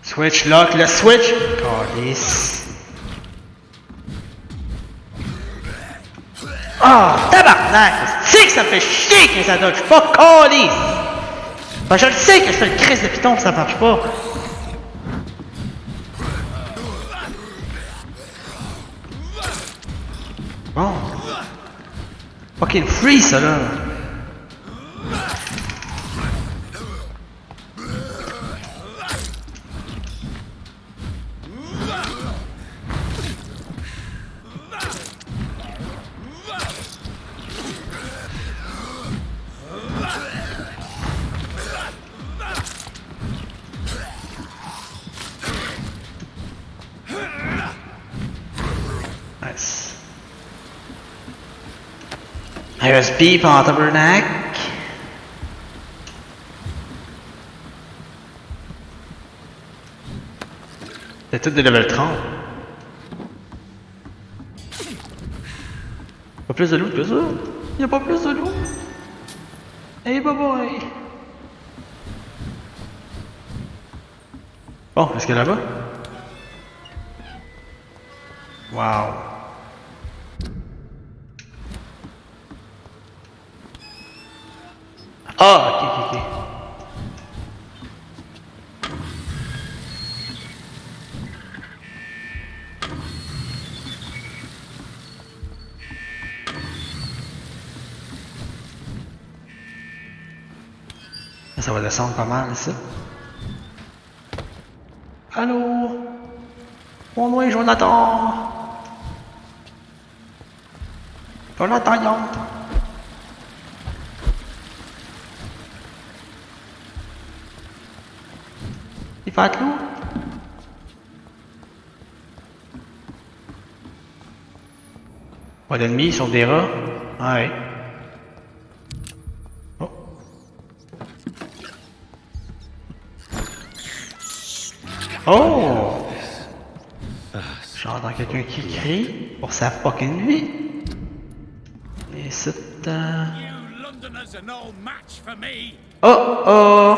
S1: Switch, lock, le switch! Calice. Ah, oh, tabarnak! C'est que ça me fait chier que ça dodge pas, calice! Ben, je le sais que je fais le crise de piton, ça marche pas. Bon. Fucking free, ça, là. USB par tabernacle. C'est tout des level 30. Pas plus de loot que ça? Y'a pas plus de loot? Hey bye bye! Bon, est-ce qu'elle est là-bas? Wow! Ah, ok. Ça va descendre pas mal, ça. Allô? Mon nom est Jonathan. Jonathan. Il fait être lourd? Pas d'ennemis, ils sont des rats. Ouais. Oh. Oh! J'entends quelqu'un qui crie pour sa fucking vie. Et c'est... Oh oh!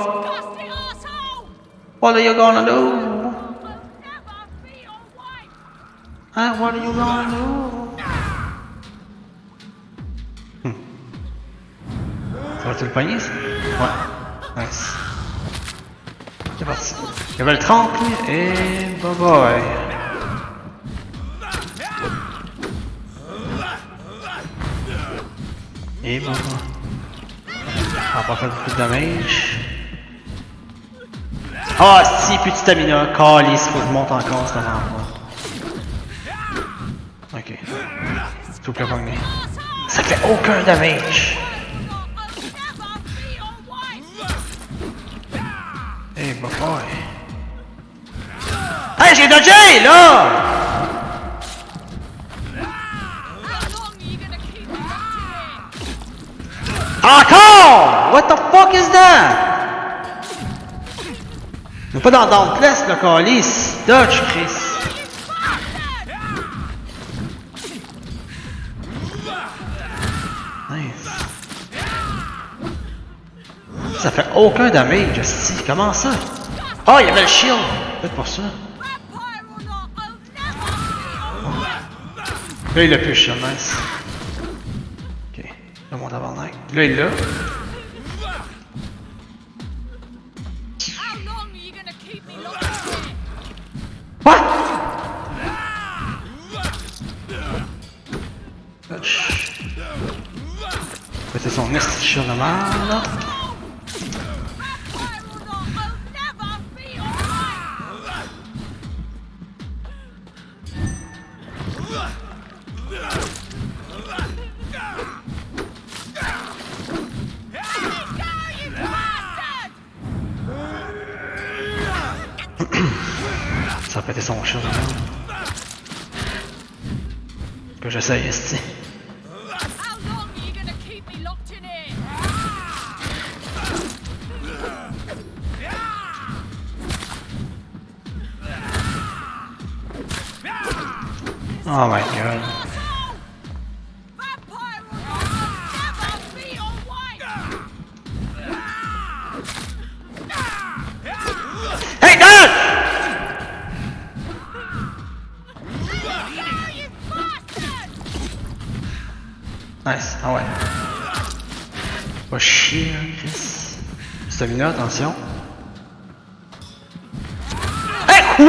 S1: What are you gonna do? Huh? What are you gonna do? Ça va-tu le pogner, ça? Ouais. Nice. C'est parti. Level 30, lui. Et bye bye. Et bye bye. On va pas faire beaucoup de damage. Ah, si, plus de stamina. Calice, faut que je monte encore cette avant-là. Ok. Tout le pogné. Ça fait aucun damage. Eh, bah, ouais. Hey, j'ai dodgé, là! Encore! What the fuck is that? Mais pas dans Dauntless, le calice. Dodge, Chris. Nice. Ça fait aucun damage, hostie. Comment ça? Ah, il y avait le shield. Peut-être pour ça. Là, il a plus le shield, nice. Ok. Là, mon tabarnak. Là, il l'a. What? C'est son nest shield de merde, là. Ça a pété son shield de merde. Que j'essaye, est-ce. Oh my god. Hey, dodge! Nice, ah ouais. Pas chier, Chris. Stamina, attention. Hey, quoi?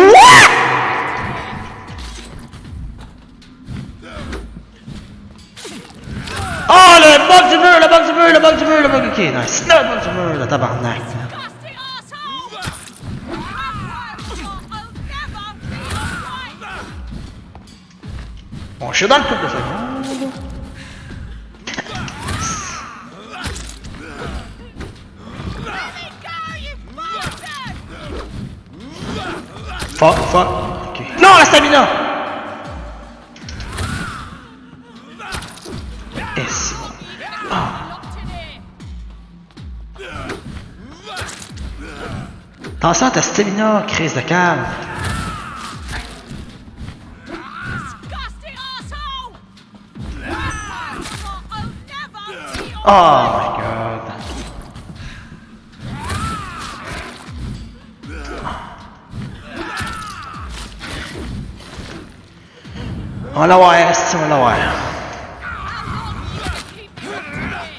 S1: Oh, le bug du mur, le bug du mur, le bug du mur, le bug... Ok, nice. Le bug du mur, le tabarnak. Bon, je suis dans le couple de secondes. Fuck, fuck. Ok. Non, la stamina! Et c'est bon. Attention à ta stamina, crise de calme. Oh my god. On va l'avoir, on va l'avoir.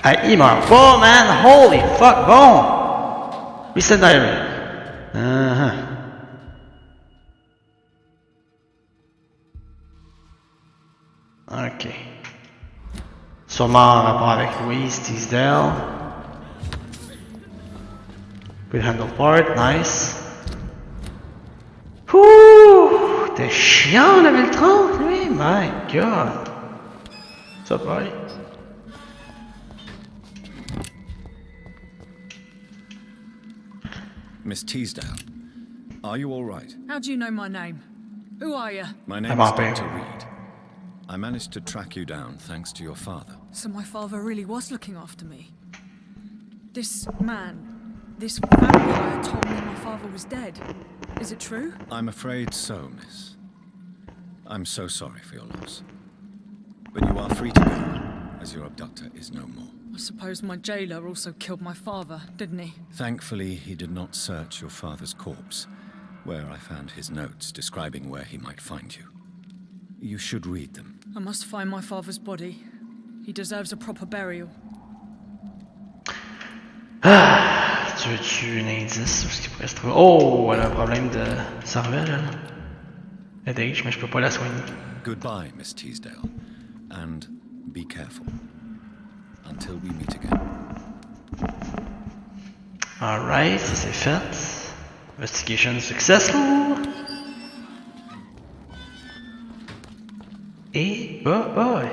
S1: Hey, il meurt pas, man! Holy fuck, bon! Reset diary. Ok. Sûrement en rapport avec Louise Teasdale. Good handle part, nice. Ouh! T'es chiant, level 30, lui! My god! Ça va.
S3: Miss Teasdale, are you all right?
S13: How do you know my name? Who are you?
S3: My name is Dr. Reed. I managed to track you down thanks to your father.
S13: So my father really was looking after me. This man, this vampire told me my father was dead. Is it true?
S3: I'm afraid so, miss. I'm so sorry for your loss. But you are free to go, as your abductor is no more.
S13: I suppose my jailer also killed my father, didn't he?
S3: Thankfully, he did not search your father's corpse, where I found his notes describing where he might find you. You should read them.
S13: I must find my father's body. He deserves a proper burial.
S1: Ah, tu veux-tu un indice ou ce qui pourrait se trouver? Oh, elle a un problème de cervelle, elle. D'âge, mais je peux pas la soigner.
S3: Goodbye, Miss Teasdale, and be careful. Until we meet again.
S1: Alright, ça c'est fait. Investigation successful. Et oh boy.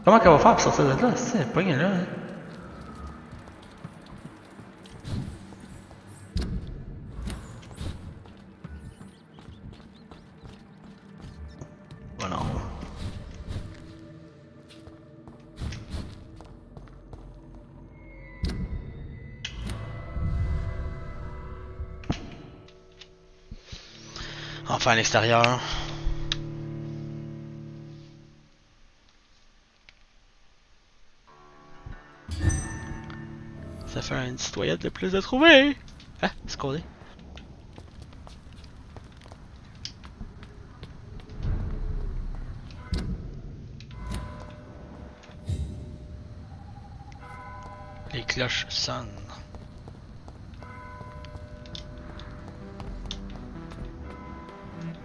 S1: Comment qu'elle va faire pour sortir de là? C'est pas là, hein? Voilà. Enfin à l'extérieur. Ça fait un citoyen de plus à trouver. Ah, c'est codé. Les cloches sonnent.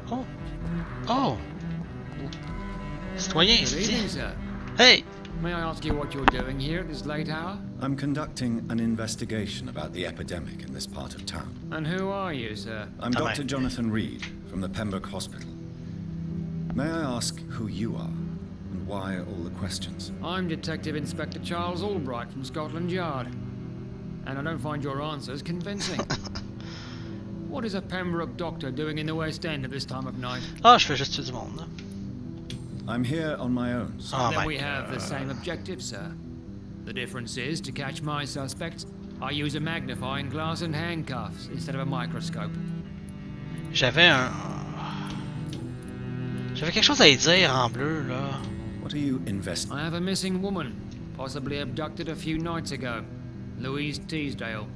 S1: Oh! Oh! Citoyen, c'est... Hey!
S11: May I ask you what you're doing here at this late hour?
S3: I'm conducting an investigation about the epidemic in this part of town.
S11: And who are you, sir?
S3: I'm Dr. Jonathan Reed from the Pembroke Hospital. May I ask who you are and why all the questions?
S11: I'm Detective Inspector Charles Albright from Scotland Yard. And I don't find your answers convincing. What is a Pembroke doctor doing in the West End at this time of night?
S1: Ah, je fais juste du monde, là.
S3: I'm here on my own.
S11: So then we have the same objective, sir. The difference is, to catch my suspects, I use a magnifying glass and handcuffs instead of a microscope.
S1: J'avais quelque chose à y dire en bleu, là.
S3: What are you investigating?
S11: I have a missing woman, possibly abducted a few nights ago. Louise Teasdale.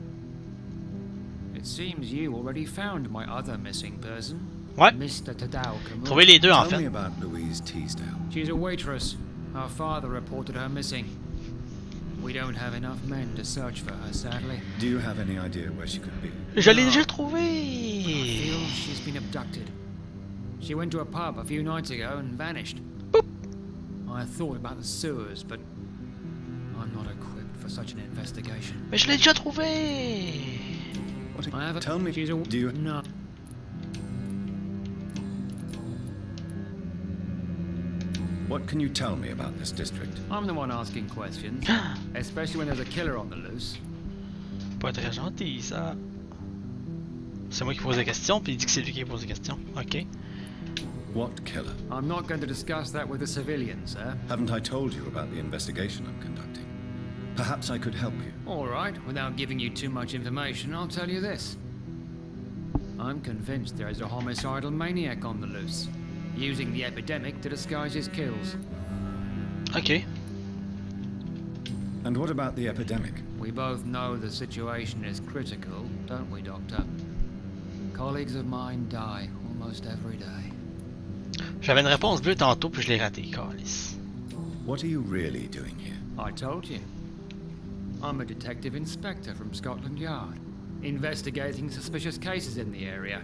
S11: It seems you already found my other missing person.
S1: What?
S11: Mr. Tadao Kamura.
S1: Trouvez les deux en
S3: Tell
S1: fait.
S3: me about Louise Teasdale.
S11: She's a waitress. Her father reported her missing. We don't have enough men to search for her, sadly.
S3: Do you have any idea where she could be?
S1: Je l'ai déjà
S11: I
S1: trouvé.
S11: feel she's been abducted. She went to a pub a few nights ago and vanished.
S1: Boop.
S11: I thought about the sewers, but I'm not equipped for such an investigation.
S1: Mais je l'ai déjà trouvé.
S11: I have a...
S3: Tell me,
S11: She's a...
S3: do you...
S11: No.
S3: What can you tell me about this district?
S11: I'm the one asking questions, especially when there's a killer on the loose.
S1: Pas très gentil, ça. C'est moi qui pose des questions, puis il dit que c'est lui qui pose des questions. Ok.
S3: What killer?
S11: I'm not going to discuss that with the civilians, sir.
S3: Haven't I told you about the investigation I'm conducting? Perhaps I could help you.
S11: All right, without giving you too much information, I'll tell you this. I'm convinced there is a homicidal maniac on the loose, using the epidemic to disguise his kills.
S1: Okay.
S3: And what about the epidemic?
S11: We both know the situation is critical, don't we, Doctor? Colleagues of mine die almost every day.
S1: J'avais une réponse bleue tantôt, puis je l'ai ratée, Carlis.
S3: What are you really doing here?
S11: I told you. I'm a detective inspector from Scotland Yard, investigating suspicious cases in the area.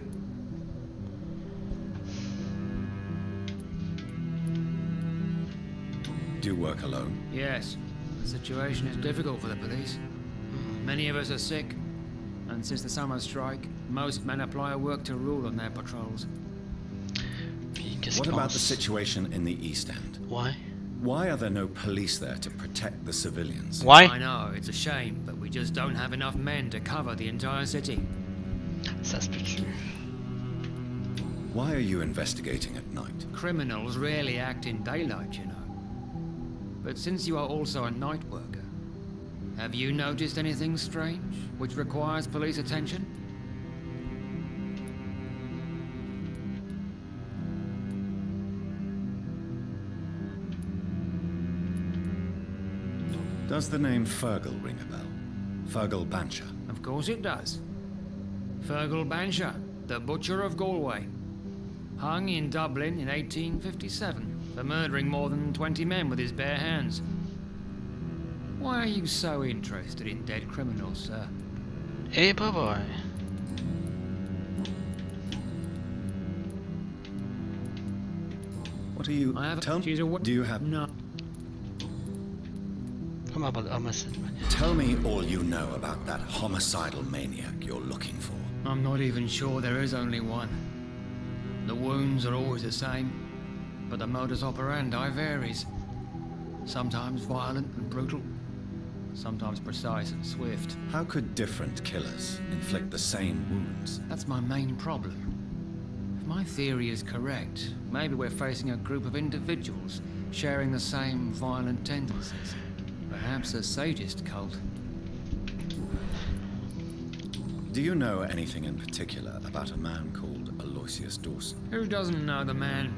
S3: Do you work alone?
S11: Yes. The situation is difficult for the police. Many of us are sick, and since the summer strike, most men apply a work to rule on their patrols.
S3: What about the situation in the East End?
S1: Why?
S3: Why are there no police there to protect the civilians?
S1: Why?
S11: I know, it's a shame, but we just don't have enough men to cover the entire city.
S1: Ça se peut-tu?
S3: Why are you investigating at night?
S11: Criminals rarely act in daylight, you know. But since you are also a night worker, have you noticed anything strange which requires police attention?
S3: Does the name Fergal ring a bell? Fergal Bancher?
S11: Of course it does. Fergal Bancher, the Butcher of Galway. Hung in Dublin in 1857 for murdering more than 20 men with his bare hands. Why are you so interested in dead criminals, sir?
S1: Eh, boy.
S3: What are you... Tell me... Do you have...
S11: No.
S3: Tell me all you know about that homicidal maniac you're looking for.
S11: I'm not even sure there is only one. The wounds are always the same, but the modus operandi varies. Sometimes violent and brutal, sometimes precise and swift.
S3: How could different killers inflict the same wounds?
S11: That's my main problem. If my theory is correct, maybe we're facing a group of individuals sharing the same violent tendencies. Perhaps a sadist cult.
S3: Do you know anything in particular about a man called Aloysius Dawson?
S11: Who doesn't know the man?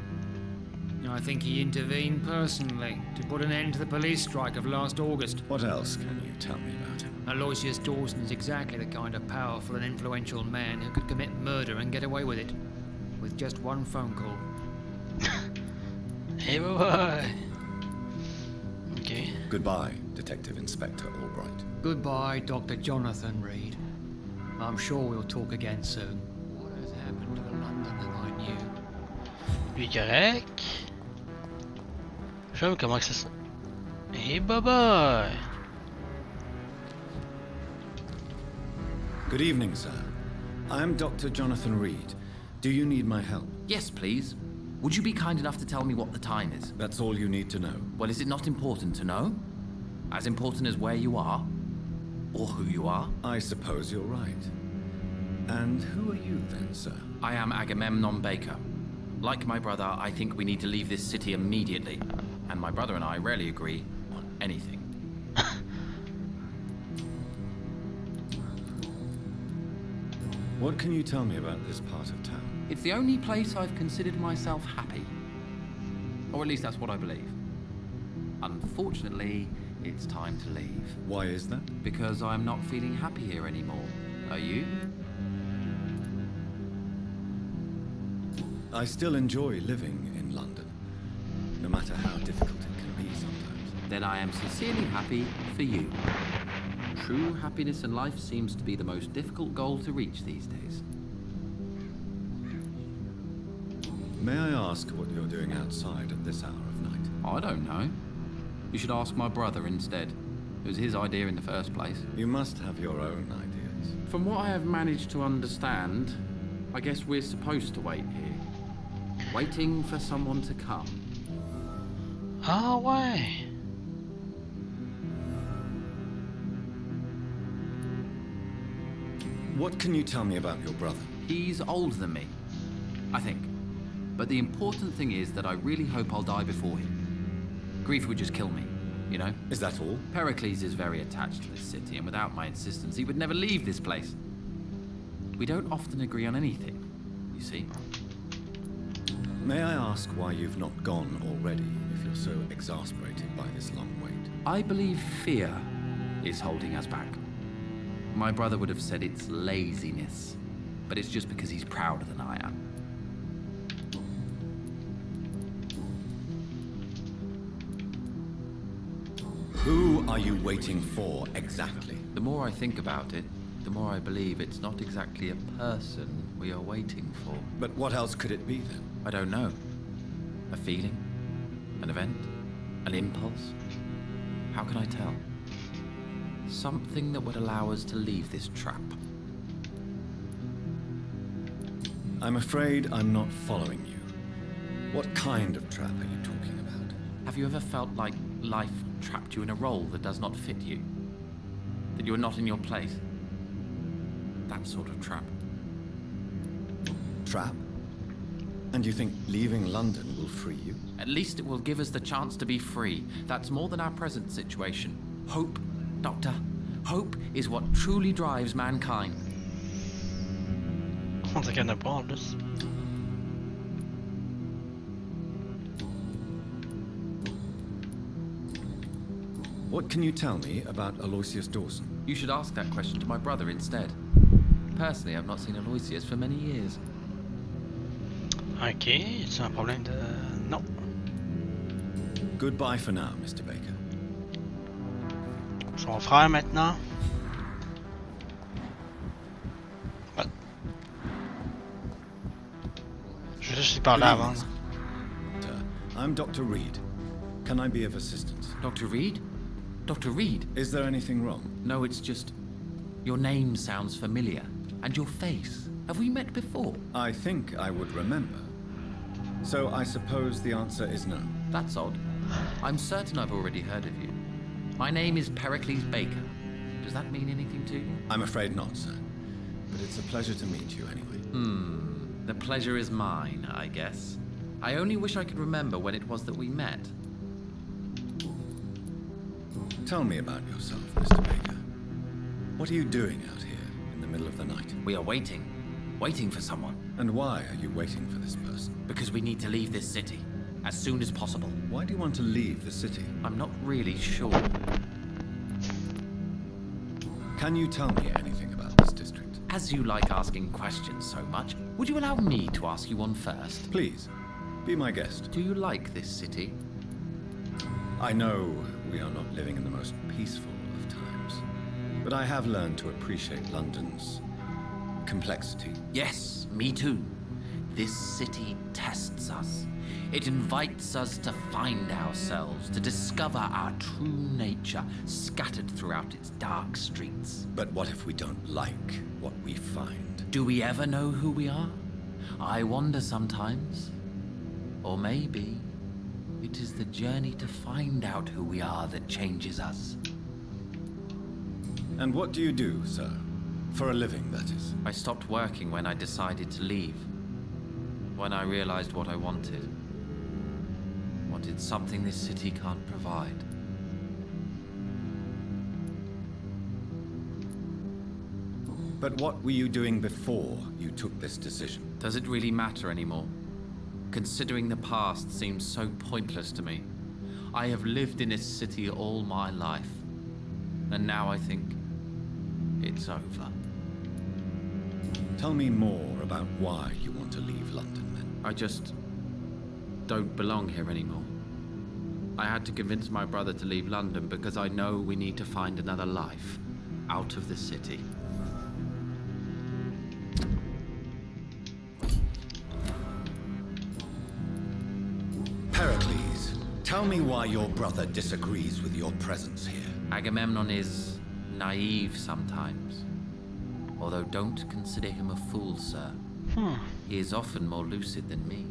S11: I think he intervened personally to put an end to the police strike of last August.
S3: What else can you tell me about him?
S11: Aloysius Dawson is exactly the kind of powerful and influential man who could commit murder and get away with it. With just one phone call.
S1: Hey, boy. Okay.
S3: Goodbye, Detective Inspector Albright.
S11: Goodbye, Dr. Jonathan Reed. I'm sure we'll talk again soon. What has happened to the London that I knew?
S1: Lui correct. Je sais pas comment que ça. Hey, bye.
S3: Good evening, sir. I am Dr. Jonathan Reed. Do you need my help?
S12: Yes, please. Would you be kind enough to tell me what the time is?
S3: That's all you need to know.
S12: Well, is it not important to know? As important as where you are? Or who you are?
S3: I suppose you're right. And who are you then, sir?
S12: I am Agamemnon Baker. Like my brother, I think we need to leave this city immediately. And my brother and I rarely agree on anything.
S3: What can you tell me about this part of town?
S12: It's the only place I've considered myself happy. Or at least that's what I believe. Unfortunately, it's time to leave.
S3: Why is that?
S12: Because I'm not feeling happy here anymore. Are you?
S3: I still enjoy living in London, no matter how difficult it can be sometimes.
S12: Then I am sincerely happy for you. True happiness in life seems to be the most difficult goal to reach these days.
S3: May I ask what you're doing outside at this hour of night?
S12: I don't know. You should ask my brother instead. It was his idea in the first place.
S3: You must have your own ideas.
S12: From what I have managed to understand, I guess we're supposed to wait here. Waiting for someone to come.
S1: Ah, ouais.
S3: What can you tell me about your brother?
S12: He's older than me, I think. But the important thing is that I really hope I'll die before him. Grief would just kill me, you know?
S3: Is that all?
S12: Pericles is very attached to this city, and without my insistence, he would never leave this place. We don't often agree on anything, you see.
S3: May I ask why you've not gone already, if you're so exasperated by this long wait?
S12: I believe fear is holding us back. My brother would have said it's laziness, but it's just because he's prouder than I am.
S3: Who are you waiting for, exactly?
S12: The more I think about it, the more I believe it's not exactly a person we are waiting for.
S3: But what else could it be, then?
S12: I don't know. A feeling? An event? An impulse? How can I tell? Something that would allow us to leave this trap.
S3: I'm afraid I'm not following you. What kind of trap are you talking about?
S12: Have you ever felt like life trapped you in a role that does not fit you? That you are not in your place? That sort of trap.
S3: Trap? And you think leaving London will free you?
S12: At least it will give us the chance to be free. That's more than our present situation. Hope, Doctor. Hope is what truly drives mankind.
S1: On dirait qu'il y en a pas en plus.
S3: What can you tell me about Aloysius Dawson?
S12: You should ask that question to my brother instead. Personally, I've not seen Aloysius for many years.
S1: Ok, c'est un problème de... Non.
S3: Goodbye for now, Mr. Baker.
S1: Son frère maintenant. What? Je vais juste lui parler avant.
S3: I'm Dr. Reed. Can I be of assistance?
S12: Dr. Reed? Dr. Reed?
S3: Is there anything wrong?
S12: No, it's just... Your name sounds familiar. And your face. Have we met before?
S3: I think I would remember. So I suppose the answer is no.
S12: That's odd. I'm certain I've already heard of you. My name is Pericles Baker. Does that mean anything to you?
S3: I'm afraid not, sir. But it's a pleasure to meet you anyway.
S12: The pleasure is mine, I guess. I only wish I could remember when it was that we met.
S3: Tell me about yourself, Mr. Baker. What are you doing out here in the middle of the night?
S12: We are waiting. Waiting for someone.
S3: And why are you waiting for this person?
S12: Because we need to leave this city. As soon as possible.
S3: Why do you want to leave the city?
S12: I'm not really sure.
S3: Can you tell me anything about this district?
S12: As you like asking questions so much, would you allow me to ask you one first?
S3: Please, be my guest.
S12: Do you like this city?
S3: I know we are not living in the most peaceful of times, but I have learned to appreciate London's complexity.
S12: Yes, me too. This city tests us. It invites us to find ourselves, to discover our true nature scattered throughout its dark streets.
S3: But what if we don't like what we find?
S12: Do we ever know who we are? I wonder sometimes. Or maybe it is the journey to find out who we are that changes us.
S3: And what do you do, sir? For a living, that is.
S12: I stopped working when I decided to leave. When I realized what I wanted. Wanted something this city can't provide.
S3: But what were you doing before you took this decision?
S12: Does it really matter anymore? Considering the past seems so pointless to me. I have lived in this city all my life. And now I think it's over.
S3: Tell me more about why you want to leave London, then.
S12: I just don't belong here anymore. I had to convince my brother to leave London because I know we need to find another life out of the city.
S3: Pericles, tell me why your brother disagrees with your presence here.
S12: Agamemnon is naive sometimes. Although don't consider him a fool, sir. He is often more lucid than me.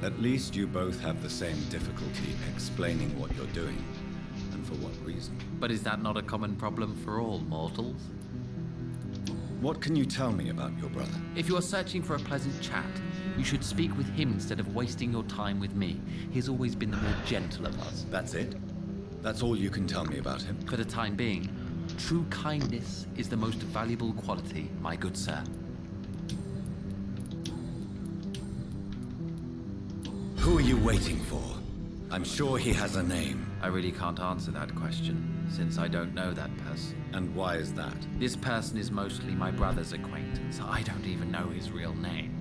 S3: At least you both have the same difficulty explaining what you're doing, and for what reason.
S12: But is that not a common problem for all mortals?
S3: What can you tell me about your brother?
S12: If you are searching for a pleasant chat, you should speak with him instead of wasting your time with me. He's always been the more gentle of us.
S3: That's it? That's all you can tell me about him?
S12: For the time being, true kindness is the most valuable quality, my good sir.
S3: Who are you waiting for? I'm sure he has a name.
S12: I really can't answer that question, since I don't know that person.
S3: And why is that?
S12: This person is mostly my brother's acquaintance. I don't even know his real name.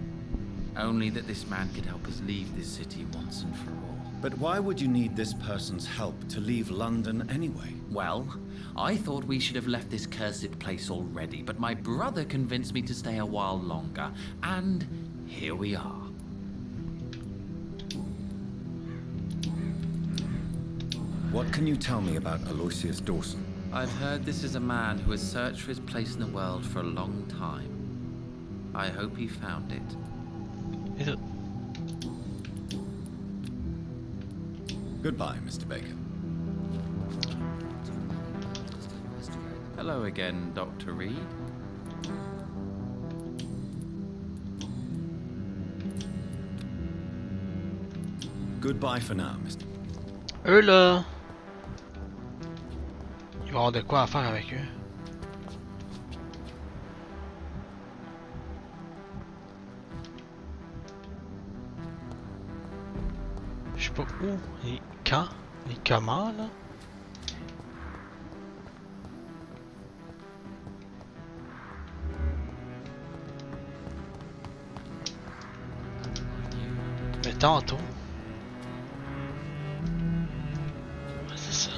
S12: Only that this man could help us leave this city once and for all.
S3: But why would you need this person's help to leave London anyway?
S12: Well, I thought we should have left this cursed place already, but my brother convinced me to stay a while longer, and here we are.
S3: What can you tell me about Aloysius Dawson?
S12: I've heard this is a man who has searched for his place in the world for a long time. I hope he found it.
S1: Is it?
S3: Goodbye, Mr. Baker.
S12: Hello again, Dr. Reed.
S3: Goodbye for now, Mr.
S1: Eux là, il va y avoir de quoi à faire avec eux. Je sais pas où et quand et comment là. Mais tantôt. Ouais, c'est ça.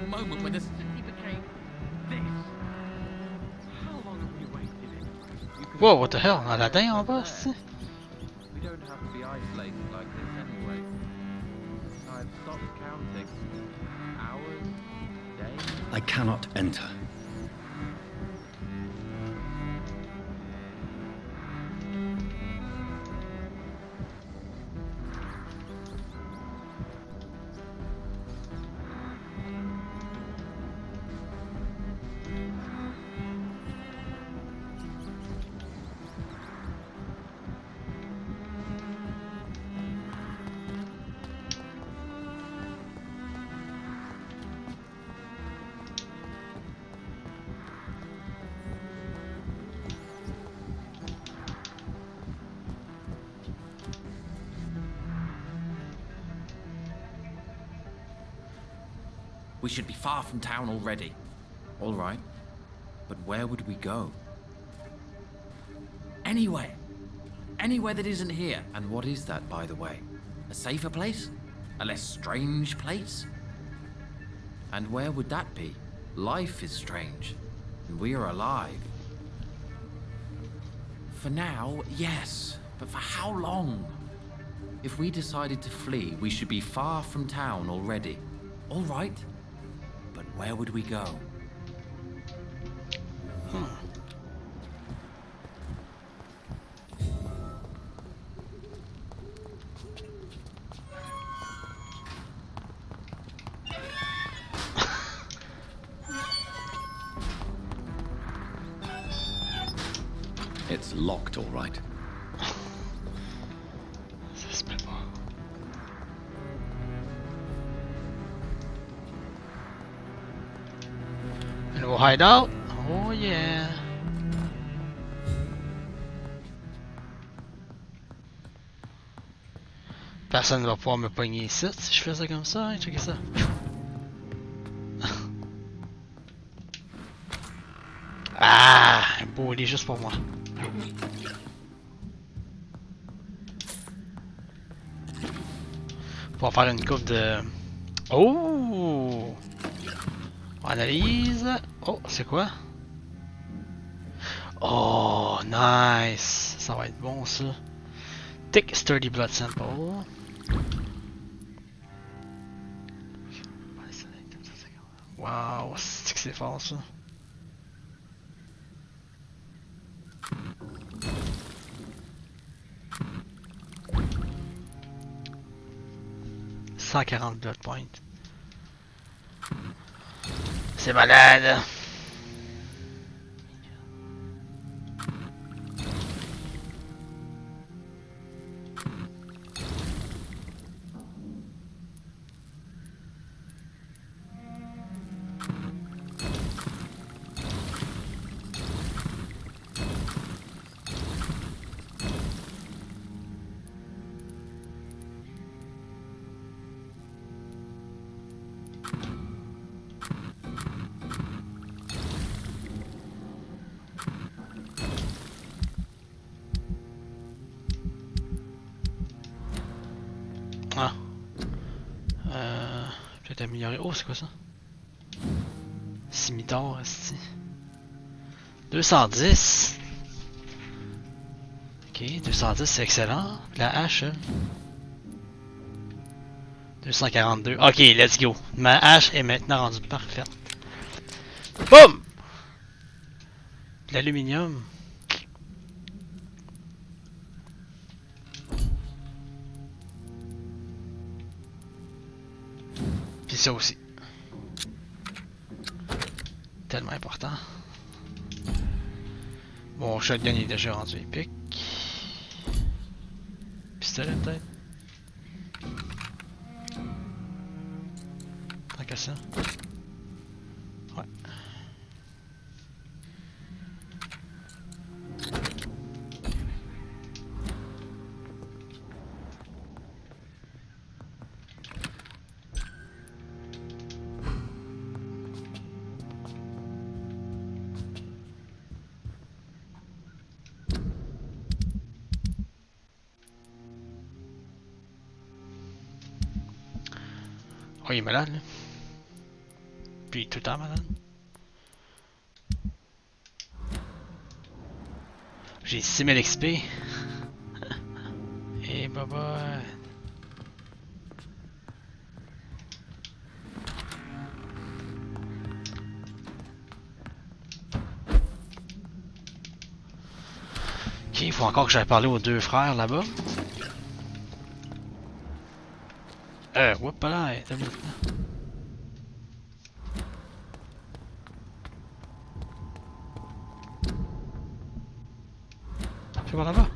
S12: Moment when the city became this. How long have we waited?
S1: Whoa, what the hell? Aladdin en bas, c'est?
S12: We don't have to be isolated like this anyway. I've stopped counting. Hours, days.
S3: I cannot enter.
S12: We should be far from town already. All right, but where would we go? Anywhere. Anywhere that isn't here. And what is that, by the way? A safer place? A less strange place? And where would that be? Life is strange, and we are alive. For now, yes, but for how long? If we decided to flee, we should be far from town already. All right. But where would we go?
S3: It's locked, all right.
S1: Ça se peut pas. And we'll hide out. Oh yeah. Personne ne va pouvoir me pogner ici si je fais ça comme ça, hein, checkez ça. Ah, un beau lit juste pour moi. Pour faire une coupe de... Oh! Analyse. Oh, c'est quoi? Oh, nice! Ça va être bon ça. Thick sturdy blood sample. Wow, c'est que c'est fort ça. « 140 blood points. C'est malade. Ah. Peut-être améliorer. Oh, c'est quoi ça? Scimitar, est-ce. 210. Ok, 210, c'est excellent. La hache. 242. Ok, let's go. Ma hache est maintenant rendue parfaite. Boum! L'aluminium. Puis ça aussi. Tellement important. Mon shotgun est déjà rendu épique. Pistolet peut-être. Tant qu'à ça. Ouais. Oh, il est malade, là. Puis tout le temps malade. J'ai 6000 XP. Et baba. Ok, il faut encore que j'aille parler aux deux frères là-bas. Whoop là, t'as vu là. Fais voir là-bas.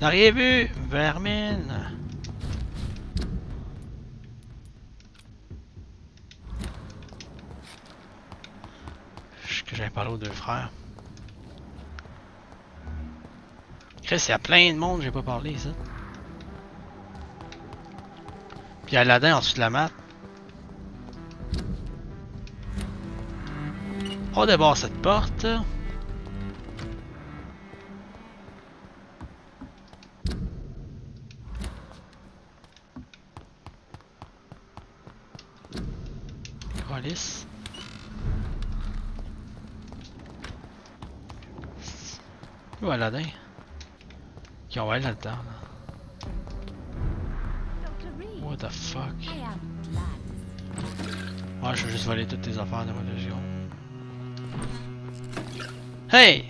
S1: T'as rien vu, vermine. Que j'avais parlé aux deux frères. Chris, il y a plein de monde, j'ai pas parlé ça. Puis il y a Aladdin en dessous de la map. On débarre cette porte. Police. Où Aladdin? Qui on va aller là-dedans là. What the fuck? Ouais, je vais juste voler toutes tes affaires de ma légion. Hey!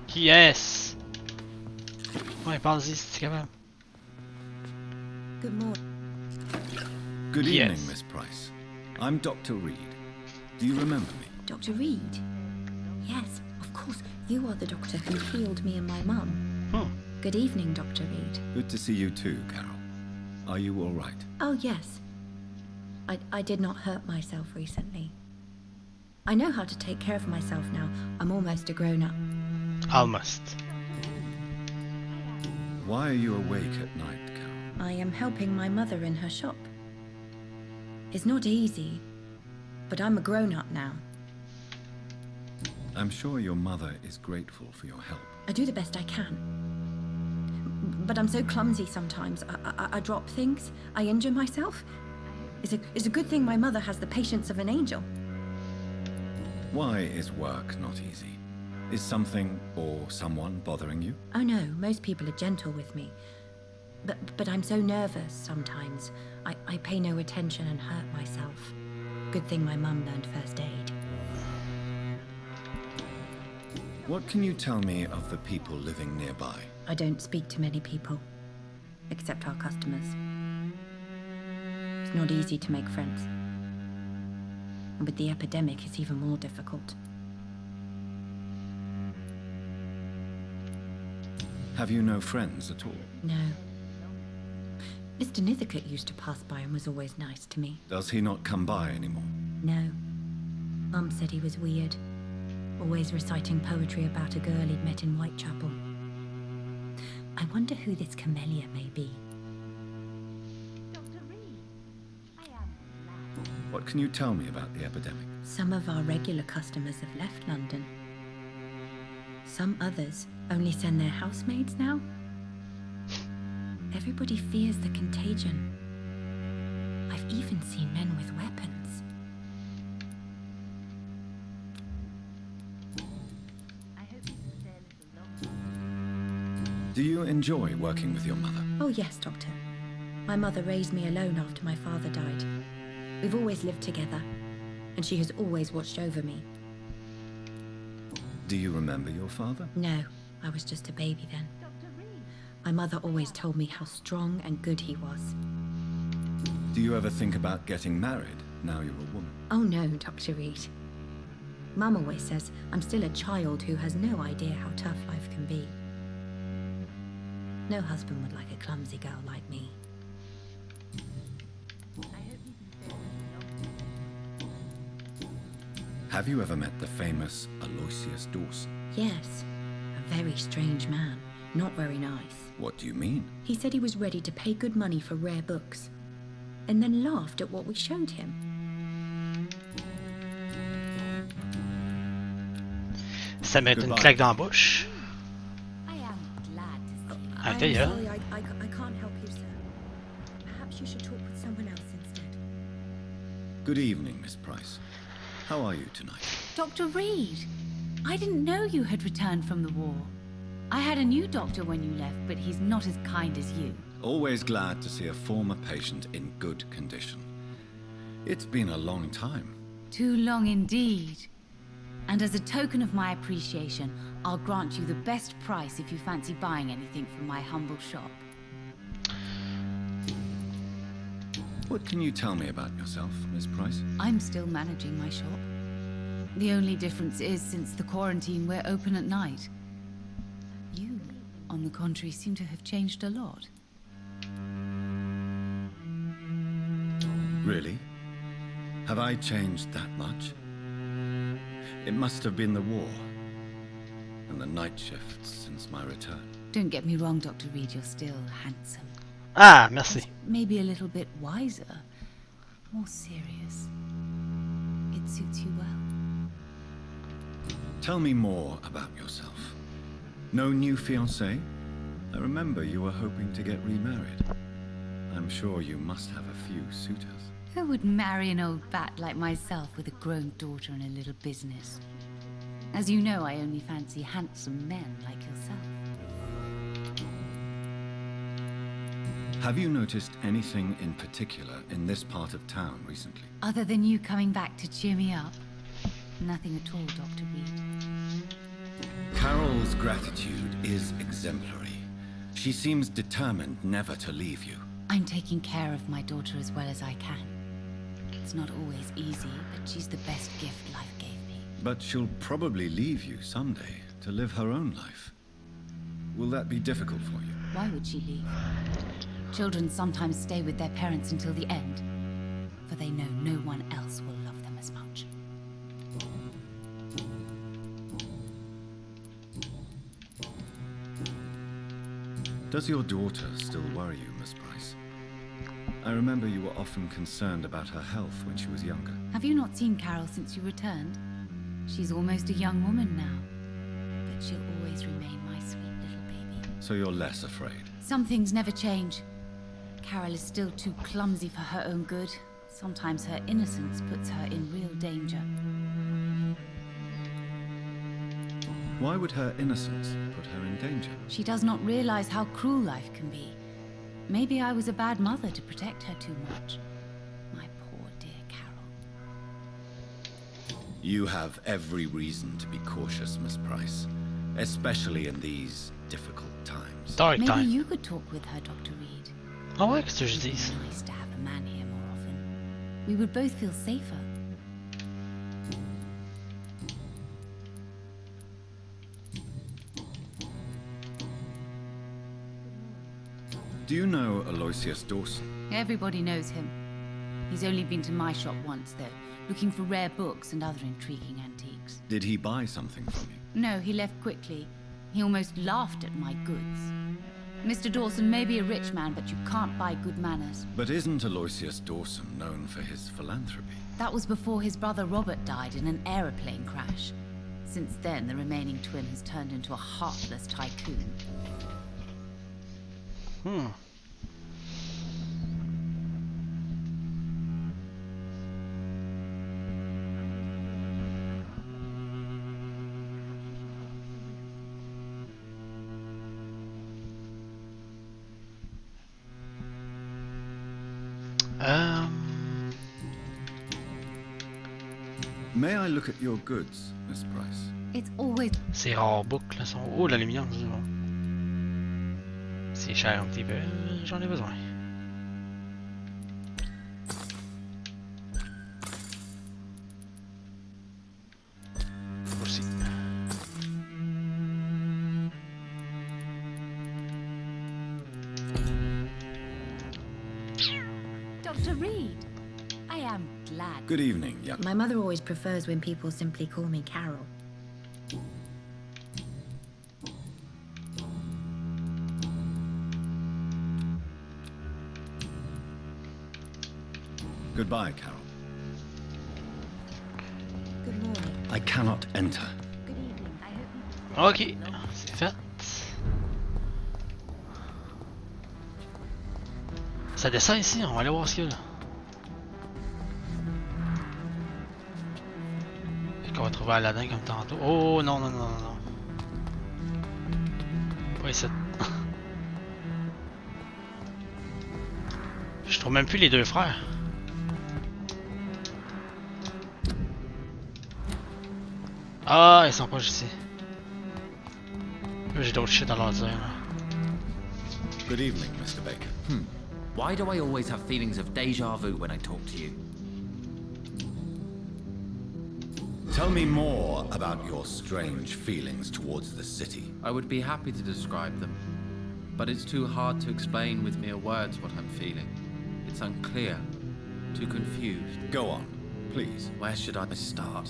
S1: Qui est-ce? Ouais, parle-y si tu es capable.
S8: Good morning.
S3: Good
S1: Yes.
S3: evening, Miss Price. I'm Dr. Reed. Do you remember me?
S14: Dr. Reed? Yes, of course. You are the doctor who healed me and my mum.
S3: Oh.
S14: Good evening, Dr. Reed.
S3: Good to see you too, Carol. Are you all right?
S14: Oh, yes. I did not hurt myself recently. I know how to take care of myself now. I'm almost a grown-up.
S1: Almost.
S3: Why are you awake at night, Carol?
S14: I am helping my mother in her shop. It's not easy, but I'm a grown-up now.
S3: I'm sure your mother is grateful for your help.
S14: I do the best I can. But I'm so clumsy sometimes. I drop things. I injure myself. It's a good thing my mother has the patience of an angel.
S3: Why is work not easy? Is something or someone bothering you?
S14: Oh no, most people are gentle with me. But I'm so nervous sometimes. I pay no attention and hurt myself. Good thing my mum learned first aid.
S3: What can you tell me of the people living nearby?
S14: I don't speak to many people, except our customers. It's not easy to make friends. And with the epidemic, it's even more difficult.
S3: Have you no friends at all?
S14: No. Mr. Nithercote used to pass by and was always nice to me.
S3: Does he not come by anymore?
S14: No. Mum said he was weird. Always reciting poetry about a girl he'd met in Whitechapel. I wonder who this camellia may be.
S3: What can you tell me about the epidemic?
S14: Some of our regular customers have left London. Some others only send their housemaids now. Everybody fears the contagion. I've even seen men with weapons.
S3: Do you enjoy working with your mother?
S14: Oh yes, Doctor. My mother raised me alone after my father died. We've always lived together, and she has always watched over me.
S3: Do you remember your father?
S14: No, I was just a baby then. My mother always told me how strong and good he was.
S3: Do you ever think about getting married now you're a woman?
S14: Oh no, Dr. Reed. Mum always says I'm still a child who has no idea how tough life can be. No husband would like a clumsy girl like me.
S3: Have you ever met the famous Aloysius Dawson?
S14: Yes, a very strange man. Not very nice.
S3: What do you mean?
S14: He said he was ready to pay good money for rare books, and then laughed at what we showed him.
S1: Ça mérite une claque dans la bouche.
S14: I am glad to see you.
S1: Ah, d'ailleurs.
S14: I'm sorry, I can't help you, sir. Perhaps you should talk with someone else instead.
S3: Good evening, Miss Price. How are you tonight?
S5: Dr. Reed, I didn't know you had returned from the war. I had a new doctor when you left, but he's not as kind as you.
S3: Always glad to see a former patient in good condition. It's been a long time.
S5: Too long indeed. And as a token of my appreciation, I'll grant you the best price if you fancy buying anything from my humble shop.
S3: What can you tell me about yourself, Miss Price?
S5: I'm still managing my shop. The only difference is, since the quarantine, we're open at night. You, on the contrary, seem to have changed a lot.
S3: Really? Have I changed that much? It must have been the war and the night shifts since my return.
S5: Don't get me wrong, Dr. Reed, you're still handsome.
S1: Ah, merci.
S5: Maybe a little bit wiser, more serious. It suits you well.
S3: Tell me more about yourself. No new fiancé? I remember you were hoping to get remarried. I'm sure you must have a few suitors.
S5: Who would marry an old bat like myself with a grown daughter and a little business? As you know, I only fancy handsome men like yourself.
S3: Have you noticed anything in particular in this part of town recently?
S5: Other than you coming back to cheer me up? Nothing at all, Dr. Reed.
S3: Carol's gratitude is exemplary. She seems determined never to leave you.
S5: I'm taking care of my daughter as well as I can. It's not always easy, but she's the best gift life gave me.
S3: But she'll probably leave you someday to live her own life. Will that be difficult for you?
S5: Why would she leave? Children sometimes stay with their parents until the end, for they know no one else will love them as much.
S3: Does your daughter still worry you, Miss Price? I remember you were often concerned about her health when she was younger.
S5: Have you not seen Carol since you returned? She's almost a young woman now, but she'll always remain my sweet little baby.
S3: So you're less afraid?
S5: Some things never change. Carol is still too clumsy for her own good. Sometimes her innocence puts her in real danger.
S3: Why would her innocence put her in danger?
S5: She does not realize how cruel life can be. Maybe I was a bad mother to protect her too much. My poor dear Carol.
S3: You have every reason to be cautious, Miss Price. Especially in these difficult times.
S5: Maybe you could talk with her, Dr. Reed.
S1: Ah ouais, qu'est-ce que je dis?
S5: It's nice to have a man here more often. We would both feel safer.
S3: Do you know Aloysius Dawson?
S5: Everybody knows him. He's only been to my shop once, though, looking for rare books and other intriguing antiques.
S3: Did he buy something from you?
S5: No, he left quickly. He almost laughed at my goods. Mr. Dawson may be a rich man, but you can't buy good manners.
S3: But isn't Aloysius Dawson known for his philanthropy?
S5: That was before his brother Robert died in an aeroplane crash. Since then, the remaining twin has turned into a heartless tycoon.
S3: May I look at your goods, Miss Price?
S5: It's always...
S1: Ces rares boucles là sont... Oh, la lumière, c'est cher un petit peu, j'en ai besoin. Aussi.
S5: Dr. Reed, I am glad.
S3: Good evening, young.
S14: My mother always prefers when people simply call me Carol.
S3: Goodbye, Carol.
S14: Good morning.
S3: I cannot enter.
S14: Good evening. I hope you...
S1: Ok, c'est fait. Ça descend ici, on va aller voir ce qu'il y a là. Et qu'on va trouver Aladdin comme tantôt. Oh non, non, non, non, non. Pas ici. Je trouve même plus les deux frères. Ah, ils sont pas juste ici. J'ai d'autres shit à leur dire là.
S3: Good evening, Mr. Baker.
S12: Why do I always have feelings of déjà vu when I talk to you?
S3: Tell me more about your strange feelings towards the city.
S12: I would be happy to describe them, but it's too hard to explain with mere words what I'm feeling. It's unclear, too confused.
S3: Go on, please.
S12: Where should I start?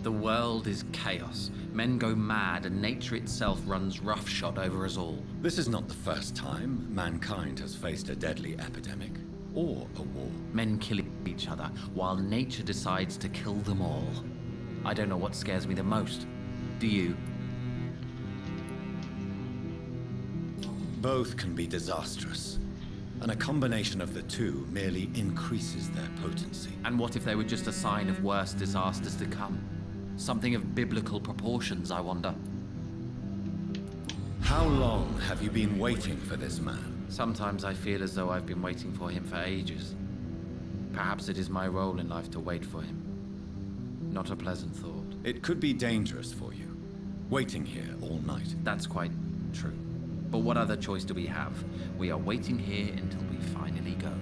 S12: The world is chaos. Men go mad and nature itself runs roughshod over us all.
S3: This is not the first time mankind has faced a deadly epidemic or a war.
S12: Men kill each other while nature decides to kill them all. I don't know what scares me the most. Do you?
S3: Both can be disastrous, and a combination of the two merely increases their potency.
S12: And what if they were just a sign of worse disasters to come? Something of biblical proportions, I wonder.
S3: How long have you been waiting for this man?
S12: Sometimes I feel as though I've been waiting for him for ages. Perhaps it is my role in life to wait for him. Not a pleasant thought.
S3: It could be dangerous for you, waiting here all night.
S12: That's quite true. But what other choice do we have? We are waiting here until we finally go.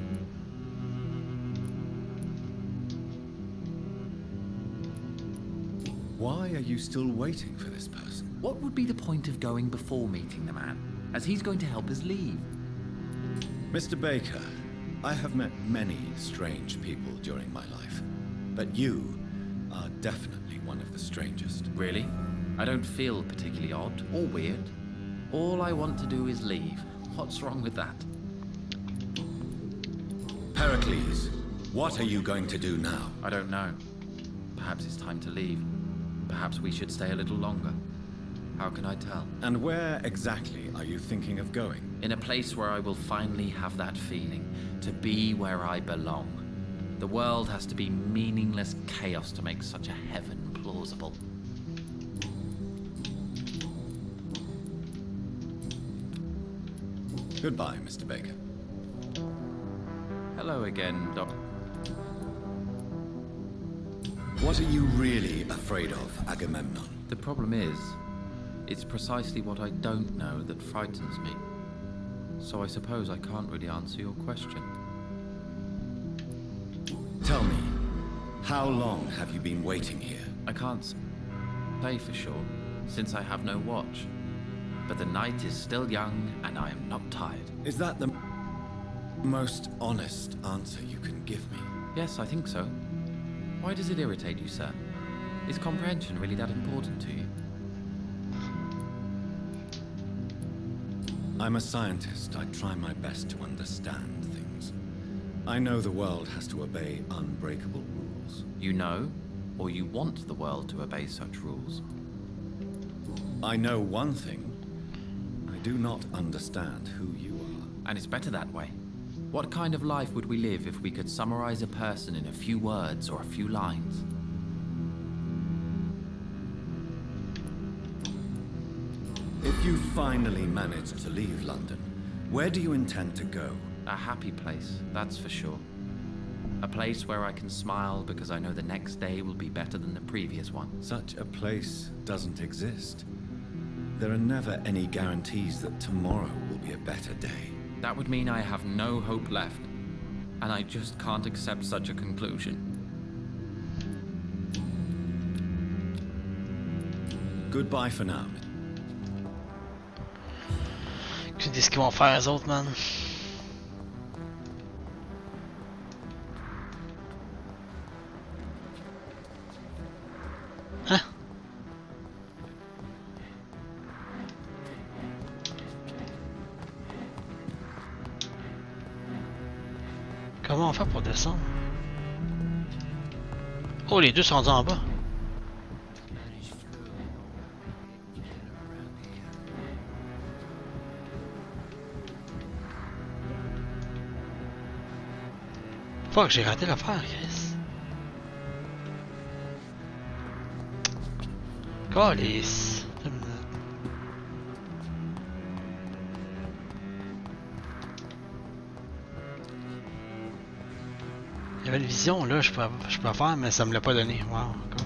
S3: Why are you still waiting for this person?
S12: What would be the point of going before meeting the man, as he's going to help us leave?
S3: Mr. Baker, I have met many strange people during my life, but you are definitely one of the strangest.
S12: Really? I don't feel particularly odd or weird. All I want to do is leave. What's wrong with that?
S3: Pericles, what are you going to do now?
S12: I don't know. Perhaps it's time to leave. Perhaps we should stay a little longer. How can I tell?
S3: And where exactly are you thinking of going?
S12: In a place where I will finally have that feeling, to be where I belong. The world has to be meaningless chaos to make such a heaven plausible.
S3: Goodbye, Mr. Baker.
S12: Hello again, Doc.
S3: What are you really afraid of, Agamemnon?
S12: The problem is, it's precisely what I don't know that frightens me. So I suppose I can't really answer your question.
S3: Tell me, how long have you been waiting here?
S12: I can't say for sure, since I have no watch. But the night is still young, and I am not tired.
S3: Is that the most honest answer you can give me?
S12: Yes, I think so. Why does it irritate you, sir? Is comprehension really that important to you?
S3: I'm a scientist. I try my best to understand things. I know the world has to obey unbreakable rules.
S12: You know, or you want the world to obey such rules?
S3: I know one thing. I do not understand who you are.
S12: And it's better that way. What kind of life would we live if we could summarize a person in a few words or a few lines?
S3: If you finally manage to leave London, where do you intend to go?
S12: A happy place, that's for sure. A place where I can smile because I know the next day will be better than the previous one.
S3: Such a place doesn't exist. There are never any guarantees that tomorrow will be a better day.
S12: That would mean I have no hope left, and I just can't accept such a conclusion.
S3: Goodbye for now.
S1: Qu'est-ce qu'ils vont faire les autres, man? Hein? Comment on fait pour descendre? Oh, les deux sont rendus en bas. Fuck, j'ai raté l'affaire, Chris. Calice. Il y avait une vision là, je peux faire, mais ça me l'a pas donné. Wow, cool.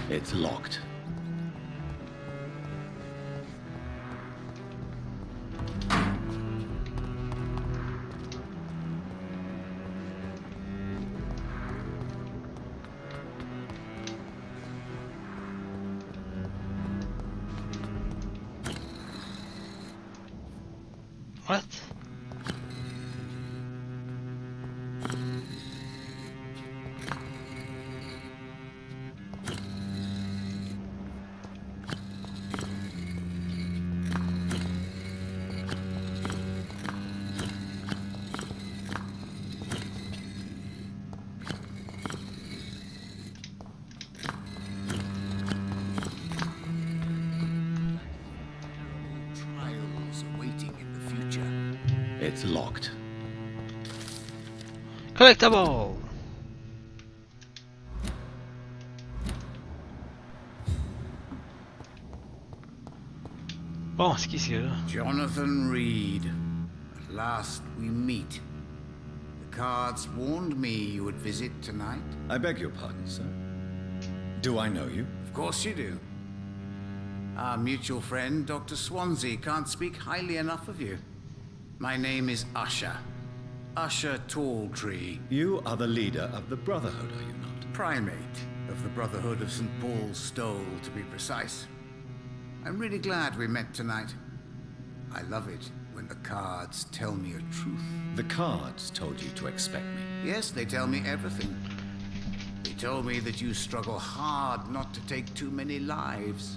S3: It's locked.
S1: What?
S3: It's locked.
S1: Collectible! Bon, c'est qui ce gars-là?
S15: Jonathan Reed. At last we meet. The cards warned me you would visit tonight.
S3: I beg your pardon, sir. Do I know you?
S15: Of course you do. Our mutual friend, Dr. Swansea, can't speak highly enough of you. My name is Usher. Usher Talltree.
S3: You are the leader of the Brotherhood, are you not?
S15: Primate of the Brotherhood of St. Paul's Stole, to be precise. I'm really glad we met tonight. I love it when the cards tell me a truth.
S3: The cards told you to expect me?
S15: Yes, they tell me everything. They told me that you struggle hard not to take too many lives.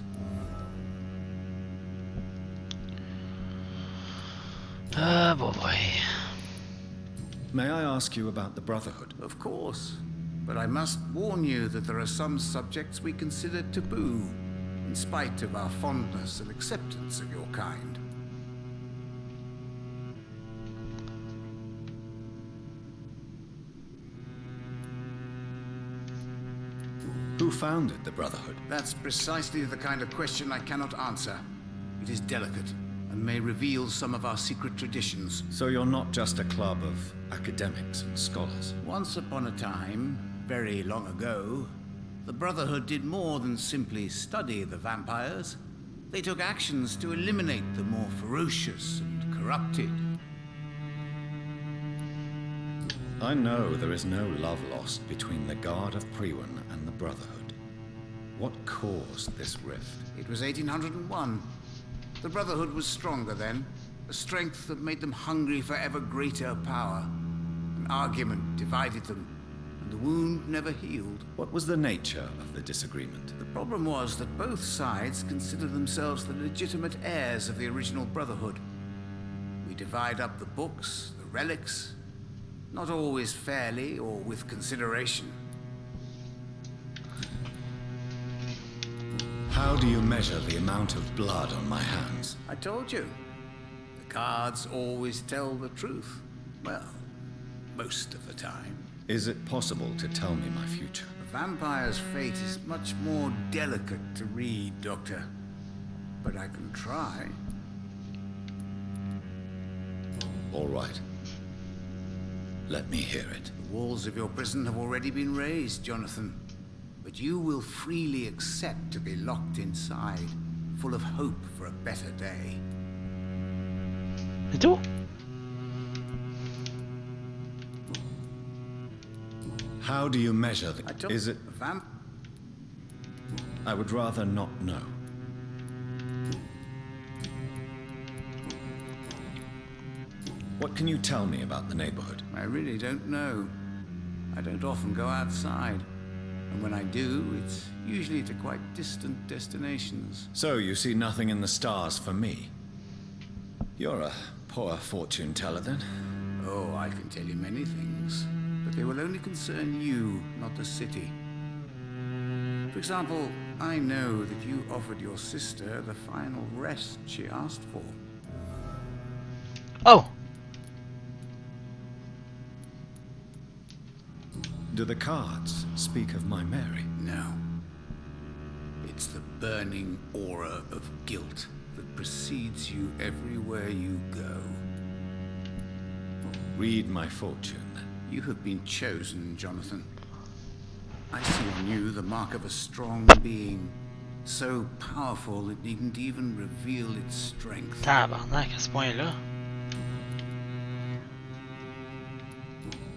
S1: Ah, boy.
S3: May I ask you about the Brotherhood?
S15: Of course. But I must warn you that there are some subjects we consider taboo, in spite of our fondness and acceptance of your kind.
S3: Who founded the Brotherhood?
S15: That's precisely the kind of question I cannot answer. It is delicate, and may reveal some of our secret traditions.
S3: So you're not just a club of academics and scholars?
S15: Once upon a time, very long ago, the Brotherhood did more than simply study the vampires. They took actions to eliminate the more ferocious and corrupted.
S3: I know there is no love lost between the Guard of Priwen and the Brotherhood. What caused this rift?
S15: It was 1801. The Brotherhood was stronger then, a strength that made them hungry for ever greater power. An argument divided them, and the wound never healed.
S3: What was the nature of the disagreement?
S15: The problem was that both sides considered themselves the legitimate heirs of the original Brotherhood. We divide up the books, the relics, not always fairly or with consideration.
S3: How do you measure the amount of blood on my hands?
S15: I told you. The cards always tell the truth. Well, most of the time.
S3: Is it possible to tell me my future?
S15: A vampire's fate is much more delicate to read, Doctor. But I can try.
S3: All right. Let me hear it.
S15: The walls of your prison have already been raised, Jonathan. But you will freely accept to be locked inside, full of hope for a better day.
S1: C'est tout?
S3: How do you measure the... Is it...
S15: Vamp?
S3: I would rather not know. What can you tell me about the neighborhood?
S15: I really don't know. I don't often go outside. And when I do, it's usually to quite distant destinations.
S3: So you see nothing in the stars for me? You're a poor fortune teller then?
S15: Oh, I can tell you many things. But they will only concern you, not the city. For example, I know that you offered your sister the final rest she asked for.
S1: Oh!
S3: Do the cards speak of my Mary?
S15: No. It's the burning aura of guilt that precedes you everywhere you go.
S3: Read my fortune, then.
S15: You have been chosen, Jonathan. I see on you the mark of a strong being, So powerful it needn't even reveal its strength.
S1: Tabarnak, à ce point-là.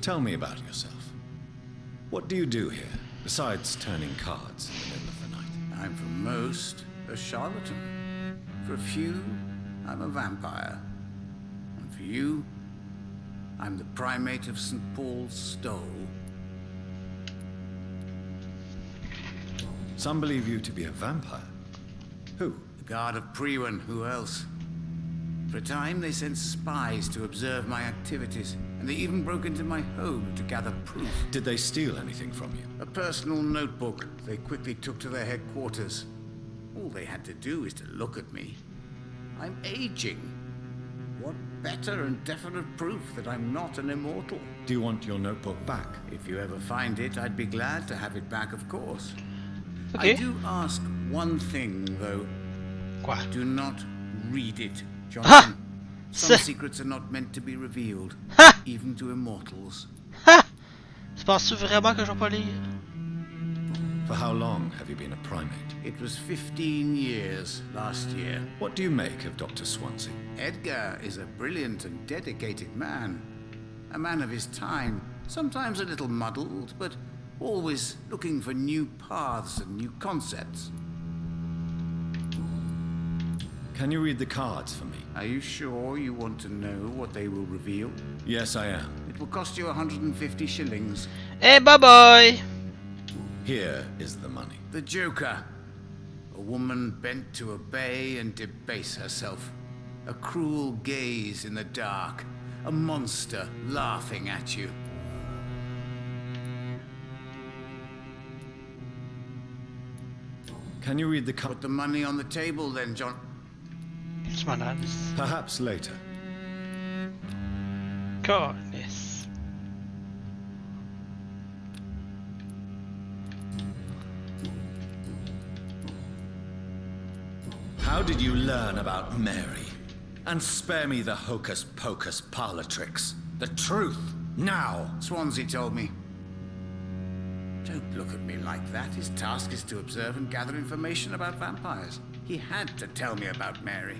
S3: Tell me about yourself. What do you do here, besides turning cards in the middle of the night?
S15: I'm for most a charlatan. For a few, I'm a vampire. And for you, I'm the primate of St. Paul's Stole.
S3: Some believe you to be a vampire. Who?
S15: The guard of Priwen, who else? For a time, they sent spies to observe my activities, and they even broke into my home to gather proof.
S3: Did they steal anything from you?
S15: A personal notebook they quickly took to their headquarters. All they had to do is to look at me. I'm aging. What better and definite proof that I'm not an immortal?
S3: Do you want your notebook back?
S15: If you ever find it, I'd be glad to have it back, of course.
S1: Okay.
S15: I do ask one thing, though.
S1: Quoi?
S15: Do not read it, Jonathan. Some secrets are not meant to be revealed, even to immortals.
S1: Penses-tu vraiment que je vais pas lire?
S3: For how long have you been a primate?
S15: It was 15 years last year.
S3: What do you make of Dr. Swansea?
S15: Edgar is a brilliant and dedicated man. A man of his time, sometimes a little muddled, but always looking for new paths and new concepts.
S3: Can you read the cards for me?
S15: Are you sure you want to know what they will reveal?
S3: Yes, I am.
S15: It will cost you 150 shillings.
S1: Hey, bye-bye!
S3: Here is the money.
S15: The Joker. A woman bent to obey and debase herself. A cruel gaze in the dark. A monster laughing at you.
S3: Can you read the
S15: Put the money on the table then, John.
S3: Perhaps later.
S1: Goodness.
S3: How did you learn about Mary? And spare me the hocus-pocus parlor tricks. The truth, now!
S15: Swansea told me. Don't look at me like that. His task is to observe and gather information about vampires. He had to tell me about Mary.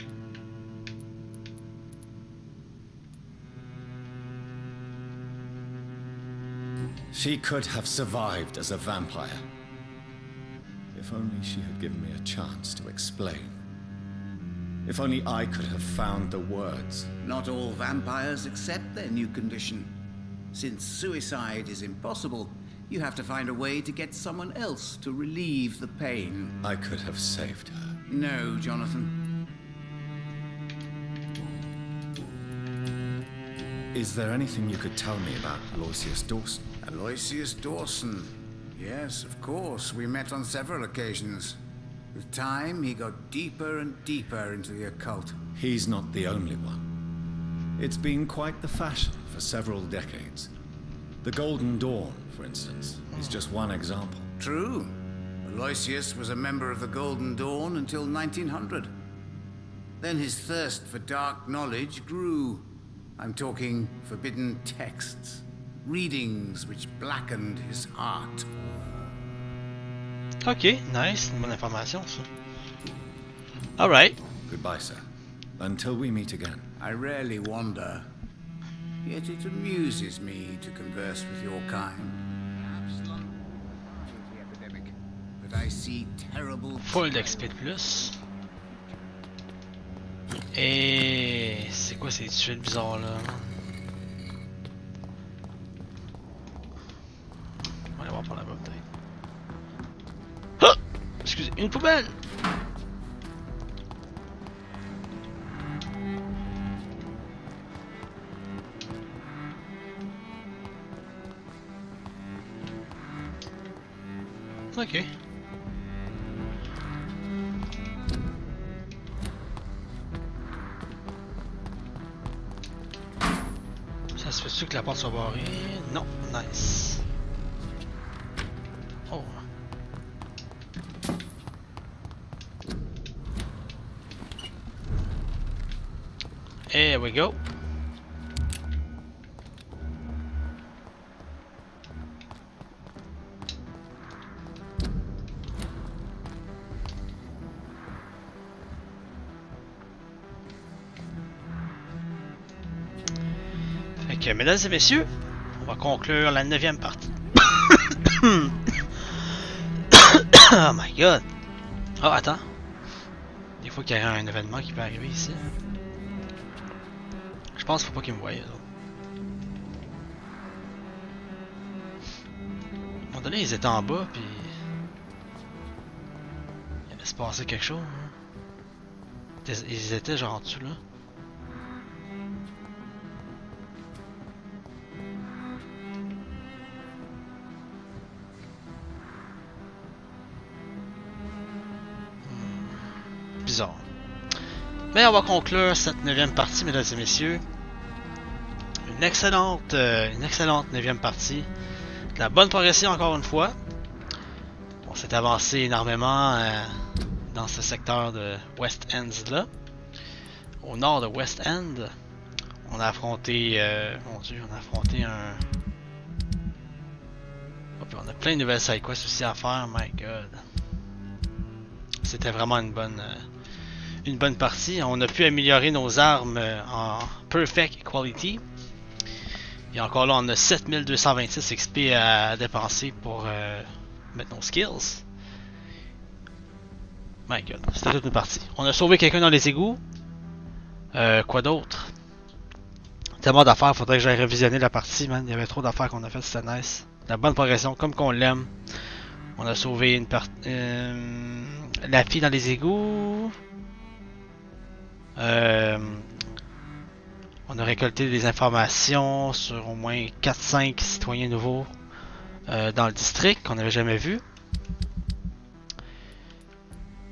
S3: She could have survived as a vampire. If only she had given me a chance to explain. If only I could have found the words.
S15: Not all vampires accept their new condition. Since suicide is impossible, you have to find a way to get someone else to relieve the pain.
S3: I could have saved her.
S15: No, Jonathan.
S3: Is there anything you could tell me about Aloysius Dawson?
S15: Aloysius Dawson. Yes, of course. We met on several occasions. With time, he got deeper and deeper into the occult.
S3: He's not the only one. It's been quite the fashion for several decades. The Golden Dawn, for instance, is just one example.
S15: True. Aloysius was a member of the Golden Dawn until 1900. Then his thirst for dark knowledge grew. I'm talking forbidden texts. Readings which blackened his heart.
S1: Ok, nice, une bonne information ça. Alright.
S3: Goodbye, sir. Until we meet again.
S15: I rarely wander, yet it amuses me to converse with your kind. Perhaps London the epidemic, but I see terrible.
S1: Full d'XP de plus. Et c'est quoi ces tuiles bizarres là? On va aller voir par là-bas peut-être. Ah! Excusez, une poubelle! Ok. Ça se fait-tu que la porte soit barrée? Non, nice. Oh. Here we go. Donc, mesdames et messieurs, on va conclure la 9e partie. Oh my god! Oh, attends. Des fois qu'il y a un événement qui peut arriver ici. Je pense qu'il faut pas qu'ils me voient. À un moment donné, ils étaient en bas, puis il allait se passer quelque chose. Hein. Ils étaient genre en dessous là. Bizarre. Mais on va conclure cette 9e partie, mesdames et messieurs. Une excellente 9e partie. De la bonne progression encore une fois. On s'est avancé énormément dans ce secteur de West End là. Au nord de West End, on a affronté, mon dieu, on a affronté un... Oh, puis on a plein de nouvelles sidequests aussi à faire, my god. C'était vraiment une bonne partie. On a pu améliorer nos armes en perfect quality. Et encore là, on a 7226 XP à dépenser pour mettre nos skills. My god, c'était toute une partie. On a sauvé quelqu'un dans les égouts. Quoi d'autre? Tellement d'affaires, faudrait que j'aille révisionner la partie, man. Il y avait trop d'affaires qu'on a fait, c'était nice. La bonne progression, comme qu'on l'aime. On a sauvé une partie. La fille dans les égouts. On a récolté des informations sur au moins 4-5 citoyens nouveaux dans le district qu'on n'avait jamais vu.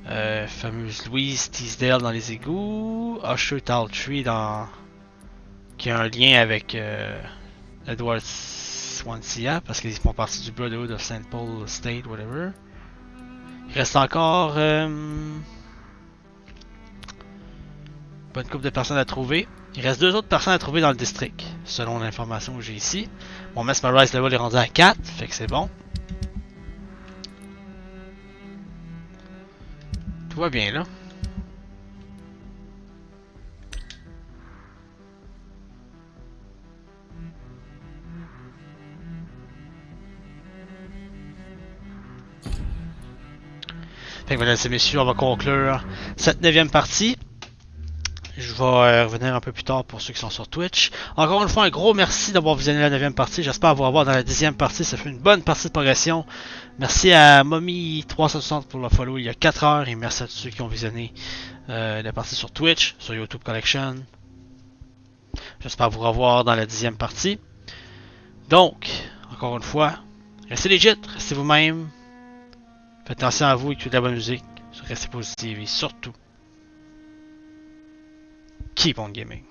S1: Fameuse Louise Teasdale dans les égouts. Usher Taltree dans... qui a un lien avec Edward Swansea parce qu'ils font partie du Brotherhood of St. Paul State, whatever. Il reste encore bonne couple de personnes à trouver. Il reste 2 autres personnes à trouver dans le district, selon l'information que j'ai ici. Mon Mesmerize level est rendu à 4, fait que c'est bon. Tout va bien là. Fait que mesdames et messieurs, on va conclure cette 9e partie. Je vais revenir un peu plus tard pour ceux qui sont sur Twitch. Encore une fois, un gros merci d'avoir visionné la 9e partie. J'espère vous revoir dans la 10e partie. Ça fait une bonne partie de progression. Merci à Mommy360 pour le follow il y a 4 heures. Et merci à tous ceux qui ont visionné la partie sur Twitch, sur YouTube Collection. J'espère vous revoir dans la 10e partie. Donc, encore une fois, restez legit, restez vous-même. Faites attention à vous, écoutez de la bonne musique. Restez positif et surtout, keep on gaming.